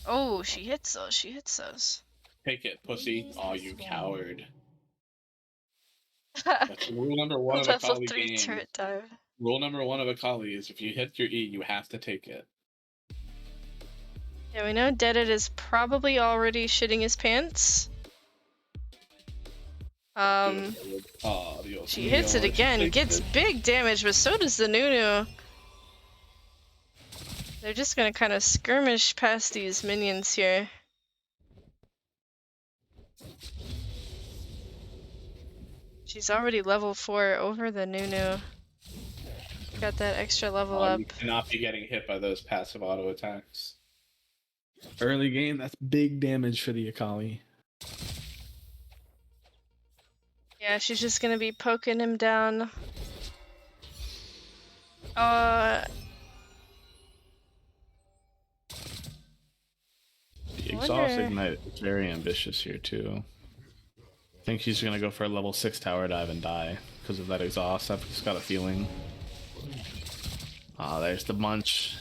A: Oh, she hits those. She hits those.
F: Take it, pussy. Oh, you coward. That's rule number one of a
A: Level
F: collie
A: 3
F: game.
A: turret dive.
F: Rule number one of a collie is if you hit your E, you have to take it.
A: Yeah, we know Deaded is probably already shitting his pants. She hits it again, gets big damage, but so does the Nunu. They're just gonna kind of skirmish past these minions here. She's already level 4 over the Nunu. Got that extra level up.
F: You cannot be getting hit by those passive auto attacks. Early game, that's big damage for the Akali.
A: Yeah, she's just gonna be poking him down.
F: The exhaust ignite is very ambitious here too. I think she's gonna go for a level 6 tower dive and die because of that exhaust. I've just got a feeling. Ah, there's the munch.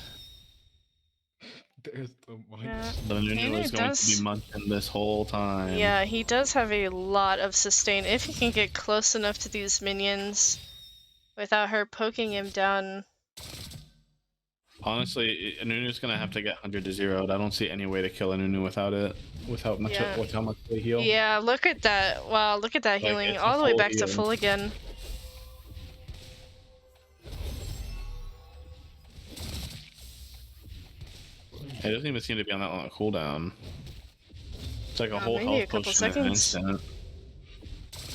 N: There's the munch.
A: Yeah.
F: The Nunu is going to be munching this whole time.
A: Yeah, he does have a lot of sustain if he can get close enough to these minions without her poking him down.
F: Honestly, Nunu's gonna have to get 100 to 0. I don't see any way to kill a Nunu without it. Without much, with how much they heal.
A: Yeah, look at that. Wow, look at that
F: Like,
A: healing.
F: it's a
A: All the way
F: full
A: back to
F: heal.
A: full again.
F: It doesn't even seem to be on that long a cooldown. It's like a whole
A: maybe a
F: health
A: couple
F: potion in an
A: seconds.
F: instant.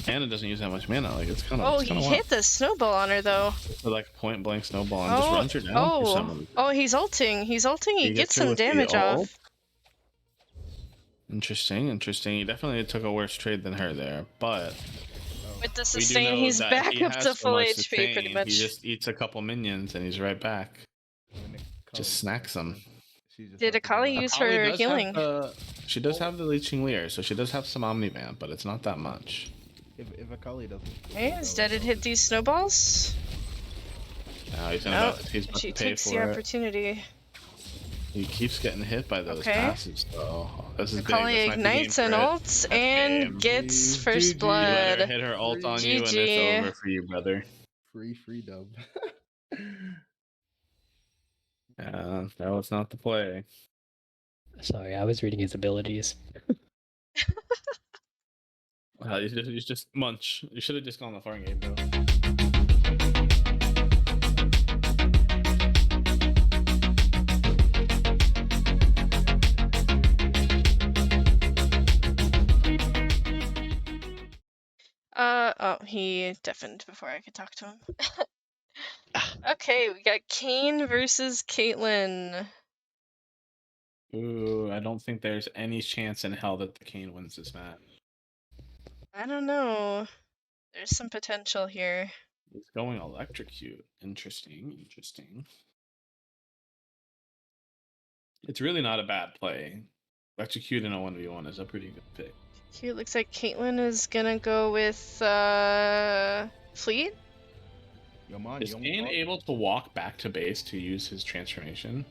F: And it doesn't use that much mana. Like it's kind of.
A: Oh, he hit the snowball on her though.
F: So like point blank snowball and just runs her down for some reason.
A: Oh, he's ulting. He's ulting. He gets
F: her
A: some
F: with the
A: damage
F: ult.
A: off.
F: Interesting, interesting. He definitely took a worse trade than her there, but
A: With the
F: we do
A: sustain,
F: know
A: he's
F: that
A: back
F: he
A: up
F: has
A: to
F: so
A: full
F: much
A: HP pretty
F: sustain,
A: much.
F: He just eats a couple minions and he's right back. Just snacks them.
A: Did Akali use her healing?
F: She does have the leeching leer, so she does have some omnivamp, but it's not that much.
N: If Akali doesn't.
A: Hey, is Deaded hit these snowballs?
F: Now he's
A: No,
F: about
A: she
F: to pay
A: takes
F: for
A: the
F: it.
A: opportunity.
F: He keeps getting hit by those
A: Okay.
F: passes, though. This is
A: Akali
F: big. This might be game
A: ignites and
F: for it.
A: ults and gets first
F: You
A: blood.
F: let her hit her ult on you, and
A: GG.
F: it's over for you, brother.
N: Free dub.
F: Yeah, that was not the play.
O: Sorry, I was reading his abilities.
F: You just munch. You should have just gone the farm game, bro.
A: Oh, he deafened before I could talk to him. Okay, we got Kane versus Caitlyn.
F: Ooh, I don't think there's any chance in hell that the Kane wins this match.
A: I don't know. There's some potential here.
F: He's going electrocute. Interesting, interesting. It's really not a bad play. Electrocute in a 1v1 is a pretty good pick.
A: Here it looks like Caitlyn is gonna go with Fleet.
F: Is Kane able to walk back to base to use his transformation?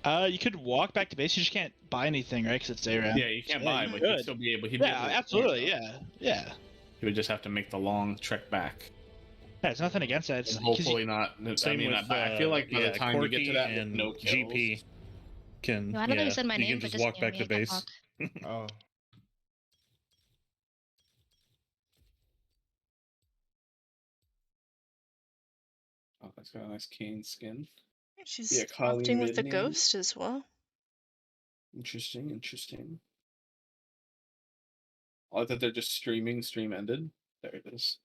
M: You could walk back to base. You just can't buy anything, right? Because it's Sairren.
F: Yeah, you can't buy, but he'd still be able. He'd
M: Yeah,
F: be able to
M: absolutely.
F: teleport.
M: Yeah.
F: He would just have to make the long trek back.
M: Yeah, it's nothing against that. It's
F: And hopefully not.
B: Same with,
F: I feel like by the time you get to that, with
B: and
F: no kills,
B: GP can.
P: No, I don't know who said my
B: you
P: name,
B: can
P: but
B: just
P: just
B: walk
P: hear
B: back
P: me,
B: to
P: I can
B: base.
P: talk.
N: Oh.
F: It's got a nice cane skin.
A: She's
F: Yeah, Kali
A: opting with the
F: mid-name.
A: ghost as well.
F: Interesting, interesting. I like that they're just streaming. Stream ended. There it is.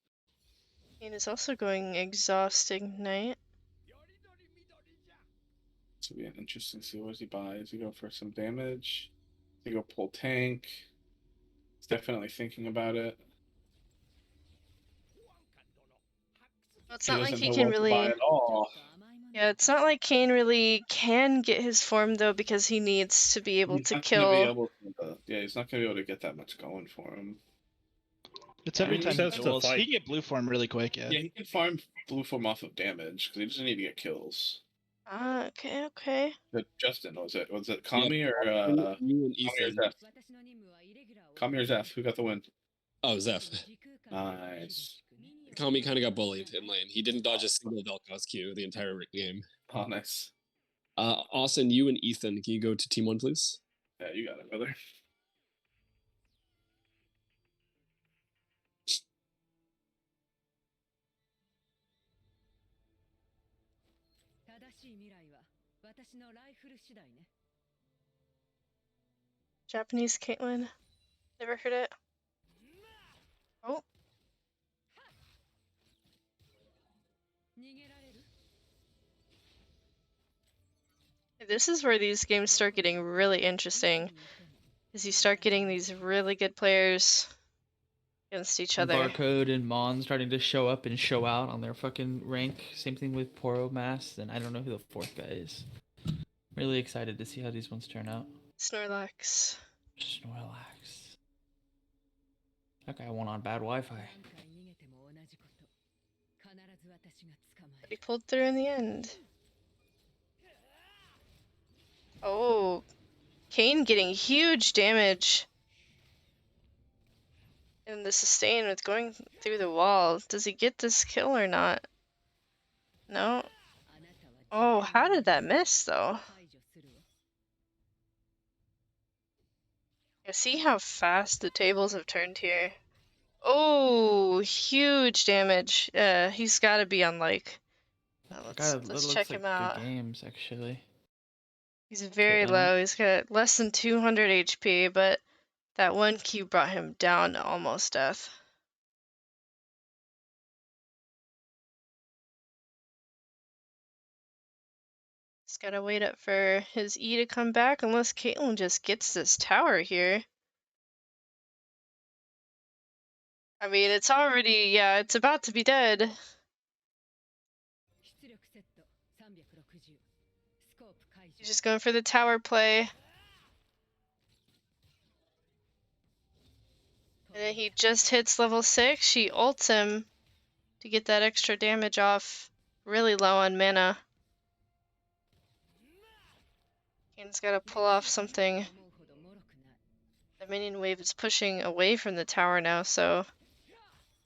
A: Kane is also going exhausting night.
F: This will be an interesting. See what does he buy? Does he go for some damage? Does he go pull tank? He's definitely thinking about it.
A: Well, it's
F: He
A: not like
F: doesn't
A: he
F: know
A: can
F: what to buy
A: really.
F: at all.
A: Yeah, it's not like Kane really can get his form though, because he needs to be able
F: He's
A: to
F: not gonna be
A: kill.
F: able to, yeah, he's not gonna be able to get that much going for him.
M: It's every
F: He
M: time
F: just
M: he
F: has to
M: duels. He
F: fight.
M: can get blue form really quick, yeah.
F: Yeah, he can farm blue form off of damage because he doesn't need to get kills.
A: Ah, okay, okay.
F: Justin, was it
I: Yeah,
F: Kami or
I: you and
F: Kami or
I: Ethan.
F: Zeph? Kami or Zeph? Who got the win?
I: Oh, Zeph.
F: Nice.
I: Kami kind of got bullied in lane. He didn't dodge a single Vel'Koz Q the entire game.
F: Oh, nice.
I: Austin, you and Ethan, can you go to team 1, please?
F: Yeah, you got it, brother.
A: Japanese Caitlyn. Never heard it. Oh. This is where these games start getting really interesting. As you start getting these really good players against each other.
D: Barcode and Mon starting to show up and show out on their fucking rank. Same thing with Poro Mass, and I don't know who the fourth guy is. Really excited to see how these ones turn out.
A: Snoorlax.
D: Snoorlax. That guy went on bad Wi-Fi.
A: But he pulled through in the end. Oh, Kane getting huge damage. And the sustain with going through the wall. Does he get this kill or not? No. Oh, how did that miss though? Yeah, see how fast the tables have turned here. Oh, huge damage. He's got to be on like. Let's check him out.
D: Good games actually.
A: He's very low. He's got less than 200 HP, but that one Q brought him down to almost death. He's gotta wait up for his E to come back, unless Caitlyn just gets this tower here. I mean, it's already, yeah, it's about to be dead. He's just going for the tower play. And then he just hits level 6. She ults him to get that extra damage off. Really low on mana. Kane's got to pull off something. The minion wave is pushing away from the tower now, so...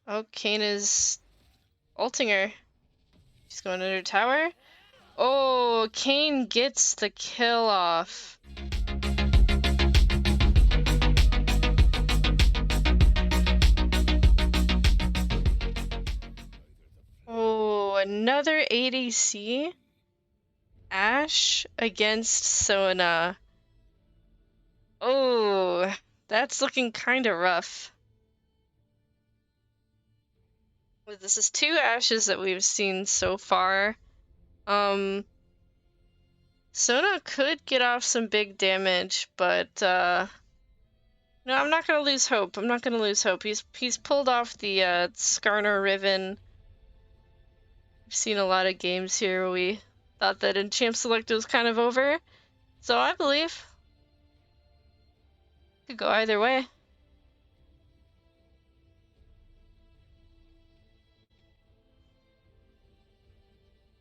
A: Oh, Kane is ulting her. She's going under tower. Oh, Kane gets the kill off. Oh, another ADC. Ashe against Sona. Oh, that's looking kind of rough. This is 2 Ashes that we've seen so far. Sona could get off some big damage, but no, I'm not gonna lose hope. I'm not gonna lose hope. He's pulled off the Skarner Riven. We've seen a lot of games here where we thought that in Champ Select it was kind of over. So I believe it could go either way.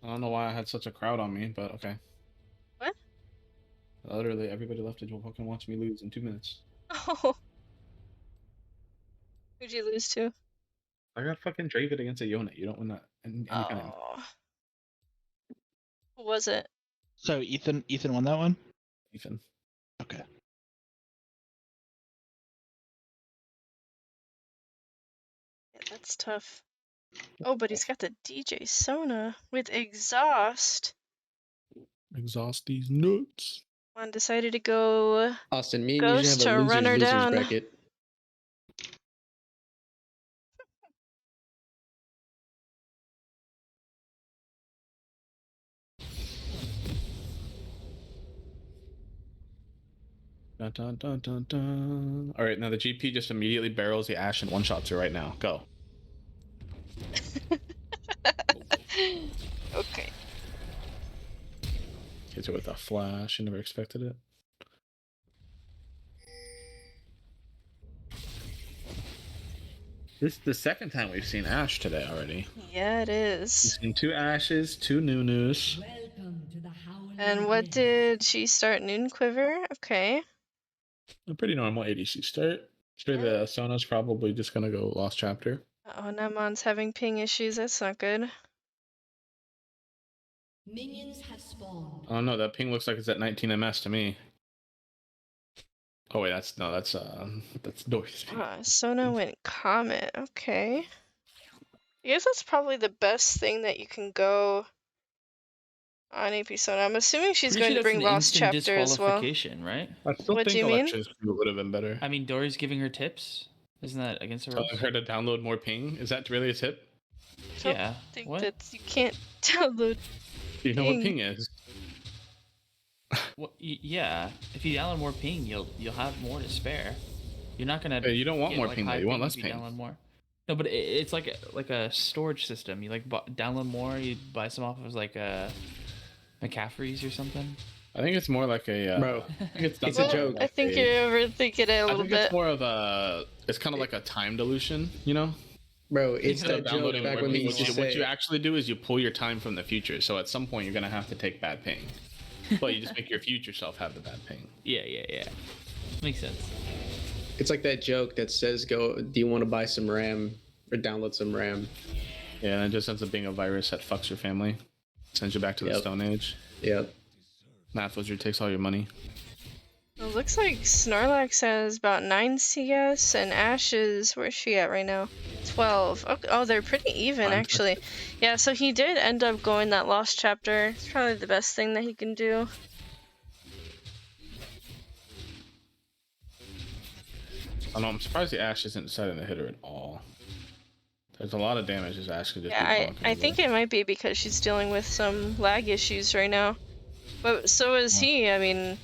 F: I don't know why I had such a crowd on me, but okay.
A: What?
F: Literally, everybody left to fucking watch me lose in 2 minutes.
A: Oh. Who'd you lose to?
F: I got fucking Draven against a Yone. You don't win that any kind of.
A: Who was it?
M: So Ethan won that one?
F: Ethan.
M: Okay.
A: Yeah, that's tough. Oh, but he's got the DJ Sona with exhaust.
F: Exhaust these nuts.
A: One decided to go
C: Austin, me and you should have
A: Ghost
C: a
A: to run her
C: losers
A: down.
C: bracket.
F: Dun, dun, dun, dun, dun. All right, now the GP just immediately barrels the Ash and one-shots her right now. Go.
A: Okay.
F: Hits her with a flash. I never expected it. This is the second time we've seen Ash today already.
A: Yeah, it is.
F: We've seen 2 Ashes, 2 Nunus.
A: And what did she start? Noon Quiver? Okay.
F: A pretty normal ADC start. Sure, the Sona's probably just gonna go Lost Chapter.
A: Oh, Namon's having ping issues. That's not good.
P: Minions have spawned.
F: Oh no, that ping looks like it's at 19 ms to me. Oh wait, that's Dory's ping.
A: Sona went Comet. Okay. I guess that's probably the best thing that you can go on AP Sona. I'm assuming she's going to bring Lost Chapter as well.
D: Right?
F: I still
A: What do
F: think
A: you mean?
F: Alexa's would have been better.
D: I mean, Dory's giving her tips. Isn't that against her rules?
F: Telling her to download more ping. Is that really a tip?
D: Yeah.
A: I think
D: What?
A: that you can't download.
F: Do you know what ping is?
D: Well, yeah. If you download more ping, you'll have more to spare. You're not gonna.
F: Hey, you don't want
D: get,
F: more
D: like,
F: ping though.
D: high
F: You want
D: ping
F: less
D: if you
F: ping.
D: Download more. No, but it's like a storage system. You like download more. You buy some off of like McCaffrey's or something.
F: I think it's more like a
C: bro.
F: It's
C: a joke.
A: I think you're overthinking it a little
F: I think
A: bit.
F: it's more of a. It's kind of like a time dilution, you know.
C: Bro, it's
F: Instead of
C: that joke
F: downloading
C: back
F: more
C: when we
F: ping,
C: used to
F: what
C: say.
F: you actually do is you pull your time from the future. So at some point you're gonna have to take bad ping, but you just make your future self have the bad ping.
D: Yeah. Makes sense.
C: It's like that joke that says, "Go, do you want to buy some RAM or download some RAM?"
F: Yeah, and it just ends up being a virus that fucks your family, sends you back to the Stone Age.
C: Yep.
F: Math Wizard takes all your money.
A: It looks like Snoorlax has about 9 CS and Ash is, where's she at right now? 12. Oh, they're pretty even actually. Yeah, so he did end up going that Lost Chapter. It's probably the best thing that he can do.
F: I know, I'm surprised the Ash isn't deciding to hit her at all. There's a lot of damage as Ash could just
A: Yeah, I think it might be because she's dealing with some lag issues right now. But so is he, I mean...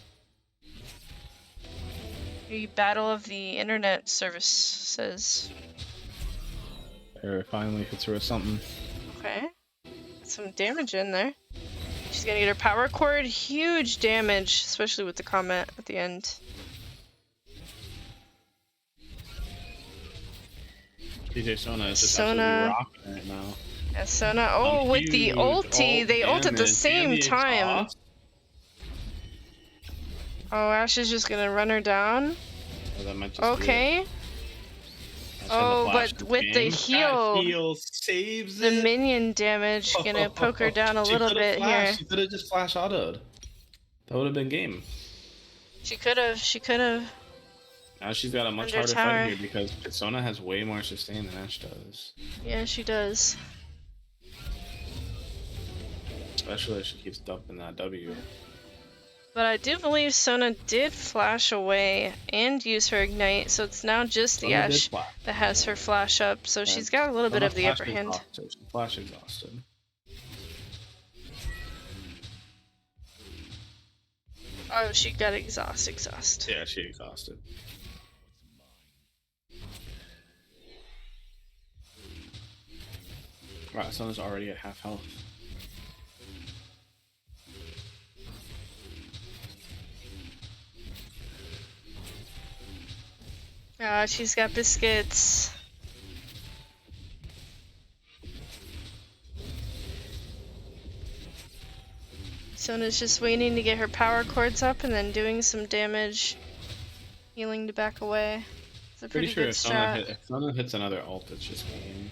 A: The Battle of the Internet services.
F: There, finally hits her with something.
A: Okay. Some damage in there. She's gonna get her power cord. Huge damage, especially with the comment at the end.
F: DJ Sona is just absolutely rocking right now.
A: Yeah, Sona. Oh, with the ulti. They ult at the same time. Oh, Ash is just gonna run her down. Okay. Oh, but with the heal,
F: saves
A: the minion damage gonna poke her down a little bit here.
F: She could have just flash autoed. That would have been game.
A: She could have. She could have.
F: Now she's got a much harder fight here because Sona has way more sustain than Ash does.
A: Yeah, she does.
F: Especially if she keeps dumping that W.
A: But I do believe Sona did flash away and use her ignite, so it's now just the Ash that has her flash up, so she's got a little bit of the upper hand.
F: She's flash exhausted.
A: Oh, she got exhaust.
F: Yeah, she exhausted. Right, Sona's already at half health.
A: She's got biscuits. Sona's just waiting to get her power cords up and then doing some damage. Healing to back away. It's a pretty good strat.
F: If Sona hits another ult, it's just game.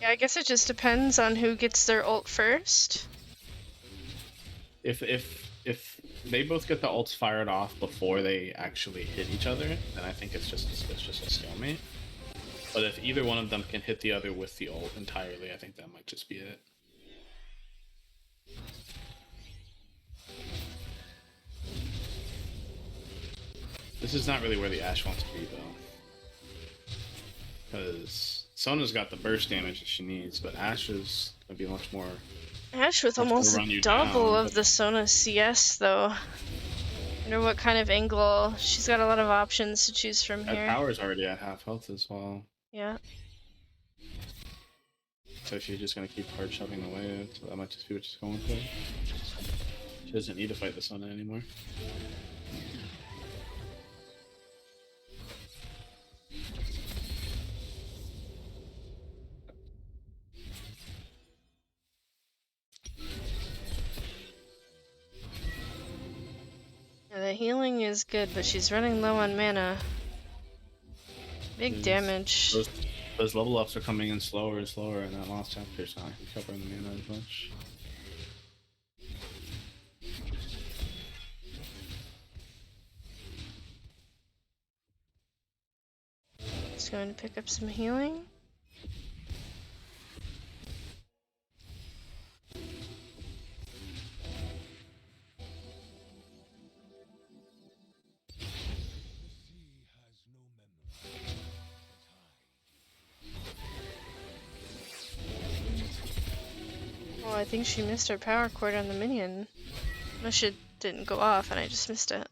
A: Yeah, I guess it just depends on who gets their ult first.
F: If they both get the ults fired off before they actually hit each other, then I think it's just a stalemate. But if either one of them can hit the other with the ult entirely, I think that might just be it. This is not really where the Ashe wants to be, though. Because Sona's got the burst damage that she needs, but Ashe is going to be much more...
A: Ashe with almost double of the Sona CS, though. I wonder what kind of angle. She's got a lot of options to choose from here.
F: That tower's already at half health as well.
A: Yeah.
F: So she's just going to keep hard shoving away, so that might just be what she's going for. She doesn't need to fight the Sona anymore.
A: Yeah, the healing is good, but she's running low on mana. Big damage.
F: Those level ups are coming in slower and slower, and that last chapter's not covering the mana as much.
A: Just going to pick up some healing. Oh, I think she missed her power cord on the minion. Unless it didn't go off and I just missed it.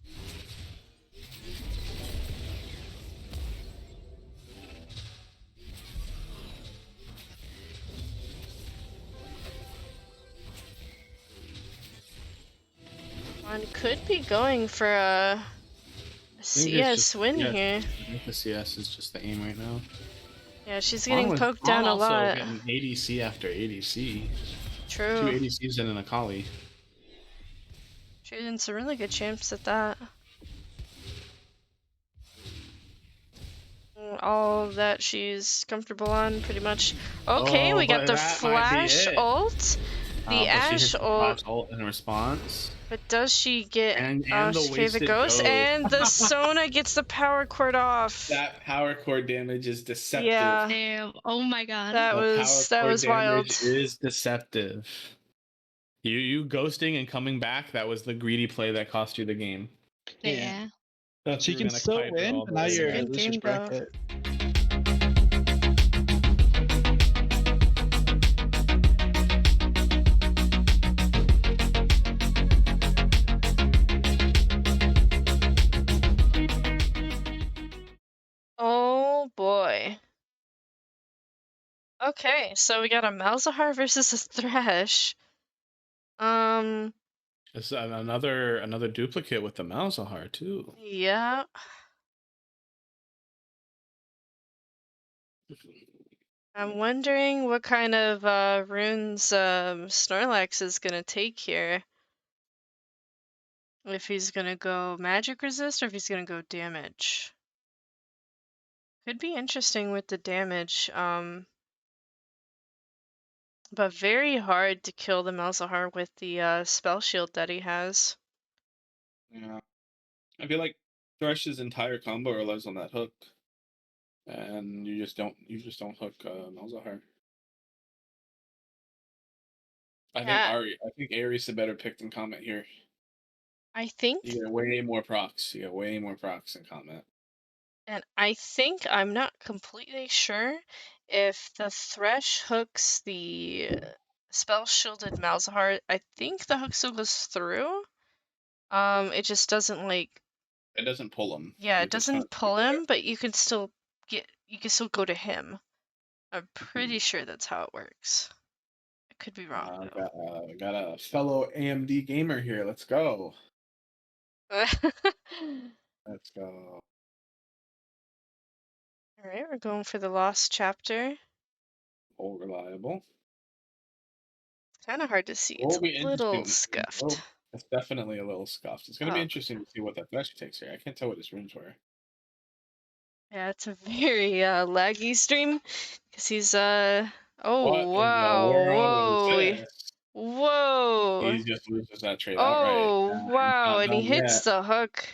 A: One could be going for a CS win here.
F: I think the CS is just the aim right now.
A: Yeah, she's getting poked down a lot.
F: Getting ADC after ADC.
A: True.
F: 2 ADCs and an Akali.
A: Jaden's a really good chance at that. All that she's comfortable on, pretty much. Okay, we got the flash ult. The Ashe ult
F: in response.
A: But does she get
F: and
A: the favorite ghost? And the Sona gets the power cord off.
F: That power cord damage is deceptive.
A: Yeah.
Q: Damn. Oh my god.
A: That was wild.
F: It is deceptive. You ghosting and coming back, that was the greedy play that cost you the game.
Q: Yeah.
M: She can still win, but now you're in loser's bracket.
A: Oh boy. Okay, so we got a Malzahar versus a Thresh.
F: It's another duplicate with the Malzahar too.
A: Yeah. I'm wondering what kind of runes Snoorlax is gonna take here. If he's gonna go magic resist or if he's gonna go damage. Could be interesting with the damage, but very hard to kill the Malzahar with the spell shield that he has.
F: Yeah, I feel like Thresh's entire combo relies on that hook, and you just don't hook Malzahar. I think Ares the better pick than Comet here.
A: I think.
F: You get way more procs. You get way more procs than Comet.
A: And I think, I'm not completely sure, if the Thresh hooks the spell shielded Malzahar, I think the hook still goes through. It just doesn't like...
F: It doesn't pull him.
A: Yeah, it doesn't pull him, but you can still go to him. I'm pretty sure that's how it works. I could be wrong.
F: Got a fellow AMD gamer here. Let's go. Let's go.
A: Alright, we're going for the Lost Chapter.
F: All reliable.
A: Kind of hard to see. It's a little scuffed.
F: Oh, it's definitely a little scuffed. It's going to be interesting to see what that Thresh takes here. I can't tell what his runes were.
A: Yeah, it's a very laggy stream. Because he's, oh,
F: What
A: wow.
F: in the world is this?
A: Whoa.
F: He just loses that trade
A: Oh,
F: outright.
A: wow. And he hits the hook.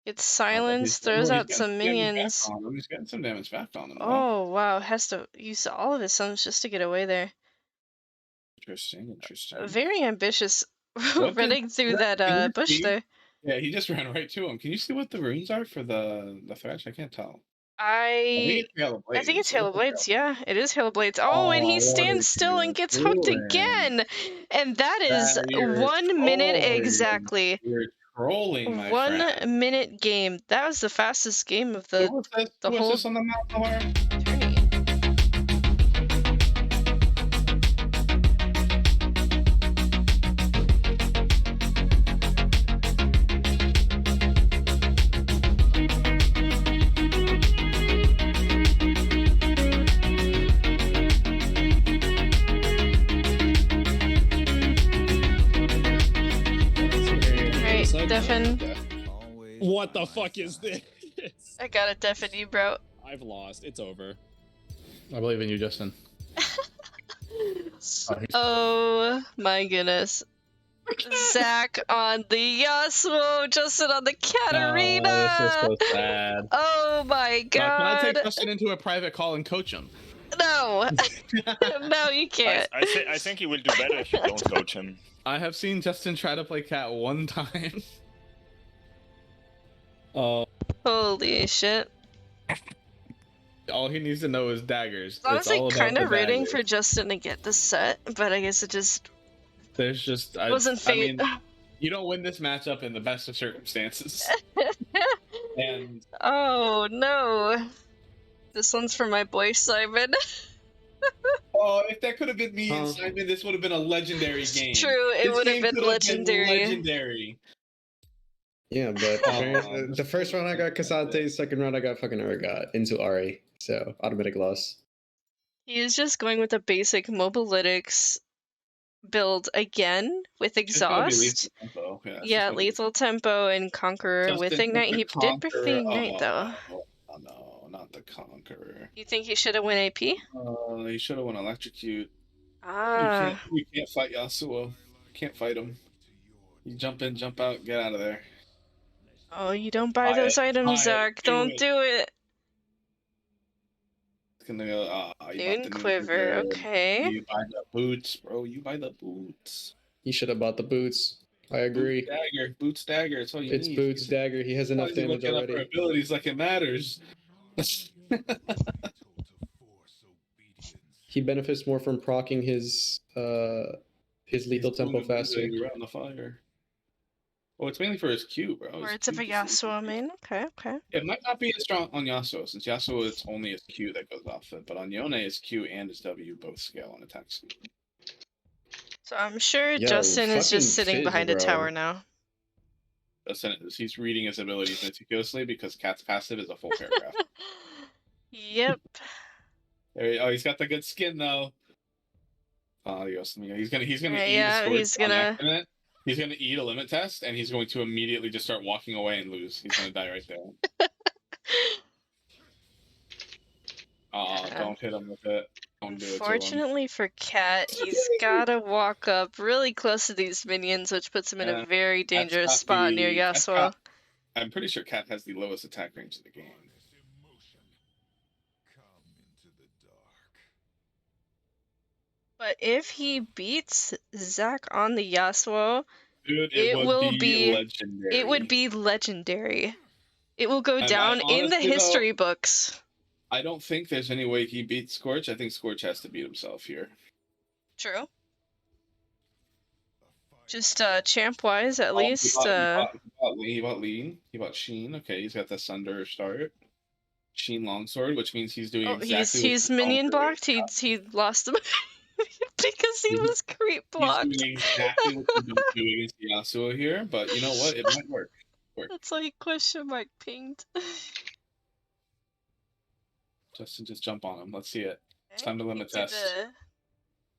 A: It's silence, throws out some minions.
F: He's getting some damage back on him.
A: Oh wow, has to use all of his summons just to get away there.
F: Interesting.
A: Very ambitious running through that bush there.
F: Yeah, he just ran right to him. Can you see what the runes are for the Thresh? I can't tell.
A: I think it's Hail of Blades, yeah. It is Hail of Blades. Oh, and he stands still and gets hooked again! And that is 1 minute exactly.
F: You're trolling, my
A: 1 minute game. That was the fastest game of the whole
F: on the map,
A: tourney. Deafen.
I: What the fuck is this?
A: I gotta deafen you, bro.
I: I've lost. It's over.
F: I believe in you, Justin.
A: Oh my goodness. Zach on the Yasuo, Justin on the Katarina.
F: Oh, this is so sad.
A: Oh my god.
F: Can I take Justin into a private call and coach him?
A: No. No, you can't.
R: I think he will do better if you don't coach him.
F: I have seen Justin try to play cat one time. Oh.
A: Holy shit.
F: All he needs to know is daggers.
A: I was like kind of rooting for Justin to get the set, but I guess it just wasn't fate.
F: I mean, you don't win this matchup in the best of circumstances. And
A: oh no. This one's for my boy Simon.
F: Oh, if that could have been me and Simon, this would have been a legendary game.
A: True, it would have been
F: legendary.
C: Yeah, but the first round I got Cassante, second round I got fucking Urgot into Ari, so automatic loss.
A: He is just going with a basic Mobilytics build again with Exhaust. Yeah, lethal tempo and Conqueror with Ignite. He did bring the Ignite though.
F: Oh no, not the Conqueror.
A: You think he should have won AP?
F: He should have won Electrocute.
A: Ah.
F: You can't fight Yasuo. You can't fight him. You jump in, jump out, get out of there.
A: Oh, you don't buy those items, Zach. Don't do it.
F: It's gonna go.
A: Noon Quiver, okay.
F: You buy the boots, bro. You buy the boots.
C: He should have bought the boots. I agree.
F: Boots dagger. It's all you need.
C: It's boots dagger. He has enough damage already.
F: Up abilities like it matters.
C: He benefits more from proccing his lethal tempo faster.
F: On the fire. Oh, it's mainly for his Q, bro.
A: Words of a Yasuo main. Okay.
F: It might not be as strong on Yasuo, since Yasuo it's only his Q that goes off it, but on Yone his Q and his W both scale on attack speed.
A: So I'm sure Justin is just sitting behind a tower now.
F: Justin, he's reading his abilities meticulously because Cat's passive is a full paragraph.
A: Yep.
F: He's got the good skin though. Oh, he's gonna eat He's gonna eat a limit test, and he's going to immediately just start walking away and lose. He's gonna die right there. Don't hit him with it.
A: Unfortunately for Cat, he's gotta walk up really close to these minions, which puts him in a very dangerous spot near Yasuo.
F: I'm pretty sure Cat has the lowest attack range in the game.
A: But if he beats Zach on the Yasuo,
F: dude, it would be legendary.
A: It would be legendary. It will go down in the history books.
F: I don't think there's any way he beats Scorched. I think Scorched has to beat himself here.
A: True. Just champ-wise, at least.
F: He bought Lean. He bought Sheen. Okay, he's got the Sunder start. Sheen Longsword, which means he's doing exactly.
A: He's minion blocked. He lost him. Because he was creep blocked.
F: He's doing exactly what he's doing against Yasuo here, but you know what? It might work.
A: That's like question mark pinged.
F: Justin, just jump on him. Let's see it. It's time to limit test.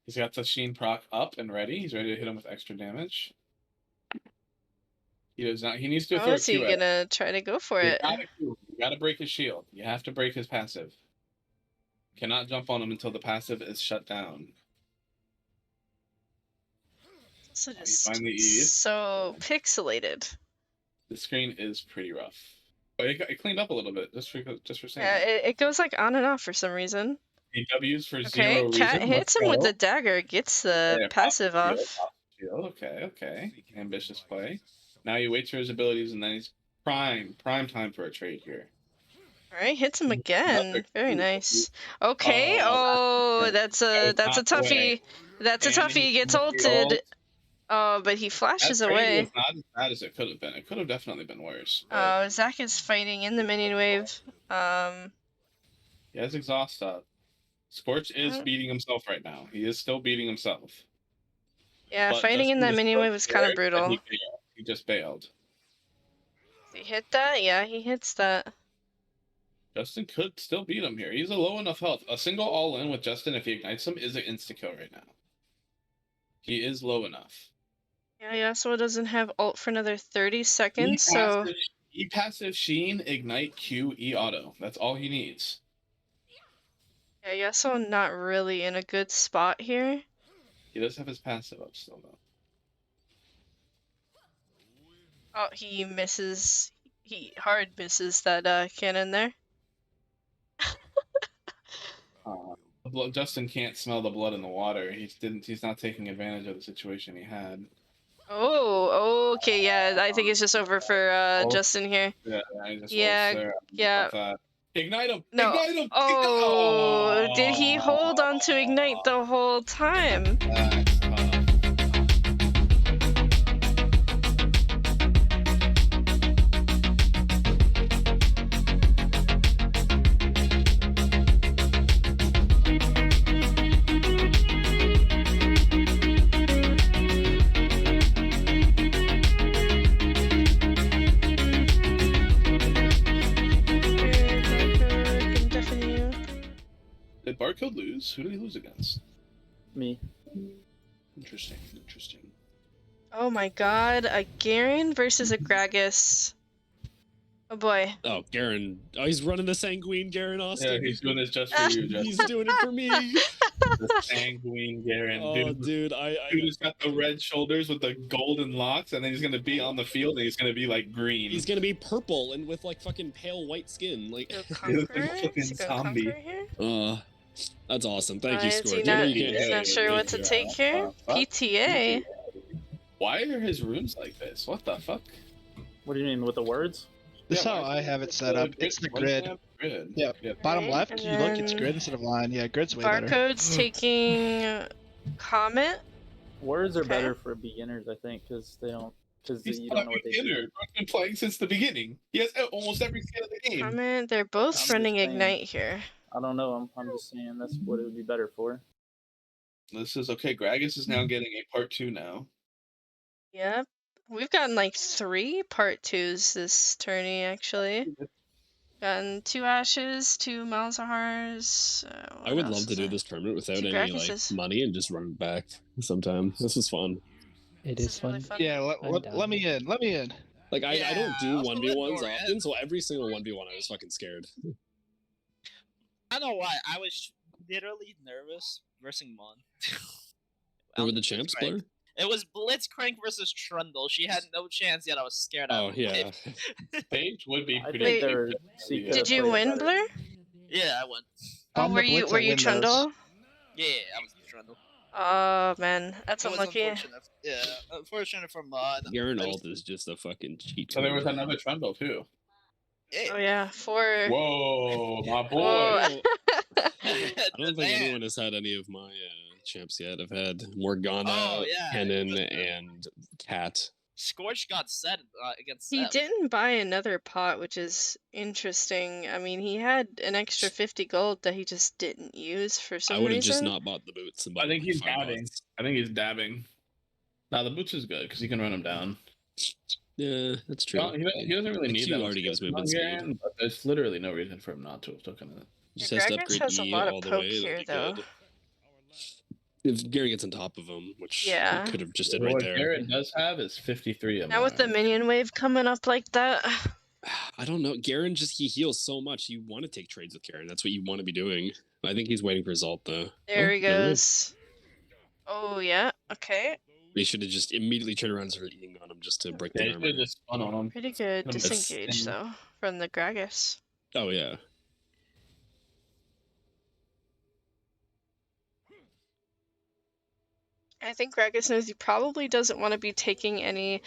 F: He's got the Sheen proc up and ready. He's ready to hit him with extra damage. He does not. He needs to throw a Q.
A: Is he gonna try to go for it?
F: You gotta break his shield. You have to break his passive. Cannot jump on him until the passive is shut down.
A: So just so pixelated.
F: The screen is pretty rough. It cleaned up a little bit, just for saying.
A: Yeah,
F: that.
A: it goes like on and off for some reason.
F: AWs for
A: Okay,
F: zero
A: Cat
F: reason.
A: hits him with the dagger, gets the passive off.
F: Okay. Ambitious play. Now he waits for his abilities, and then he's prime time for a trade here.
A: Alright, hits him again. Very nice. Okay, that's a toughie. That's a toughie. He gets ulted. Oh, but he flashes away.
F: Was not as bad as it could have been. It could have definitely been worse.
A: Oh, Zach is fighting in the minion wave.
F: He has exhaust up. Scorched is beating himself right now. He is still beating himself.
A: Yeah,
F: But
A: fighting in that minion wave is kind of brutal.
F: He just bailed.
A: Does he hit that? Yeah, he hits that.
F: Justin could still beat him here. He's a low enough health. A single all-in with Justin, if he ignites him, is an insta-kill right now. He is low enough.
A: Yeah, Yasuo doesn't have ult for another 30 seconds, so...
F: E-passive Sheen, ignite, Q, E-auto. That's all he needs.
A: Yeah, Yasuo not really in a good spot here.
F: He does have his passive up still, though.
A: Oh, he misses... He hard misses that cannon there.
F: Justin can't smell the blood in the water. He's not taking advantage of the situation he had.
A: Oh, okay, yeah, I think it's just over for Justin here. Yeah.
F: Ignite him!
A: No.
F: Ignite him!
A: Oh, did he hold on to ignite the whole time?
F: Did Barcode lose? Who did he lose against?
S: Me.
F: Interesting.
A: Oh my god, a Garen versus a Gragas. Oh boy.
I: Oh, Garen. Oh, he's running the Sanguine Garen Austin.
F: Yeah, he's doing this just for you, Justin.
I: He's doing it for me.
F: The Sanguine Garen.
I: Oh, dude,
F: Dude's got the red shoulders with the golden locks, and then he's gonna be on the field, and he's gonna be like green.
I: He's gonna be purple and with like fucking pale white skin. Like,
F: he looks like a fucking zombie.
I: That's awesome. Thank you, Scorched.
A: He's not sure what to take here. PTA.
F: Why are his runes like this? What the fuck?
S: What do you mean with the words?
M: This is how I have it set up. It's the grid. Yeah, bottom left, you look, it's grid instead of line. Yeah, grid's way better.
A: Barcode's taking Comet.
S: Words are better for beginners, I think, because they don't. Because you don't know what they do.
F: He's been playing since the beginning. He has almost every skill of the game.
A: Comet, they're both running Ignite here.
S: I don't know. I'm just saying that's what it would be better for.
F: This is okay. Gragas is now getting a part 2 now.
A: Yep. We've gotten like 3 part 2s this tourney, actually. Gotten 2 Ashes, 2 Malzahars.
I: I would love to do this tournament without any like money and just run it back sometime. This is fun.
O: It is fun.
A: Really fun.
M: Yeah, let me in. Let me in.
I: Like I don't do 1v1s often, so every single 1v1 I was fucking scared.
L: I don't know why. I was literally nervous versus Mon.
I: Over the champs, Blur?
L: It was Blitzcrank versus Trundle. She had no chance, yet I was scared.
I: Oh, yeah.
F: Paige would be pretty good.
A: Did you win, Blur?
L: Yeah, I won.
A: Oh, were you Trundle?
L: Yeah, I was Trundle.
A: Oh, man. That's unlucky.
L: Yeah, unfortunate for Mon.
I: Garen ult is just a fucking cheat.
F: So there was another Trundle, too.
A: Oh, yeah. 4.
F: Whoa, my boy.
I: I don't think anyone has had any of my champs yet. I've had Morgana, Kennen, and Cat.
L: Scorched got set against
A: He didn't buy another pot, which is interesting. I mean, he had an extra 50 gold that he just didn't use for some reason.
I: I would have just not bought the boots.
F: I think he's dabbing. Now, the boots is good because he can run him down.
I: Yeah, that's true.
F: Well, he doesn't really need that.
I: Already gives movement speed.
F: But there's literally no reason for him not to have taken it.
I: Just has to upgrade
A: has
I: E
A: a lot
I: all
A: of
I: the
A: poke
I: way.
A: here, though.
I: If Gary gets on top of him, which he could have just did right there.
F: What Garrett does have is 53
A: Now with the minion wave coming up like that.
I: I don't know. Garen he heals so much. You want to take trades with Garen. That's what you want to be doing. I think he's waiting for his ult though.
A: There he goes. Oh yeah. Okay.
I: We should have just immediately turned around and started eating on him just to break the armor.
F: Just spun on him.
A: Pretty good disengage though from the Gragas.
I: Oh yeah.
A: I think Gragas knows he probably doesn't want to be taking any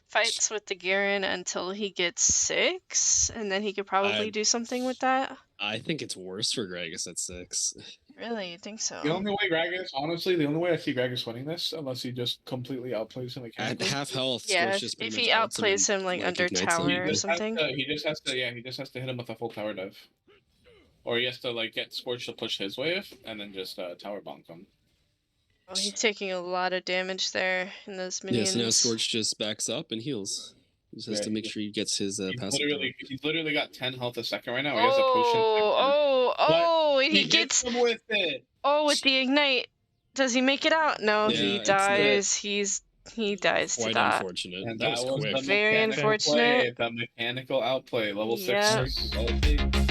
A: fights with the Garen until he gets 6, and then he could probably do something with that.
I: I think it's worse for Gragas at 6.
A: Really? You think so?
F: The only way Gragas, honestly, the only way I see Gragas winning this, unless he just completely outplays him
I: at half health.
A: Yeah, if he outplays him like under tower or something.
F: He just has to hit him with a full tower dive, or he has to like get Scorched to push his wave and then just tower bonk him.
A: Oh, he's taking a lot of damage there in those minions.
I: Yes, now Scorched just backs up and heals. He just has to make sure he gets his passive.
F: He's literally got 10 health a second right now. He
A: has
F: a potion.
A: And he gets
F: him with it.
A: Oh, with the ignite. Does he make it out? No, he dies. He dies to that.
I: Unfortunate.
F: And
I: that was quick.
A: Very unfortunate.
F: The mechanical outplay, level 6.
A: Yep.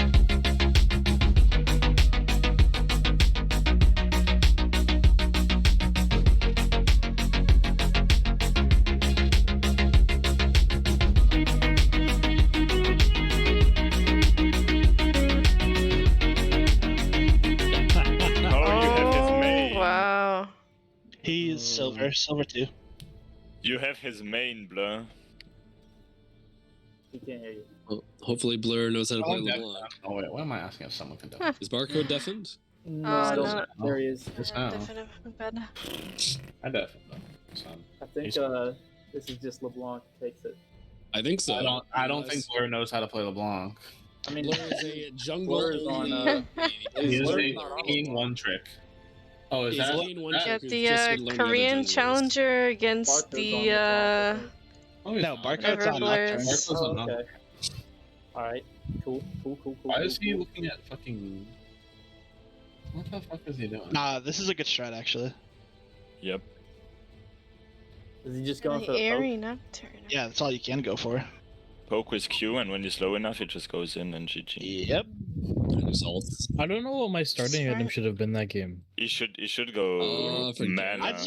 M: He's silver 2.
R: You have his main, Blur.
S: He can't hear you.
I: Well, hopefully Blur knows how to play LeBlanc.
F: Oh wait, what am I asking if someone can do?
I: Is Barcode deafened?
S: No, there he is.
F: I definitely.
S: I think this is just LeBlanc takes it.
I: I think so.
F: I don't think Blur knows how to play LeBlanc.
S: I mean,
I: Blur is a jungle.
S: Blur is on.
F: He is a one trick. Oh, is that?
A: Got the Korean challenger against the
M: No, Barcode's on Nocturne.
S: Okay. Alright. Cool.
F: Why is he looking at fucking... What the fuck is he doing?
M: Nah, this is a good strat actually.
R: Yep.
S: Is he just going for
A: the
S: the
A: airy Nocturne?
M: Yeah, that's all you can go for.
R: Poke with Q, and when you're slow enough, it just goes in and GG.
M: Yep.
B: I don't know what my starting item should have been that game.
R: He should go mana.
M: I'd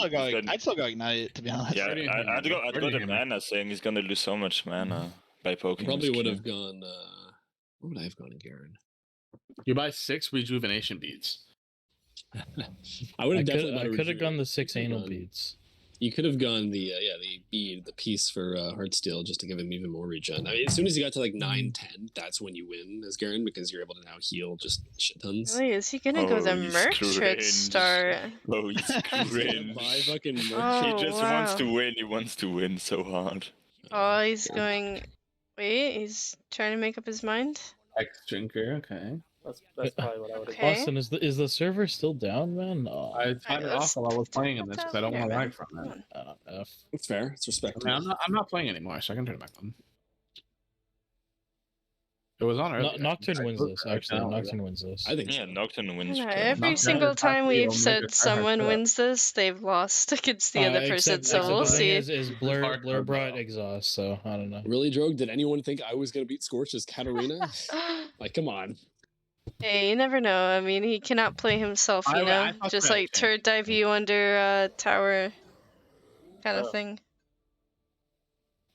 M: still go ignite, to be honest.
R: Yeah, I'd go the mana, saying he's gonna lose so much mana by poking.
I: Probably would have gone. What would I have gone in Garen?
F: You buy 6 rejuvenation beads.
I: I would have definitely.
B: I could have gone the 6 anal beads.
I: You could have gone the the piece for Heartsteel just to give him even more regen. I mean, as soon as you got to like 9-10, that's when you win as Garen because you're able to now heal just shit tons.
A: Really? Is he gonna go the merc trick start?
R: Oh, he's cringe.
I: Buy fucking merc.
R: He just wants to win. He wants to win so hard.
A: Oh, he's going. Wait, he's trying to make up his mind.
F: X drinker, okay.
S: That's probably what I would have
A: Okay.
B: Austin, is the server still down, man? Oh,
F: I turned it off while I was playing in this because I don't want to lag from it.
I: It's fair. It's respectable.
F: I mean, I'm not playing anymore, so I can turn it back on. It was on earlier.
B: Nocturne wins this, actually. Nocturne wins this.
I: I think
R: Yeah, Nocturne wins.
A: Yeah, every single time we've said someone wins this, they've lost against the other person, so we'll see.
B: Is Blur brought exhaust, so I don't know.
I: Really, Drogue? Did anyone think I was gonna beat Scorched as Katarina? Like, come on.
A: Hey, you never know. I mean, he cannot play himself, you know? Just like turret dive you under tower kind of thing.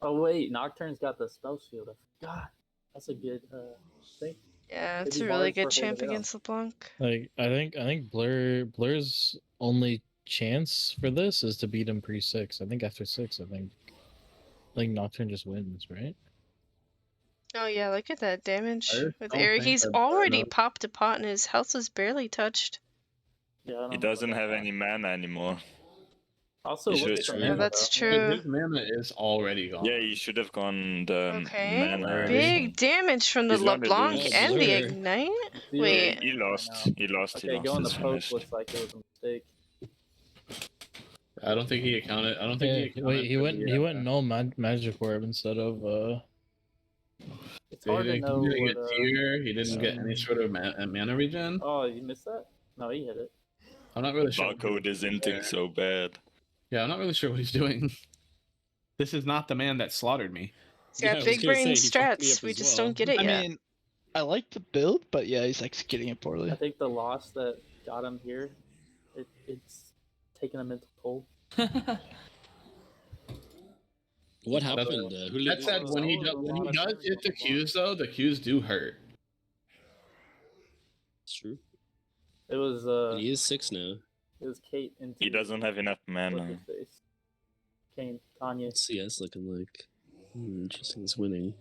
S: Oh wait, Nocturne's got the spell shield. I forgot. That's a good thing.
A: Yeah, it's a really good champ against LeBlanc.
B: Like, I think Blur's only chance for this is to beat him pre-6. I think after 6, I think Nocturne just wins, right?
A: Oh yeah, look at that damage with Eric. He's already popped a pot and his health was barely touched.
S: Yeah,
R: he doesn't have any mana anymore.
S: Also,
A: yeah, that's true.
F: His mana is already gone.
R: Yeah, he should have gone the mana.
A: Big damage from the LeBlanc and the ignite. Wait.
R: He lost.
S: Okay, going the poke looks like it was a mistake.
F: I don't think he accounted. I don't think
B: he went no magic orb instead of
S: It's hard to know.
F: He didn't get any sort of mana regen.
S: Oh, you missed that? No, he hit it.
F: I'm not really sure.
R: Barcode is inting so bad.
F: Yeah, I'm not really sure what he's doing. This is not the man that slaughtered me.
A: He's got big brain strats. We just don't get it yet.
M: I mean, I like the build, but yeah, he's executing it poorly.
S: I think the loss that got him here, it's taking a mental toll.
I: What happened? Who did
F: That said, when he does hit the Qs though, the Qs do hurt.
I: It's true.
S: It was
I: And he is 6 now.
S: It was Kate and
R: He doesn't have enough mana.
S: Kane, Tanya.
I: What's CS looking like? Interesting. He's winning.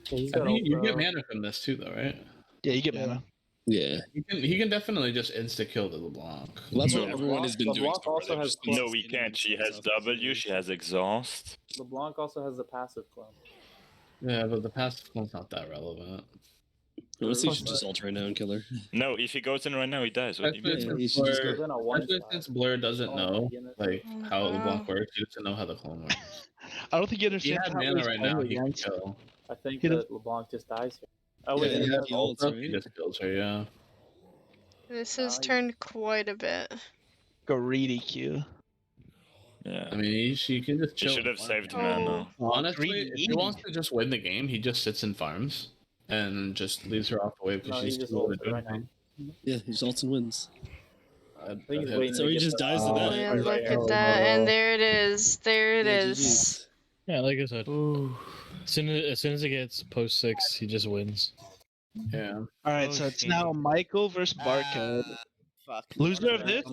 S: Yeah,
F: I think you get mana from this too, though, right?
M: Yeah, you get mana.
I: Yeah.
F: He can definitely just insta kill the LeBlanc.
I: Well, that's what everyone has been doing.
S: Also has
R: No, he can't. She has W. She has exhaust.
S: LeBlanc also has the passive clone.
F: Yeah, but the passive clone's not that relevant.
I: Honestly, you should just ult right now and kill her.
R: No, if he goes in right now, he dies. What do you mean?
F: Especially since Blur doesn't know like how LeBlanc works, he doesn't know how the clone works.
M: I don't think you understand.
F: He had mana right now. He can kill.
S: I think that LeBlanc just dies here. Oh wait,
F: Yeah,
S: he has
F: he ults, right? He just kills her. Yeah.
A: This has turned quite a bit.
M: Greedy Q.
R: Yeah.
F: I mean, she can just.
R: He should have saved mana.
F: Honestly, if he wants to just win the game, he just sits and farms and just leaves her off the way because she's too old to do anything.
I: Yeah, he just ults and wins.
F: So
I: he just dies to that.
A: Yeah, look at that, and there it is. There it is.
B: Yeah, like I said, as soon as it gets post 6, he just wins.
F: Yeah.
M: All right, so it's now Michael versus Barcode.
L: Fuck.
M: Loser of this?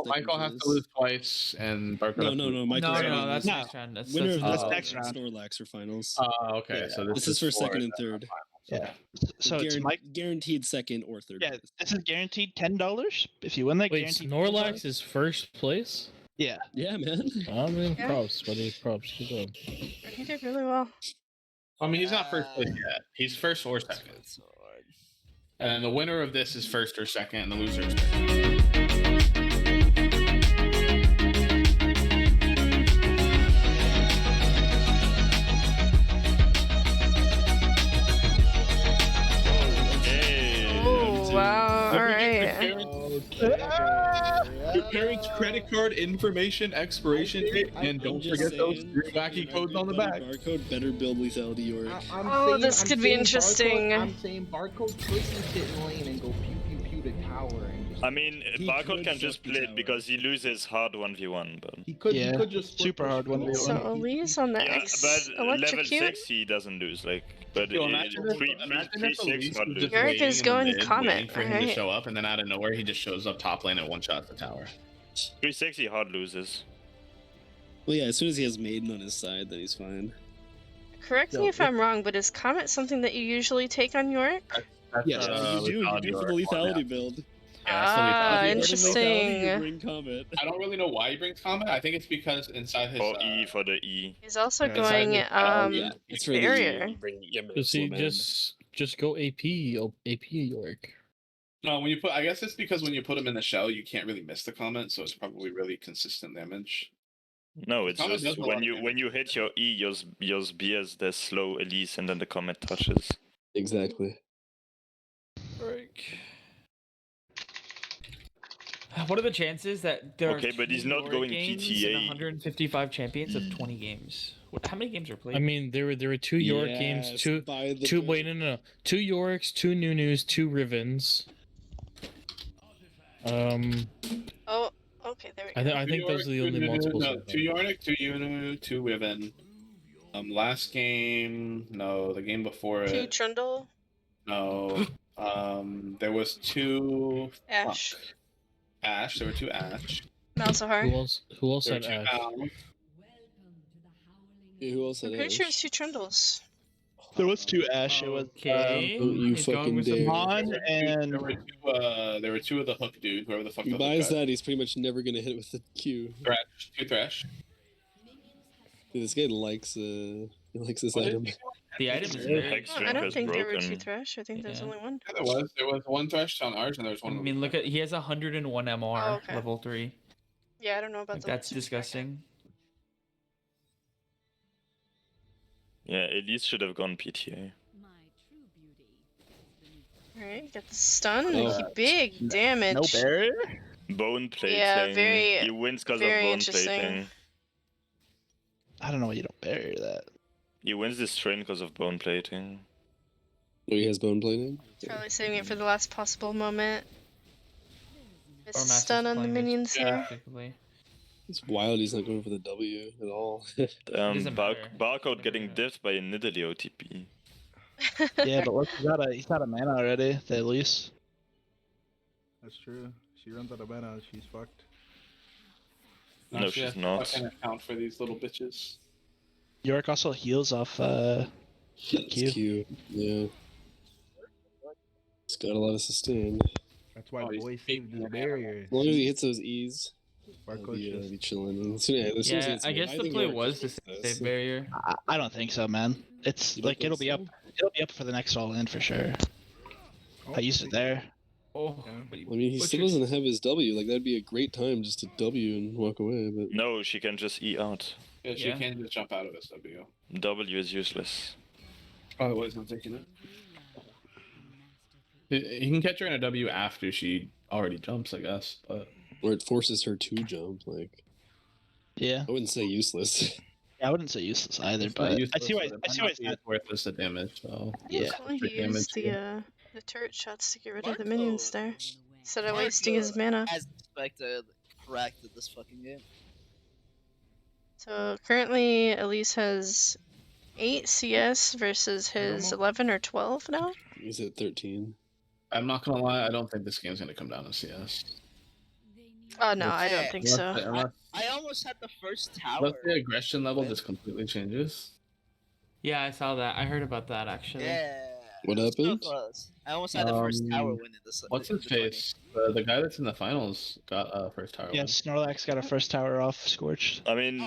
F: Michael has to lose twice, and Barcode.
I: No, Michael's
D: No, that's next round.
I: winner of
M: that's
I: this
M: next round.
I: Snorlax or finals.
F: Okay,
I: Yeah.
F: so
I: this is for second and third.
M: Yeah. So it's Mike.
I: Guaranteed second or third.
M: Yeah, this is guaranteed $10 if you win that.
B: Wait,
M: Guaranteed
B: Snorlax is first place?
M: Yeah.
I: Yeah, man.
B: I mean,
A: Yeah.
B: props, buddy. Props. Good job.
A: He did really well.
F: I mean, he's not first place yet. He's first or second. And then the winner of this is first or second, and the loser is third.
A: Oh wow! All right.
F: Your parents' credit card information expiration date, and don't forget those wacky codes on the back.
I: Barcode better build lethality York.
A: Oh, this could be interesting.
N: I'm saying Barcode could sit in lane and go pew pew pew to tower.
R: I mean, Barcode can just play it because he loses hard 1v1, but...
N: He could just
M: super hard 1v1.
A: So Elise on the
R: Yeah, but level
A: electrocute.
R: 6 he doesn't lose, like... But
F: Yo, imagine if
R: 3-6
F: Elise
R: hard
F: was
R: lose.
F: just
A: Yorick
F: waiting
A: is
F: in the
A: going
F: mid,
A: Comet,
F: waiting for him to
A: alright.
F: show up, and then out of nowhere he just shows up top lane and one-shots the tower.
R: 3-6 he hard loses.
I: Well, yeah, as soon as he has Maiden on his side, then he's fine.
A: Correct me if I'm wrong, but is Comet something that you usually take on Yorick?
I: Yes, you do for the lethality build.
A: Ah, interesting.
I: Bring Comet.
F: I don't really know why he brings Comet. I think it's because inside his...
R: For the E.
A: He's also
F: Yeah,
A: going
I: It's for
A: barrier.
I: the bring
B: Does he just go AP York?
F: No, when you put... I guess it's because when you put him in the shell, you can't really miss the Comet, so it's probably really consistent damage.
R: No, it's
F: Comet
R: just
F: does a lot of
R: when you hit your E, your spears, there's slow Elise, and then the Comet touches.
I: Exactly.
D: Break. What are the chances that there
R: Okay,
D: are
R: but he's
D: two
R: not
D: Yorick
R: going
D: games
R: PTA.
D: and 155 champions of 20 games? How many games are played?
B: I mean, there were 2 York games, two wait, no, 2 Yorks, 2 Nunus, 2 Rivens.
A: Oh, okay, there we go.
B: I think those are the only multiples.
F: No, 2 Yorick, 2 Yunu, 2 Riven. Last game, no, the game before
A: 2
F: it,
A: Trundle.
F: no. There was 2
A: Ash.
F: Ash. There were 2 Ash.
A: Malzahar.
B: Who else
F: There were
B: had
F: 2
B: Ash?
F: Mal.
I: Yeah, who else
A: I'm
I: had
A: pretty
I: Ash?
A: sure it's 2 Trundles.
M: There was 2 Ash. It was
D: Okay.
I: You
D: He's going
I: fucking
D: with some
I: dare.
M: Mon and
F: There were 2 of the hook dude, whoever the fuck
I: If he
F: the hook
I: buys
F: guy.
I: that, he's pretty much never gonna hit with the Q.
F: Thresh. 2 Thresh.
I: Dude, this guy likes he likes this
F: What is
I: item.
D: The item is
R: Yeah,
D: very...
R: Hex
A: Oh, I
R: Drink
A: don't
R: is
A: think there were 2
R: broken.
A: Thresh. I think there's
D: Yeah.
A: only 1.
F: Yeah, there was. There was 1 Thresh on ours, and there was
D: I
F: 1
D: mean, look at... He has 101 MR,
A: Oh, okay.
D: level 3.
A: Yeah, I don't know about
D: Like,
A: the
D: that's disgusting.
R: Yeah, Elise should have gone PTA.
A: Alright, get the stun.
I: Oh.
A: Big damage.
M: no barrier.
R: Bone plating.
A: Yeah, very-
R: He wins because of
A: very
R: bone
A: interesting.
R: plating.
M: I don't know why you don't barrier that.
R: He wins this train because of bone plating.
I: Oh, he has bone plating?
A: Probably saving it for the last possible moment. Miss
D: Or Master's
A: stun on the
D: playing
A: minions
D: this
A: here.
D: particularly.
I: It's wild he's not going for the W at all.
R: Barcode getting dipped by a Nidalee OTP.
M: Yeah, but look, he's got a mana already, at least.
T: That's true. She runs out of mana, she's fucked.
R: No, she's not.
F: I can account for these little bitches.
M: York also heals off
I: Q. Yeah. It's got a lot of sustain.
T: That's why boy saved his barrier.
I: As long as he hits those E's,
T: Barcode
I: he'll be chilling.
D: Yeah, I guess the play was to save barrier.
M: I don't think so, man. It's like it'll be up. It'll be up for the next all in for sure. I used it there.
D: Oh,
I: I mean, he still doesn't have his W. Like that'd be a great time just to W and walk away. But
R: no, she can just E out.
F: Yeah, she can just jump out of his W.
R: W is useless.
F: Oh, he's not taking it. He can catch her in a W after she already jumps, I guess. But
I: or it forces her to jump. Like,
M: yeah,
I: I wouldn't say useless.
M: Yeah, I wouldn't say useless either, but I see why it's not
F: worthless the damage. So
M: yeah,
A: he used the turret shots to get rid of the minions there, instead of wasting his mana.
L: As expected, cracked at this fucking game.
A: So currently, Elise has 8 CS versus his 11 or 12 now.
I: He's at 13.
F: I'm not gonna lie, I don't think this game's gonna come down to CS.
A: Oh no, I don't think so.
L: I almost had the first tower.
F: Unless the aggression level just completely changes.
D: Yeah, I saw that. I heard about that actually.
L: Yeah.
I: What happened?
L: I almost had the first tower win in this.
F: What's his face? The guy that's in the finals got first tower.
M: Yeah,
F: win.
M: Snoorlax got a first tower off Scorched.
R: I mean,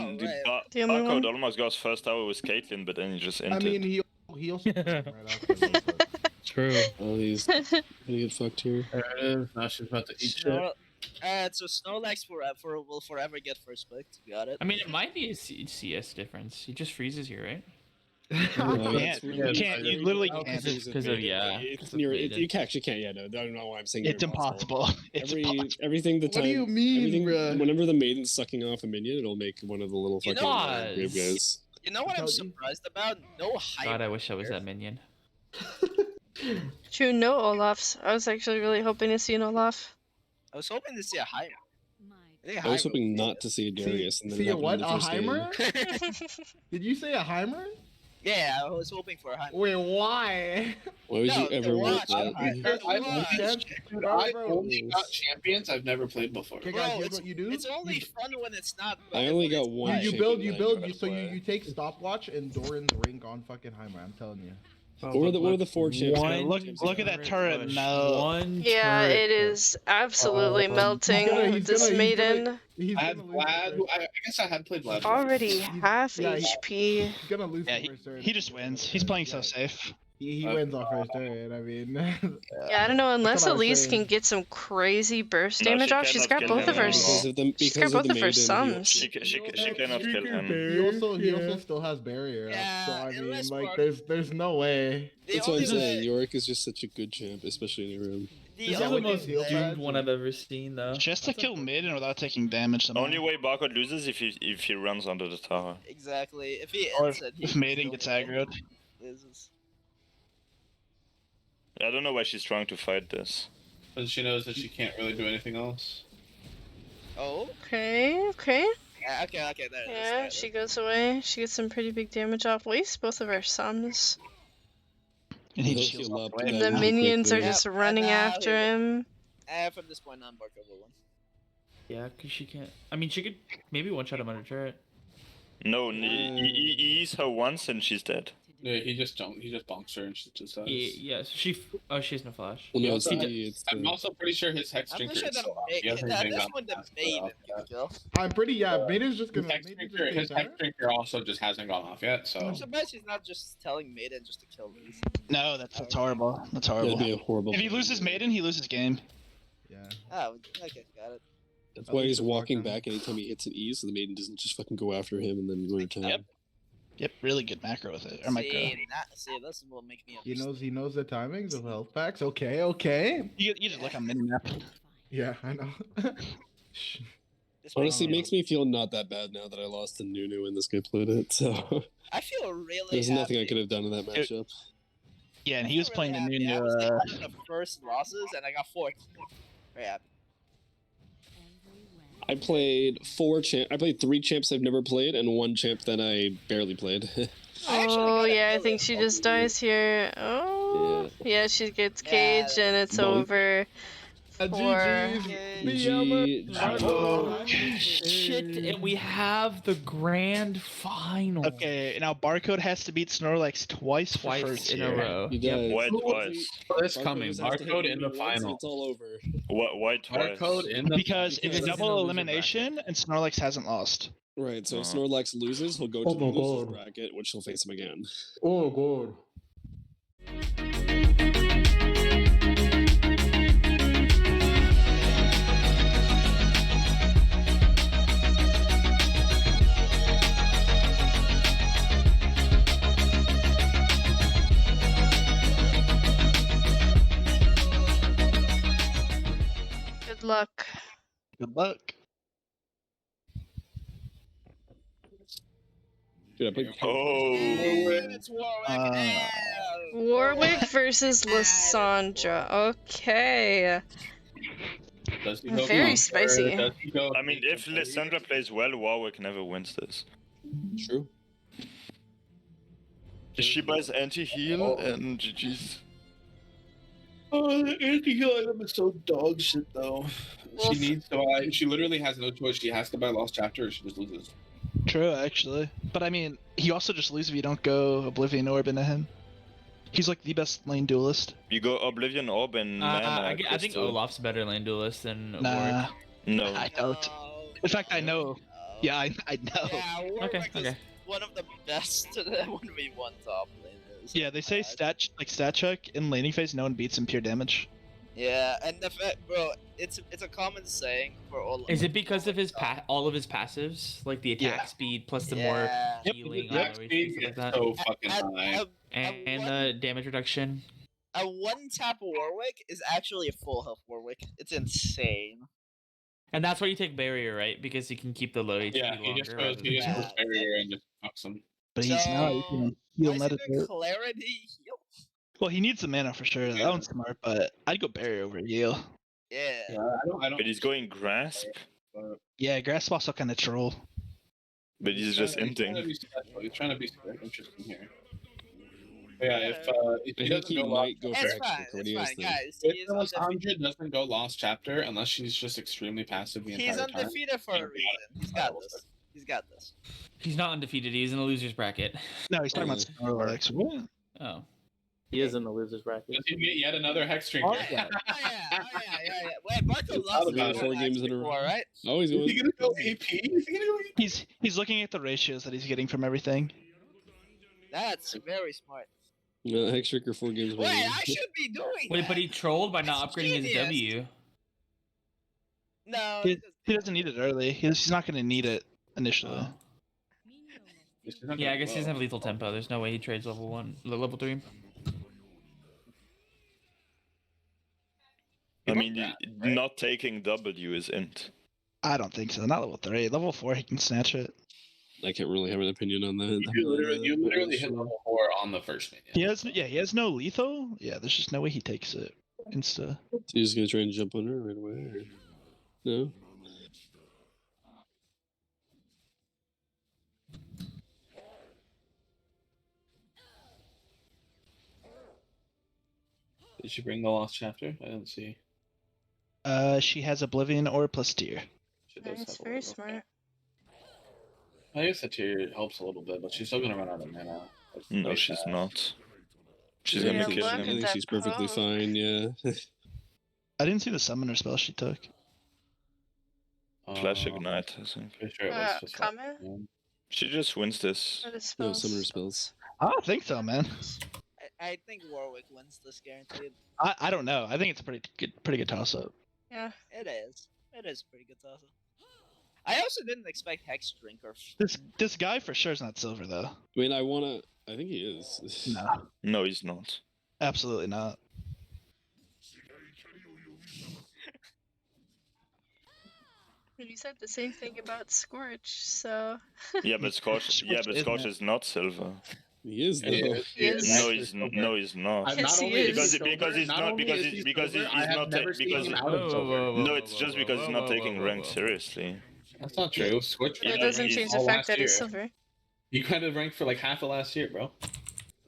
R: Barcode almost got first tower with Caitlyn, but then he just entered.
T: I mean, he also right after me, but...
I: True. Oh, he's gonna get fucked here.
F: There it is. Now she's about to eat shit.
L: So Snoorlax will forever get first pick. Got it.
D: I mean, it might be a CS difference. He just freezes you, right?
M: You can't. You literally can't.
D: Because of
I: you actually can't. Yeah, no, I don't know why I'm saying
M: it's impossible.
I: Everything the time.
T: What do you mean, bro?
I: Whenever the maiden's sucking off a minion, it'll make one of the little fucking grave guys.
L: You know what I'm surprised about? No hype.
D: God, I wish I was that minion.
A: True, no Olafs. I was actually really hoping to see an Olaf.
L: I was hoping to see a Heimer.
I: I was hoping not to see a Darius. And then
T: see a what? A Heimer? Did you say a Heimer?
L: Yeah, I was hoping for a Heimer.
T: Wait, why?
I: Why would you ever want that?
F: I only got champions I've never played before.
T: Okay, guys, here's what you do.
L: It's only fun when it's not.
I: I only got one.
T: You take stopwatch and Doran's Ring on fucking Heimer. I'm telling you.
I: Or the 4 champs.
M: Look at that turret melt.
A: Yeah, it is absolutely melting. This maiden.
F: I had Vlad. I guess I had played Vlad.
A: Already half HP.
T: He's gonna lose the first turret.
M: He just wins. He's playing so safe.
T: He wins on first turret. I mean.
A: Yeah, I don't know. Unless Elise can get some crazy burst damage off, she's got both of her. She's got both of her sums.
R: She cannot kill him.
T: He also still has barrier. So I mean, like, there's no way.
I: That's why I'm saying Yorick is just such a good champ, especially in a room.
D: This is the most doomed one I've ever seen, though.
M: Just to kill mid and without taking damage.
R: Only way Barcode loses if he runs under the tower.
L: Exactly. If he
M: if maiden gets aggroed.
R: I don't know why she's trying to fight this.
F: But she knows that she can't really do anything else.
L: Oh.
A: Okay.
L: Yeah, okay.
A: Yeah, she goes away. She gets some pretty big damage off. Wastes both of her sums.
M: And he heals up.
A: The minions are just running after him.
L: From this point on, Barcode will win.
D: Yeah, because she can't. I mean, she could maybe one-shot him under turret.
R: No, he eats her once and she's dead.
F: Yeah, he just bonks her and she just dies.
D: Yeah, so she has no flash.
I: Well, no,
F: I'm also pretty sure his Hex Drinker is still off.
T: I'm pretty, Maiden's just gonna...
F: His Hex Drinker also just hasn't gone off yet, so...
L: I'm surprised he's not just telling Maiden just to kill these.
M: No, that's horrible. That's horrible.
I: That'd be a horrible...
M: If he loses Maiden, he loses game.
T: Yeah.
L: Oh, okay, got it.
I: That's why he's walking back anytime he hits an E, so the Maiden doesn't just fucking go after him and then go to town.
M: Yep, really good macro with it. Or micro.
L: See, this will make me.
T: He knows the timings of health packs. Okay.
M: You just look on mini-map.
T: Yeah, I know.
I: Honestly, it makes me feel not that bad now that I lost to Nunu and this guy played it, so...
L: I feel really
I: There's nothing I could have done in that matchup.
M: Yeah, and he was playing the Nunu...
L: I was one of the first losses, and I got 4th. Very happy.
I: I played I played 3 champs I've never played and 1 champ that I barely played.
A: Oh yeah, I think she just dies here. Oh yeah, she gets caged and it's over.
D: Shit, and we have the grand final.
M: Okay, now Barcode has to beat Snoorlax twice for first
D: in a row.
R: Why twice?
F: It's coming. Barcode in the final.
I: It's all over.
R: Why twice?
F: Barcode in the
M: because it's double elimination and Snoorlax hasn't lost.
I: Right, so if Snorlax loses, he'll go to the losers bracket, which he'll face him again.
T: Oh god.
A: Good luck.
M: Good luck.
I: Dude, I played
L: It's Warwick.
A: Warwick versus Lysandra. Okay. Very spicy.
R: I mean, if Lysandra plays well, Warwick never wins this.
I: True.
R: She buys anti-heal and GG's.
F: Oh, the anti-heal item is so dog shit, though.
A: Well,
F: She needs to buy. She literally has no choice. She has to buy Lost Chapter, or she just loses.
M: True, actually. But I mean, he also just loses if you don't go Oblivion Orb into him. He's like the best lane duelist.
R: You go Oblivion Orb and
D: I think Olaf's better lane duelist than
M: Nah,
D: Warwick.
R: No.
M: I don't. In fact, I know. Yeah, I know.
L: Yeah, Warwick is one of the best 1v1 top laners.
M: Yeah, they say stat check in laning phase, no one beats him pure damage.
L: Yeah, and the fact, bro, it's a common saying for all.
D: Is it because of his all of his passives, like the attack speed plus the more healing,
F: Speed is so fucking high.
D: and the damage reduction?
L: A one-tap Warwick is actually a full health Warwick. It's insane.
D: And that's why you take barrier, right? Because you can keep the low HP
F: Yeah,
D: longer.
F: he just goes barrier and just fucks him.
M: But he's not. He can heal meditate.
L: Clarity heal.
M: Well, he needs the mana for sure. That one's smart, but I'd go barrier over heal.
L: Yeah.
F: I don't.
R: But he's going Grasp.
M: Yeah, Grasp also kind of troll.
R: But he's just inting.
F: He's trying to be interesting here. Yeah, if he doesn't go
I: might
F: Lost,
I: go for extra.
L: It's fine, guys.
F: if Lysandra doesn't go Lost Chapter, unless she's just extremely passive the
L: He's
F: entire time.
L: undefeated for a reason. He's got this. He's got this.
D: He's not undefeated. He's in the losers bracket.
M: No, he's talking about Snoorlax. What?
D: Oh.
S: He is in the losers bracket.
F: Does he get yet another Hex Drinker?
L: Oh yeah. Wait, Barcode lost
F: about
L: it
I: 4 games in a row.
L: right?
I: Oh, he's going.
F: Is he gonna go AP? Is he gonna go AP?
M: He's looking at the ratios that he's getting from everything.
L: That's very smart.
I: Hex Drinker 4 games.
L: Wait, I should be doing
D: Wait,
L: that.
D: but he trolled by not upgrading his
L: genius.
D: W.
L: No.
M: He doesn't need it early. He's not going to need it initially.
D: Yeah, I guess he doesn't have lethal tempo. There's no way he trades level 3.
R: I mean, not taking W is int.
M: I don't think so. Not level 3. Level 4, he can snatch it.
I: I can't really have an opinion on that.
F: You literally hit level 4 on the first minute.
M: He has no lethal. Yeah, there's just no way he takes it. Insta.
I: So you're just gonna try and jump on her right away? Or... No.
F: Did she bring the Lost Chapter? I didn't see.
M: She has Oblivion or plus tier.
A: That's very smart.
F: I guess the tier helps a little bit, but she's still gonna run out of mana.
R: No, she's not. She's
A: Yeah,
R: gonna kill
A: look
R: him.
A: at
I: I think
A: that
I: she's perfectly
A: poke.
I: fine. Yeah.
M: I didn't see the summoner spell she took.
R: Flash Ignite, I think.
F: Pretty sure it was just
A: comment?
R: She just wins this.
A: What is
I: No
A: spells?
I: summoner spells.
M: I don't think so, man.
L: I think Warwick wins this guaranteed.
M: I don't know. I think it's a pretty good toss up.
A: Yeah.
L: It is. It is a pretty good toss up. I also didn't expect Hex Drinker.
M: This guy for sure is not silver though.
I: I mean, I think he is.
M: No,
R: No, he's not.
M: absolutely not.
A: You said the same thing about Scorched, so.
R: Yeah, but Scorched
M: Scorched
R: is not silver.
I: He is though.
R: No, he's not.
A: Yes,
R: Not
A: he
R: only
A: is.
R: because he's not because he's not because no, it's just because he's not taking rank seriously.
F: That's not true. Switch.
A: But it doesn't change the fact that he's silver.
F: You kind of ranked for like half of last year, bro.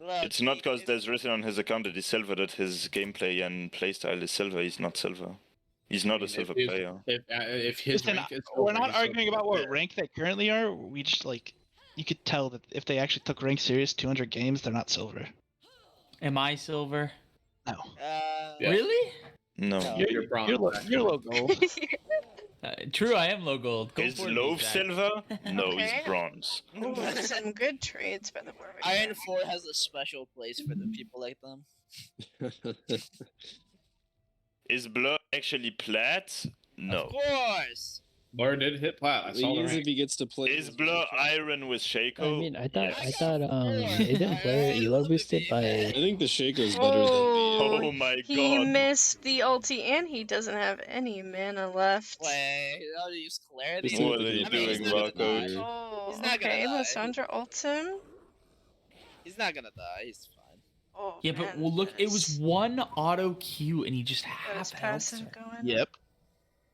R: It's not because there's written on his account that he's silver that his gameplay and playstyle is silver. He's not silver. He's not a silver player.
F: If his
M: Listen,
F: rank is
M: we're
F: silver,
M: not
F: he's
M: arguing
F: silver.
M: about what rank they currently are. We just like you could tell that if they actually took rank serious 200 games, they're not silver.
D: Am I silver?
M: No.
D: Really?
R: No.
M: You're bronze. You're low gold.
D: True, I am low gold. Go
R: Is
D: for it,
R: Loaf
D: Zach.
R: silver? No,
A: Okay.
R: he's bronze.
A: Ooh, some good trades by the Warwick.
L: Iron 4 has a special place for the people like them.
R: Is Blur actually plat? No.
L: Of course.
F: Blur did hit plat. I saw the
I: If
F: rank.
I: he gets to play.
R: Is Blur iron with Shaco?
O: I mean, I thought isn't Blur elo boosted
I: I
O: by?
I: think the Shaco's better than
R: Oh my
A: He
R: god.
A: missed the ulti and he doesn't have any mana left.
L: Wait, I'll use clarity.
R: What are you doing, Barcode?
A: Oh,
L: He's not gonna
A: okay.
L: die.
A: Lysandra ults him.
L: He's not gonna die. He's fine.
A: Oh,
D: Yeah, but well, look, it was one auto Q and he just
A: Got his
D: half
A: passive
D: health.
A: going.
M: Yep.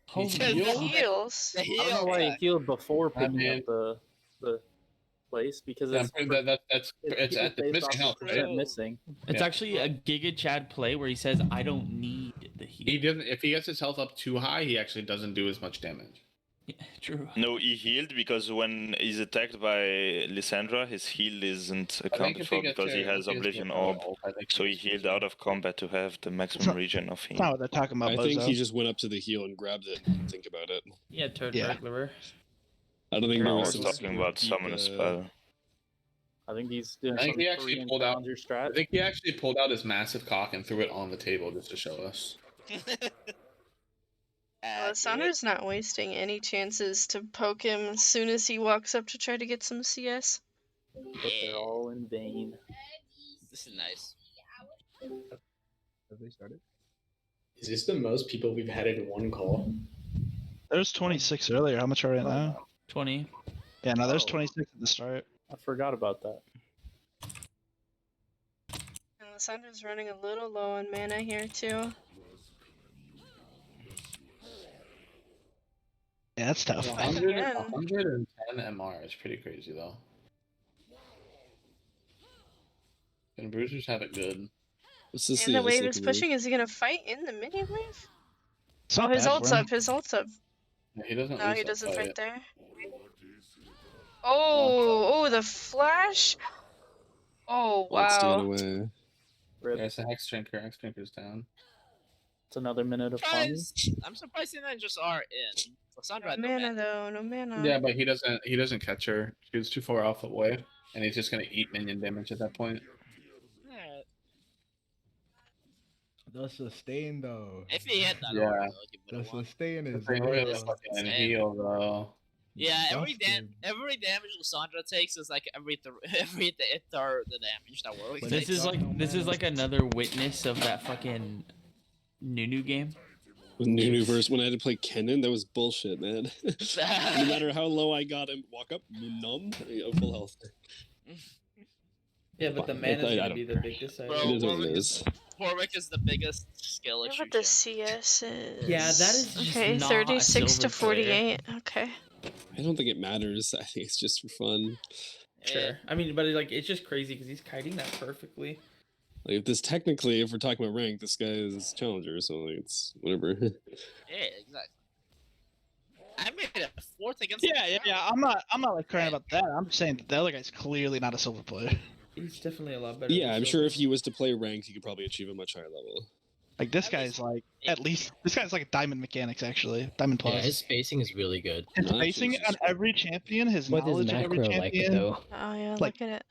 D: Holy
A: The heals.
S: I don't know why he healed before picking up the place because it's
F: It's at the
S: based
F: missing
S: off
F: health,
S: of
F: right?
S: missing.
D: It's actually a Giga Chad play where he says, "I don't need the heal."
F: He doesn't. If he gets his health up too high, he actually doesn't do as much damage.
D: Yeah, true.
R: No, he healed because when he's attacked by Lysandra, his heal isn't
F: if
R: accounted
F: he
R: for
F: gets
R: because he
F: to-
R: has
F: if he gets
R: Oblivion
F: to
R: Orb.
F: ult, I think
R: So he healed out of combat to have the maximum region of
M: That's
R: heal.
M: not what they're talking about.
I: I think
M: Bozo.
I: he just went up to the heel and grabbed it. Think about it.
D: Yeah, turd
M: Yeah.
D: burglar.
I: I don't think
R: No, I
I: Marissa
R: was
I: was
R: talking about summon a spell.
S: I think he's doing
F: I think
S: some
F: he actually
S: Korean
F: pulled out.
S: challenger strat.
F: I think he actually pulled out his massive cock and threw it on the table just to show us.
A: Lysandra's not wasting any chances to poke him as soon as he walks up to try to get some CS.
S: But they're all in vain.
L: This is nice.
T: Have they started?
C: Is this the most people we've had in one call?
M: There's 26 earlier. How much are we at now?
D: 20.
M: Yeah, no, there's 26 at the start.
S: I forgot about that.
A: And Lysandra's running a little low on mana here too.
M: Yeah, that's tough.
F: 110 MR is pretty crazy though. And Bruisers have it good.
I: What's this
A: And the wave is
I: looking
A: pushing. Is he gonna fight in the mini wave?
M: It's
A: Oh,
M: not
A: his
M: bad
A: ult's
M: for him.
A: up. His ult's up.
F: Yeah, he doesn't.
A: No,
F: lose
A: he
F: that
A: doesn't
F: fight.
A: right there. Oh, the flash. Oh
I: Let's do it
A: wow.
I: away.
F: There's a Hex Drinker. Hex Drinker's down.
S: It's another minute of fun.
L: I'm surprised they didn't just are in. Lysandra had
A: No
L: no
A: mana
L: mana.
A: though. No mana.
F: Yeah, but he doesn't catch her. She was too far off away, and he's just gonna eat minion damage at that point.
L: Alright.
T: The sustain though.
L: If he hit that,
F: Yeah.
L: I'll give it a
T: The
L: one.
T: sustain is
F: They really
T: real.
F: fucking
L: Insane.
F: heal though.
L: Yeah, every
T: Busted.
L: damage Lysandra takes is like every third the damage that Warwick
T: But
L: takes.
D: This is like another witness of that fucking Nunu game.
I: With Nunu verse, when I had to play Kennen, that was bullshit, man. No matter how low I got him, walk up, numb, full health.
D: Yeah, but the
I: I
D: mana's gonna
I: don't
D: be the
I: care.
D: big decider.
L: Bro,
I: It is what it is.
L: Warwick is the biggest skill
A: Look
L: issue.
A: what the CS is.
D: Yeah, that is just
A: okay.
D: not a
A: 36 to
D: silver player.
A: 48. Okay.
I: I don't think it matters. I think it's just for fun.
D: Sure. I mean, but like it's just crazy because he's kiting that perfectly.
I: Like if if we're talking about rank, this guy is challenger, so like it's whatever.
L: Yeah, exactly. I made it fourth against.
M: Yeah. I'm not like crying about that. I'm just saying that the other guy's clearly not a silver player.
D: He's definitely a lot better.
I: Yeah,
D: than
I: I'm
D: silver.
I: sure if he was to play ranked, he could probably achieve a much higher level.
M: Like this guy's like at least this guy's like a diamond mechanics actually. Diamond plus.
O: Yeah, his spacing is really good.
M: His spacing on every champion, his
O: What is
M: knowledge of every
O: macro like
M: champion.
O: though?
A: Oh yeah.
M: Like,
A: look at it.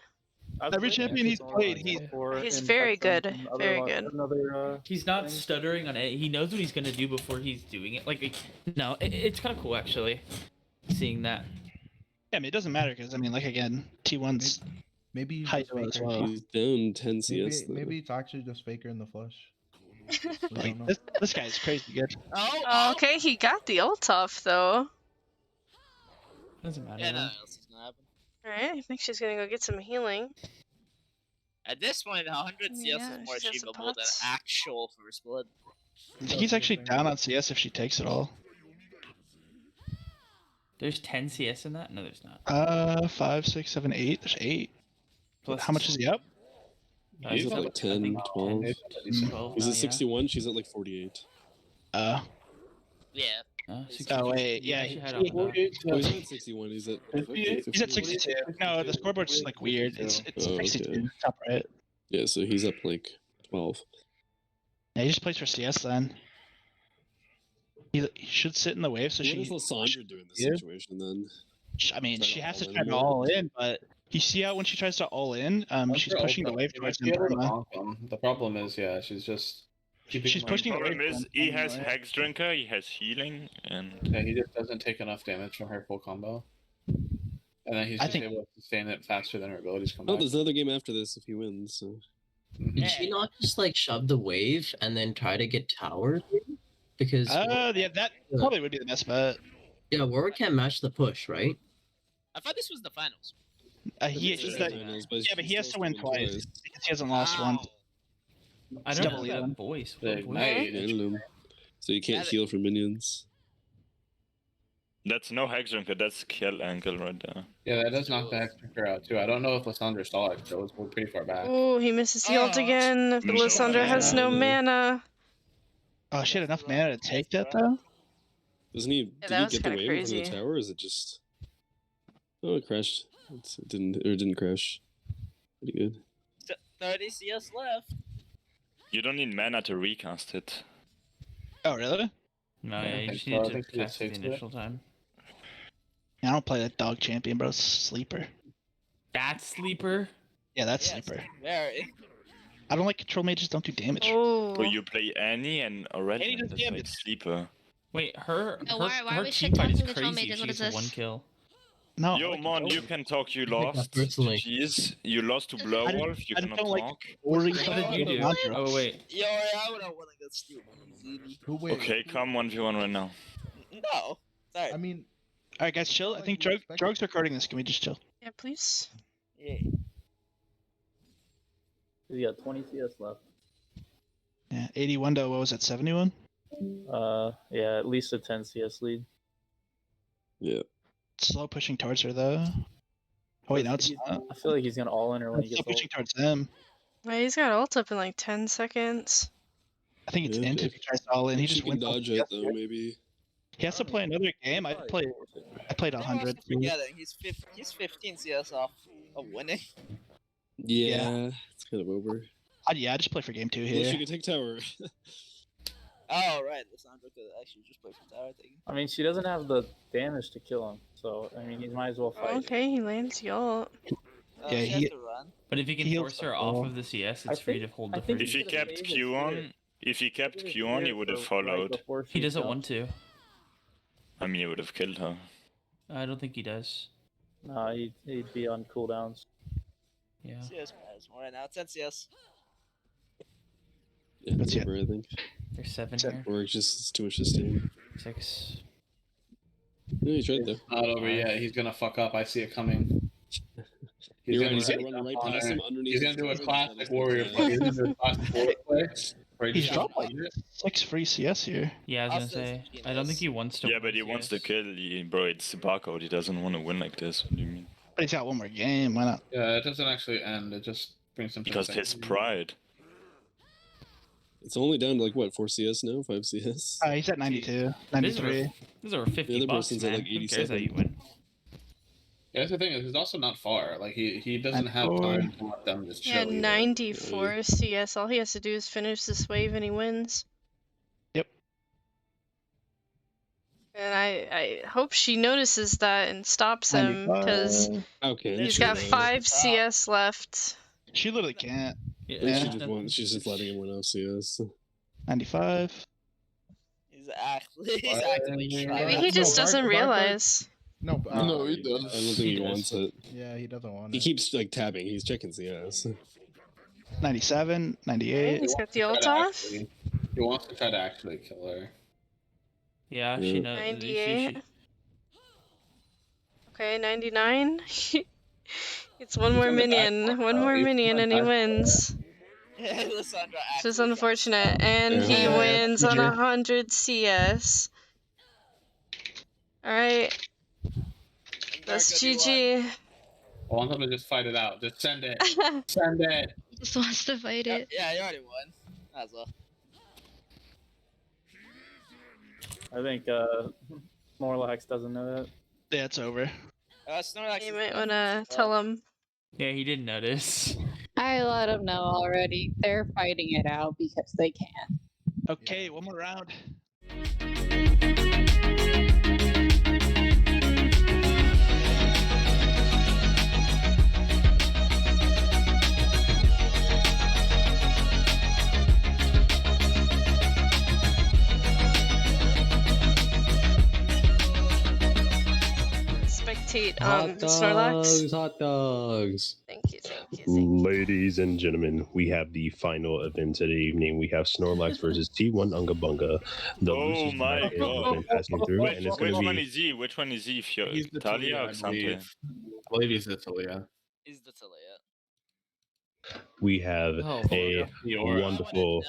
M: Every champion he's played,
A: He's very good. Very good.
D: He's not stuttering on it. He knows what he's gonna do before he's doing it. Like, no, it's kind of cool actually, seeing that.
M: Yeah, I mean it doesn't matter because I mean like again T1's
T: Maybe he's
M: high
T: just
M: as
T: faker.
M: well.
I: He's down 10 CS. though.
T: Maybe it's actually just faker in the flush. We
M: Like,
T: don't know.
M: this guy's crazy good.
A: Oh, okay, he got the ult off though.
D: Doesn't matter.
L: Yeah,
D: man.
L: nothing else is gonna happen.
A: Alright, I think she's gonna go get some healing.
L: At this point, 100 CS
A: Yeah,
L: is more
A: she has the
L: achievable than
A: pots.
L: actual first blood.
M: I think he's actually down on CS if she takes it all.
D: There's 10 CS in that? No, there's not.
M: 5, 6, 7, 8. There's 8.
D: Plus
M: How much is he up?
I: He's up like 10, 12.
D: 12
I: He's
D: now,
I: at 61. She's at like 48.
L: Yeah.
M: Oh wait, yeah,
D: She had
I: Oh, he's not at 61. He's at 50,
M: he's at 62. No, the scoreboard's just like weird. It's
I: Oh,
M: 62.
I: okay.
M: Top right.
I: Yeah, so he's up like 12.
M: Yeah, he just plays for CS then. He should sit in the wave, so
I: What
M: she.
I: does Lysandra do in this situation then?
M: I mean,
I: Try
M: she
I: to
M: has to
I: all
M: try
I: in
M: to
I: more?
M: all in, but you see how when she tries to all in, she's pushing the wave towards him.
F: The problem is, yeah, she's just.
M: She's pushing the
R: problem
M: wave.
R: is he has Hex Drinker, he has healing, and
F: Yeah, he just doesn't take enough damage from her full combo. And then he's just able to sustain it faster than her abilities come
I: Oh,
F: back.
I: there's another game after this if he wins. So.
N: Did she not just like shove the wave and then try to get tower? Because
M: yeah, that probably would be the best bet.
N: Yeah, Warwick can't match the push, right?
L: I thought this was the finals.
M: But he has to win twice because he hasn't lost one.
D: I don't know that voice.
I: So you can't heal for minions.
R: that's no Hex Drinker, that's kill angle right there.
F: Yeah, that does knock the Hex Drinker out too. I don't know if Lysandra saw it, so we're pretty far back.
A: Oh, he misses the ult again. But Lysandra has no mana.
M: Oh, she had enough mana to take that though.
I: Doesn't he?
A: Yeah,
I: Did
A: that
I: he
A: was
I: get the
A: kinda
I: wave from the
A: crazy.
I: tower? Or is it just? Oh, it crashed. It didn't crash. Pretty good.
L: 30 CS left.
R: You don't need mana to recast it.
M: Oh really?
D: No, yeah, you just
F: so I
D: need to
F: think he
D: cast the
F: takes it.
D: initial time.
M: Yeah, I don't play that dog champion, bro. It's sleeper.
D: That's sleeper?
M: Yeah, that's sleeper.
L: Very.
M: I don't like control mages. Don't do damage.
A: Oh.
R: So you play Annie and already
M: Annie does
R: that's like
M: damage.
R: sleeper.
D: Wait, her
Q: why are
D: her
Q: we
D: team
Q: shit
D: fight is
Q: talking control
D: crazy.
Q: mages?
D: She
Q: What is
D: gets a
Q: this?
D: 1 kill.
M: No.
R: Yo, Mon, you can talk. You lost.
N: personally.
R: Jeez, you lost to BlurrWolf. You
M: I
R: cannot
M: don't like
R: talk.
M: boring.
D: What did you do? Oh wait.
L: Yo, I would have won against you.
R: Okay, come 1v1 right now.
L: No. Sorry.
T: I mean,
M: All right, guys, chill. I think Drug's recording this. Can we just chill?
A: Yeah, please.
L: Yeah.
S: He's got 20 CS left.
M: Yeah, 81 to what was it? 71.
S: Yeah, at least a 10 CS lead.
I: Yeah.
M: Slow pushing towards her though. Oh wait, no, it's not.
S: I feel like he's gonna all in her when he
M: Slow
S: gets
M: pushing
S: ult.
M: towards them.
A: Well, he's got ult up in like 10 seconds.
M: I think it's
I: Yeah,
M: int if he tries to all in. He
I: She
M: just
I: can
M: went
I: dodge it though, maybe.
M: He has to play another game. I played 100.
L: Forgetting, he's 15 CS off of winning.
I: Yeah, it's kind of over.
M: Yeah, I just play for game 2
I: Unless
M: here.
I: you can take tower.
L: Oh, right. Lysandra could actually just play for tower thing.
S: I mean, she doesn't have the damage to kill him, so I mean, he might as well fight.
A: Okay, he lands the ult.
M: Yeah,
L: she has
M: he-
L: to run.
D: But if you can force her off of the CS, it's free to hold the
R: If he kept Q on, he would have followed.
D: He doesn't want to.
R: I mean, he would have killed her.
D: I don't think he does.
S: No, he'd be on cooldowns.
D: Yeah.
L: CS matters more right now. 10 CS.
I: Yeah, it's over, I think.
D: There's 7 here.
I: Or it's just it's too much to sustain.
D: 6.
I: No, he's right there.
F: Not over yet. He's gonna fuck up. I see it coming. He's
I: You're
F: gonna,
I: right, he's gonna run right past him underneath.
F: He's gonna do a
I: his
F: classic warrior play. He's gonna do a classic warrior play. where he
M: He's
F: just
M: dropped like 6 free CS here.
D: Yeah, I was gonna say. I don't think he wants to.
R: Yeah, but he wants to kill. Bro, it's Barcode. He doesn't want to win like this. What do you mean?
M: But he's got one more game. Why not?
F: Yeah, it doesn't actually end. It just brings him to
R: Because
F: the
R: his
F: second.
R: pride.
I: It's only down to like what, 4 CS now, 5 CS.
M: He's at 92, 93.
D: This is over 50
I: The other
D: bucks,
I: person's
D: man.
I: at like
D: Who cares how
I: 87.
D: you win?
F: Yeah, that's the thing. Is he's also not far. Like he doesn't have time to let them just
A: Yeah,
F: chill. either.
A: 94 CS. All he has to do is finish this wave and he wins.
M: Yep.
A: And I hope she notices that and stops him because
I: Okay.
A: he's got 5 CS left.
M: She literally can't.
I: Yeah. She's just letting him win off CS.
M: 95.
L: He's actively trying.
A: Maybe he just doesn't realize.
T: No,
I: No, he does. I don't think he wants it.
T: Yeah, he doesn't want
I: He
T: it.
I: keeps like tapping. He's checking CS.
M: 97, 98.
A: He's got the
F: Try
A: ult
F: to
A: off.
F: actually- He wants to try to actually kill her.
D: Yeah, she knows.
A: 98. Okay, 99. He's It's one more minion. One more minion and he wins.
L: Lissandra
A: This is unfortunate. And he wins on 100 CS. Alright. That's GG.
F: I want them to just fight it out. Just send it. Send it.
Q: He just wants to fight it.
L: Yeah, you already won. Might as well.
S: I think Snoorlax doesn't know that.
M: Yeah, it's over.
L: Snoorlax.
A: You might wanna tell him.
D: Yeah, he didn't notice.
H: I let them know already. They're fighting it out because they can.
M: Okay, one more round.
A: Spectate Snorlax.
E: Hot dogs.
A: Thank you, thank you.
E: Ladies and gentlemen, we have the final event of the evening. We have Snorlax versus T1 Unga Bunga. The
R: Oh my god.
E: passing through, and it's
R: Which
E: going to
R: one
E: be.
R: is he? Which one is he? If you're
F: He's the
R: Talia
F: Talia,
R: or
F: I
R: something?
F: believe. I believe he's the Talia.
L: He's the Talia.
E: We have a wonderful.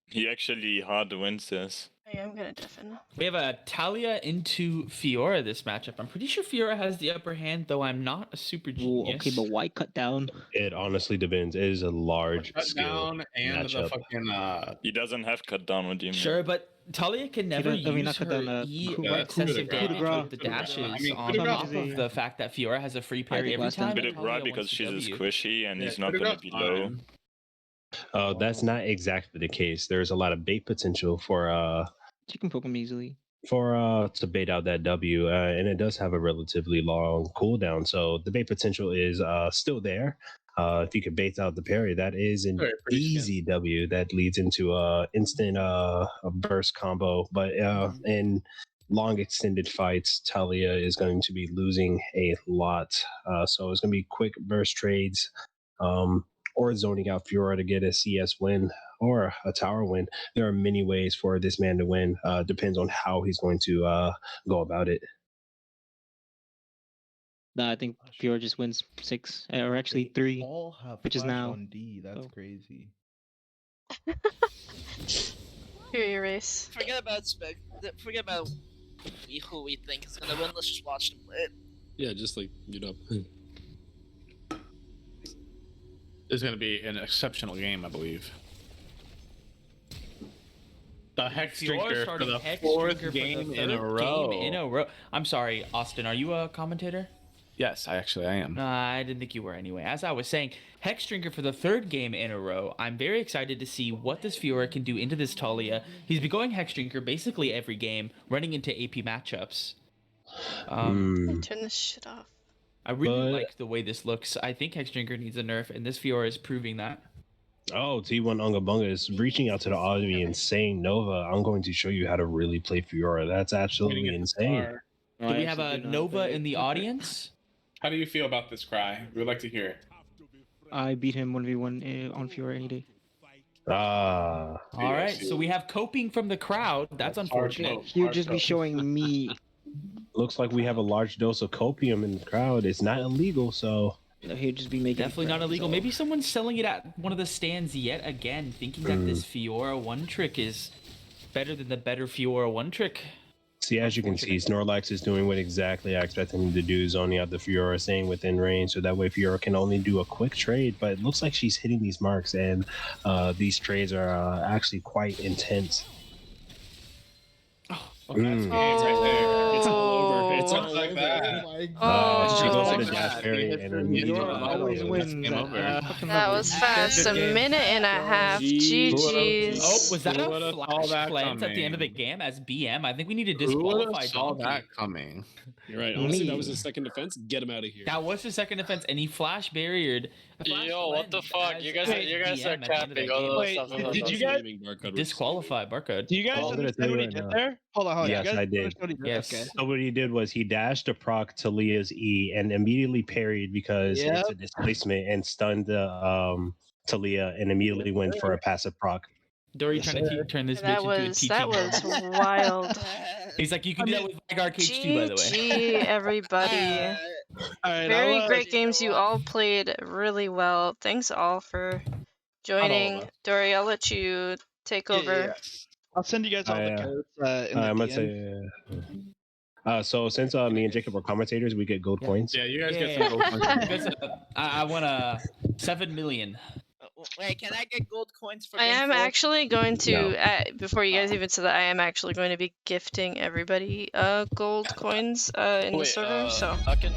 R: He actually hard wins this.
A: I am gonna deafen.
D: We have a Talia into Fiora this matchup. I'm pretty sure Fiora has the upper hand, though I'm not a super genius.
O: Okay, but why cut down?
E: It honestly depends. It is a large
F: Cut
E: skill
F: down and
E: matchup.
F: the fucking
R: He doesn't have cut down. What do you mean?
D: Sure, but Talia can never use
O: not cut
D: her
O: down,
D: excessive damage with the dashes on top of the fact that Fiora has a free parry every time.
R: Bit of right because she's a squishy and he's not gonna be low.
E: That's not exactly the case. There's a lot of bait potential for
O: You can poke him easily.
E: to bait out that W, and it does have a relatively long cooldown. So the bait potential is still there. If you could bait out the parry, that is an easy W that leads into instant a burst combo. But in long extended fights, Talia is going to be losing a lot. So it's going to be quick burst trades. Or zoning out Fiora to get a CS win or a tower win. There are many ways for this man to win. Depends on how he's going to go about it.
O: Nah, I think Fiora just wins 6, or actually 3,
T: All have
O: which is
T: flash
O: now.
T: on D. That's crazy.
A: Here your race.
L: Forget about Forget about who we think is gonna win. Let's just watch them play it.
I: Yeah, just like
F: This is going to be an exceptional game, I believe. The Hex Drinker for the fourth game in a row.
D: I'm sorry, Austin, are you a commentator?
F: Yes, I am.
D: I didn't think you were anyway. As I was saying, Hex Drinker for the third game in a row. I'm very excited to see what this Fiora can do into this Talia. He's been going Hex Drinker basically every game, running into AP matchups.
A: Turn this shit off.
D: I really like the way this looks. I think Hex Drinker needs a nerf, and this Fiora is proving that.
E: Oh, T1 Unga Bunga is reaching out to the audience saying, Nova, I'm going to show you how to really play Fiora. That's absolutely insane.
D: Do we have a Nova in the audience?
F: How do you feel about this cry? We would like to hear it.
O: I beat him 1v1 on Fiora any day.
E: All
D: right, so we have coping from the crowd. That's unfortunate.
O: He would just be showing me.
E: Looks like we have a large dose of copium in the crowd. It's not illegal, so
O: he'd just be making.
D: Definitely not illegal. Maybe someone's selling it at one of the stands yet again, thinking that this Fiora one trick is better than the better Fiora one trick.
E: See, as you can see, Snorlax is doing what exactly I expect him to do, zoning out the Fiora, staying within range, so that way Fiora can only do a quick trade. But it looks like she's hitting these marks, and these trades are actually quite intense.
I: That's right there. It's all over. It's all
F: like
I: over.
F: that.
E: She goes for the dash parry and then
O: always wins.
A: That was fast. A minute and a half. GG's.
D: Oh, was that a flash cleanse at the end of the game as BM? I think we need to disqualify Donkey.
F: That coming.
I: You're right. Honestly, that was his second defense. Get him out of here.
D: That was his second defense, and he flash barriered.
L: Yo, what the fuck? You guys are capping.
M: Wait, did you guys
D: disqualify Barcode?
M: Do you guys understand what he did there? Hold on.
E: Yes, I did.
D: Yes.
M: Okay.
E: So what he did was he dashed to proc Talia's E and immediately parried because it's a displacement and stunned Talia and immediately went for a passive proc.
D: Dory trying to turn this bitch into a teaching.
A: That was wild.
D: He's like, you can do that with Vanguard Cage too, by the way.
A: GG, everybody.
M: right,
A: Very great games. You all played really well. Thanks all for joining. Dory, I'll let you take over.
M: Yeah. I'll send you guys all the codes in the
E: I'm gonna
M: DM.
E: say. So since me and Jacob are commentators, we get gold coins.
F: Yeah, you guys get some gold coins.
D: I won 7 million.
L: Wait, can I get gold coins for?
A: I am
L: 4?
A: actually going to, before you guys even said that, I am actually going to be gifting everybody gold coins in the server. So.
L: I can